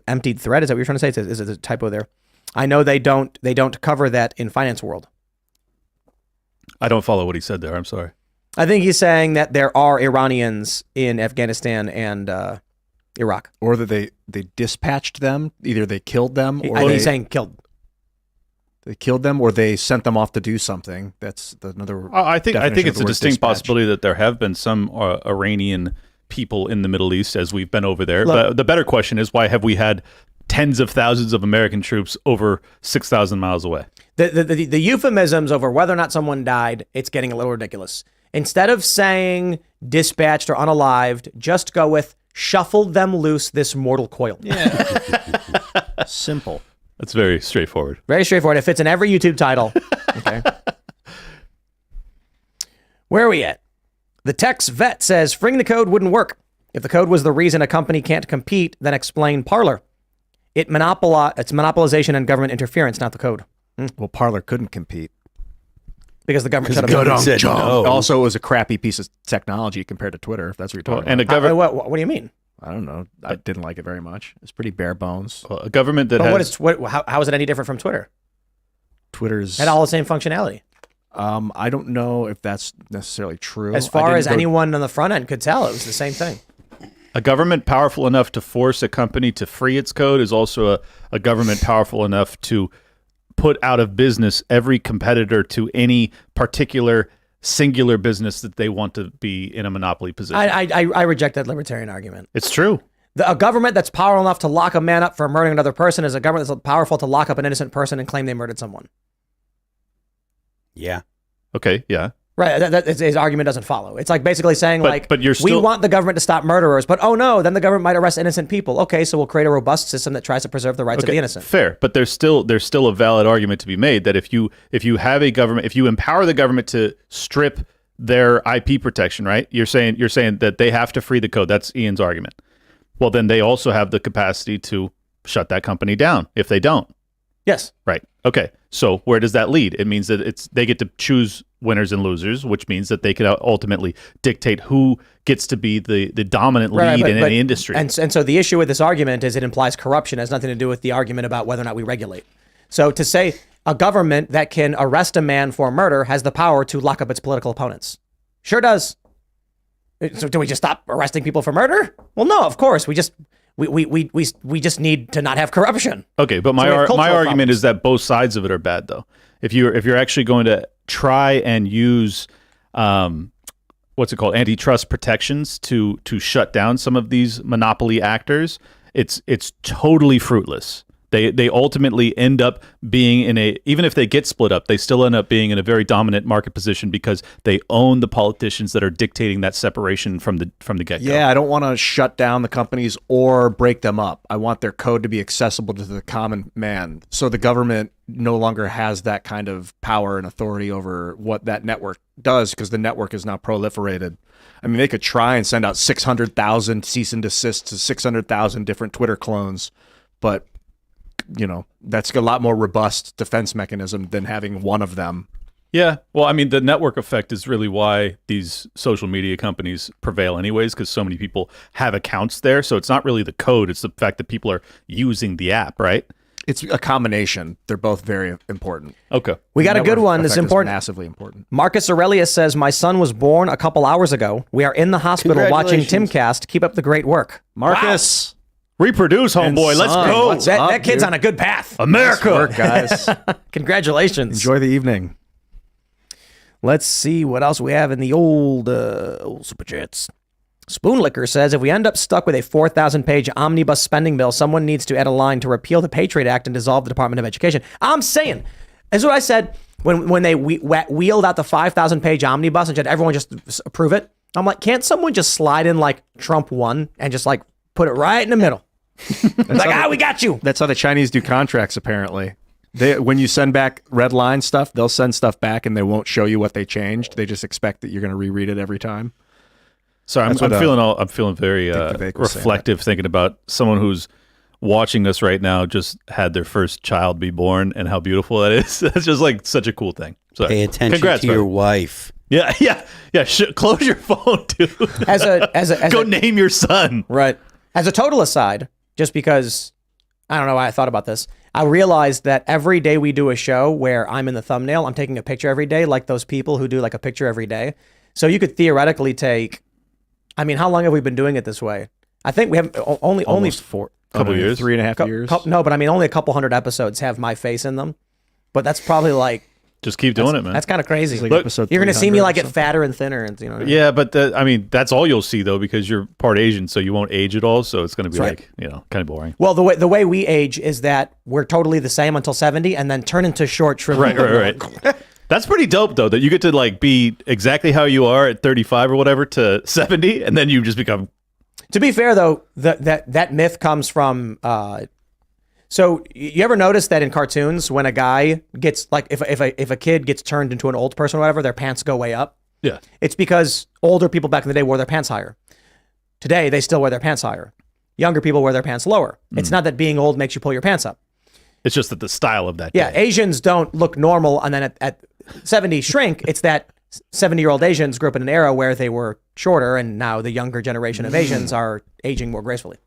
emptied threat. Is that what you're trying to say? Is it a typo there? I know they don't cover that in finance world. I don't follow what he said there. I'm sorry. I think he's saying that there are Iranians in Afghanistan and Iraq. Or that they dispatched them. Either they killed them, or He's saying killed. They killed them, or they sent them off to do something. That's another. I think it's a distinct dispatch. possibility that there have been some Iranian people in the Middle East as we've been over there. Look, but the better question is, why have we had tens of thousands of American troops over 6,000 miles away? The euphemisms over whether or not someone died, it's getting a little ridiculous. Instead of saying dispatched or unalived, just go with shuffled them loose this mortal coil. Yeah. Simple. That's very straightforward. Very straightforward. It fits in every YouTube title. Okay. Where are we at? The Tex Vet says freeing the code wouldn't work. If the code was the reason a company can't compete, then explain Parler. It's monopolization and government interference, not the code. Well, Parler couldn't compete. Because the government shut it down. Also, it was a crappy piece of technology compared to Twitter, if that's what you're talking And a about. government, What do you mean? I don't know. I didn't like it very much. It's pretty bare bones. a government that has How is it any different from Twitter? Twitter's It had all the same functionality. I don't know if that's necessarily true. As far as anyone on the front end could tell, it was the same thing. a government powerful enough to force a company to free its code is also a government powerful enough to put out of business every competitor to any particular singular business that they want to be in a monopoly position. I reject that libertarian argument. It's true. A government that's powerful enough to lock a man up for murdering another person is a government that's powerful to lock up an innocent person and claim they murdered someone. Yeah. Okay, yeah. Right, his argument doesn't follow. It's like basically saying But you're we still- want the government to stop murderers, but oh no, then the government might arrest innocent people. Okay, so we'll create a robust system that tries to preserve the rights of the innocent. Fair, but there's still a valid argument to be made that if you have a government, if you empower the government to strip their IP protection, right? You're saying that they have to free the code. That's Ian's argument. Well, then they also have the capacity to shut that company down if they don't. Yes. Right. Okay. So where does that lead? It means that they get to choose winners and losers, which means that they can ultimately dictate who gets to be the dominant lead in any industry. And so the issue with this argument is it implies corruption. It has nothing to do with the argument about whether or not we regulate. So to say a government that can arrest a man for murder has the power to lock up its political opponents. Sure does. So do we just stop arresting people for murder? Well, no, of course. We just need to not have corruption. Okay, but my argument is that both sides of it are bad, though. If you're actually going to try and use antitrust protections to shut down some of these monopoly actors, it's totally fruitless. They ultimately end up being even if they get split up, they still end up being in a very dominant market position because they own the politicians that are dictating that separation from the get-go. Yeah, I don't want to shut down the companies or break them up. I want their code to be accessible to the common man. So the government no longer has that kind of power and authority over what that network does because the network is now proliferated. I mean, they could try and send out 600,000 cease and desist to 600,000 different Twitter clones, but that's a lot more robust defense mechanism than having one of them. Yeah. Well, I mean, the network effect is really why these social media companies prevail anyways, because so many people have accounts there. So it's not really the code. It's the fact that people are using the app, right? It's a combination. They're both very important. Okay. We got a good one. It's important. Massively important. Marcus Aurelius says, my son was born a couple hours ago. We are in the hospital watching Timcast. Keep up the great work. Marcus. Wow. Reproduce, homeboy. Let's go. That kid's on a good path. America. Nice work, guys. Congratulations. Enjoy the evening. Let's see what else we have in the old Super Chats. Spoonlicker says, if we end up stuck with a 4,000-page omnibus spending bill, someone needs to add a line to repeal the Patriot Act and dissolve the Department of Education. I'm saying, that's what I said when they wheeled out the 5,000-page omnibus and said everyone just approve it. I'm like, can't someone just slide in like Trump 1 and just like put it right in the middle? We got you. That's how the Chinese do contracts, apparently. When you send back red line stuff, they'll send stuff back and they won't show you what they changed. They just expect that you're going to reread it every time. Sorry, I'm feeling very reflective thinking about someone who's watching us right now just had their first child be born and how beautiful that is. That's just like such a cool thing. So, pay attention to your wife. Yeah. Close your phone, dude. Name your son. Right. As a total aside, just because I don't know why I thought about this, I realized that every day we do a show where I'm in the thumbnail, I'm taking a picture every day, like those people who do like a picture every day. So you could theoretically take, I mean, how long have we been doing it this way? I think we have only Almost four. Couple years, 3.5 years. No, but I mean only a couple hundred episodes have my face in them. But that's probably like just keep doing it, man. That's kind of crazy. Like Look, episode you're gonna see me like or get fatter and thinner, and you know. What I mean? Yeah, but I mean that's all you'll see though because you're part Asian, so you won't age at all. So it's going to be like kind of boring. Well, the way we age is that we're totally the same until 70, and then turn into short shriveled. Right. That's pretty dope though that you get to like be exactly how you are at 35 or whatever to 70, and then you just become. To be fair though, that myth comes from. So you ever notice that in cartoons when a guy gets like if a kid gets turned into an old person or whatever, their pants go way up? Yeah. It's because older people back in the day wore their pants higher. Today they still wear their pants higher. Younger people wear their pants lower. It's not that being old makes you pull your pants up. It's just that the style of that. Yeah, day. Asians don't look normal and then at 70 shrink. It's that 70-year-old Asians grew up in an era where they were shorter, and now the younger generation of Asians are aging more gracefully.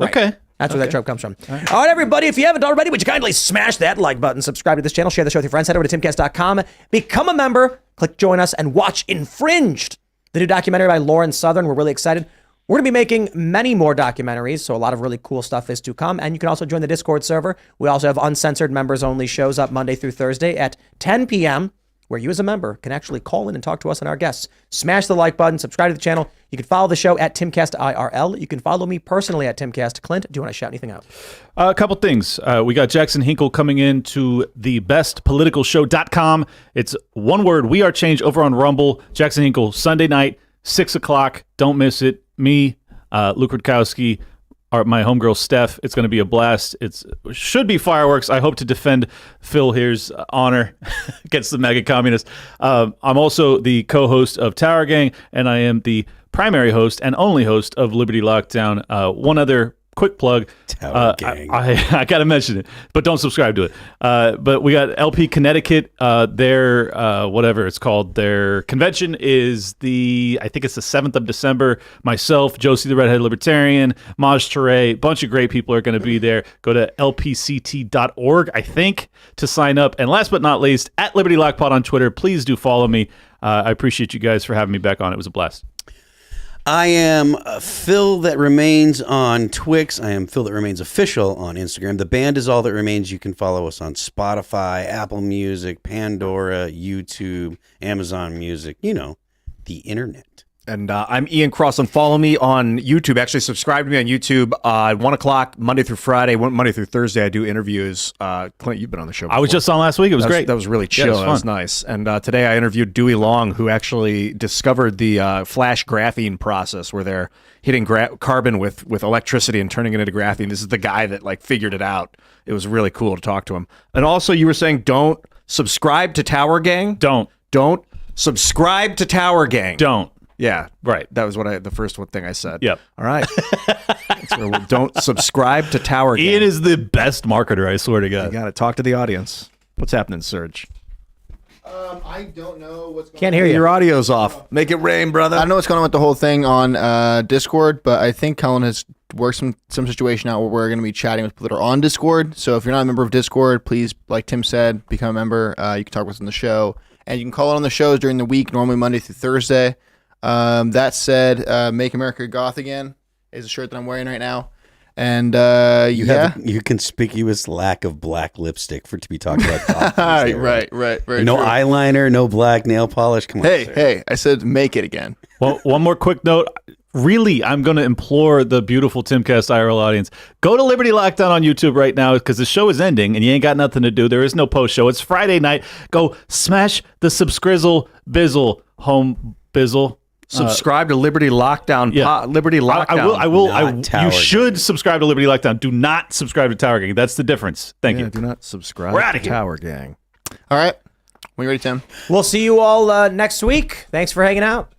Okay. That's where that trope comes from. All right, everybody, if you haven't already, would you kindly smash that like button, subscribe to this channel, share the show with your friends, head over to timcast.com, become a member, click join us, and watch Infringed, the new documentary by Lauren Southern. We're really excited. We're going to be making many more documentaries, so a lot of really cool stuff is to come. And you can also join the Discord server. We also have uncensored members-only shows up Monday through Thursday at 10 p.m., where you as a member can actually call in and talk to us and our guests. Smash the like button, subscribe to the channel. You can follow the show at Timcast IRL. You can follow me personally at Timcast. Clint, do you want to shout anything out? A couple things. We got Jackson Hinkle coming in to the bestpoliticalshow.com. It's one word, We Are Change, over on Rumble. Jackson Hinkle, Sunday night, 6 o'clock. Don't miss it. Me, Luke Rutkowski, my homegirl Steph. It's going to be a blast. It should be fireworks. I hope to defend Phil here's honor against the mega communists. I'm also the co-host of Tower Gang, and I am the primary host and only host of Liberty Lockdown. One other quick plug. Tower Gang. I got to mention it, but don't subscribe to it. But we got LP Connecticut. Their whatever it's called. Their convention is I think it's the 7th of December. Myself, Josie the Redhead Libertarian, Maj Touré, bunch of great people are going to be there. Go to lpct.org, I think, to sign up. And last but not least, at Liberty Lockpod on Twitter. Please do follow me. I appreciate you guys for having me back on. It was a blast. I am Phil That Remains on Twix. I am Phil That Remains Official on Instagram. The band is All That Remains. You can follow us on Spotify, Apple Music, Pandora, YouTube, Amazon Music, the internet. And I'm Ian Cross, and follow me on YouTube. Actually, subscribe to me on YouTube. 1 o'clock, Monday through Friday, Monday through Thursday, I do interviews. Clint, you've been on the show before. I was just on last week. It was great. That was really chill. That was nice. And today I interviewed Dewey Long, who actually discovered the flash graphene process where they're hitting carbon with electricity and turning it into graphene. This is the guy that figured it out. It was really cool to talk to him. And also, you were saying don't subscribe to Tower Gang. Don't subscribe to Tower Gang. Don't. Yeah, right. That was the first thing I said. Yep. All right. That's where don't subscribe to Tower Gang. Ian is the best marketer, I swear to God. You got to talk to the audience. What's happening, Serge? I don't know what's going on. Can't hear you. Your audio's off. Make it rain, brother. I don't know what's going on with the whole thing on Discord, but I think Cullen has worked some situation out where we're going to be chatting with people that are on Discord. So if you're not a member of Discord, please, like Tim said, become a member. You can talk with us on the show. And you can call it on the shows during the week, normally Monday through Thursday. That said, Make America Goth Again is a shirt that I'm wearing right now. And You have your conspicuous lack of black lipstick to be talking about. right. No true. eyeliner, no black nail polish. Come on. Hey, I said make it again. Well, one more quick note. Really, I'm going to implore the beautiful Timcast IRL audience, go to Liberty Lockdown on YouTube right now because the show is ending and you ain't got nothing to do. There is no post show. It's Friday night. Go smash the subscrizzle bizzle home bizzle. Subscribe to Liberty Lockdown. Yeah. Liberty Lockdown. I will. Tower You Gang. should subscribe to Liberty Lockdown. Do not subscribe to Tower Gang. That's the difference. Thank you. Do not subscribe We're outta to here. Tower Gang. All right. When you ready, Tim? We'll see you all next week. Thanks for hanging out.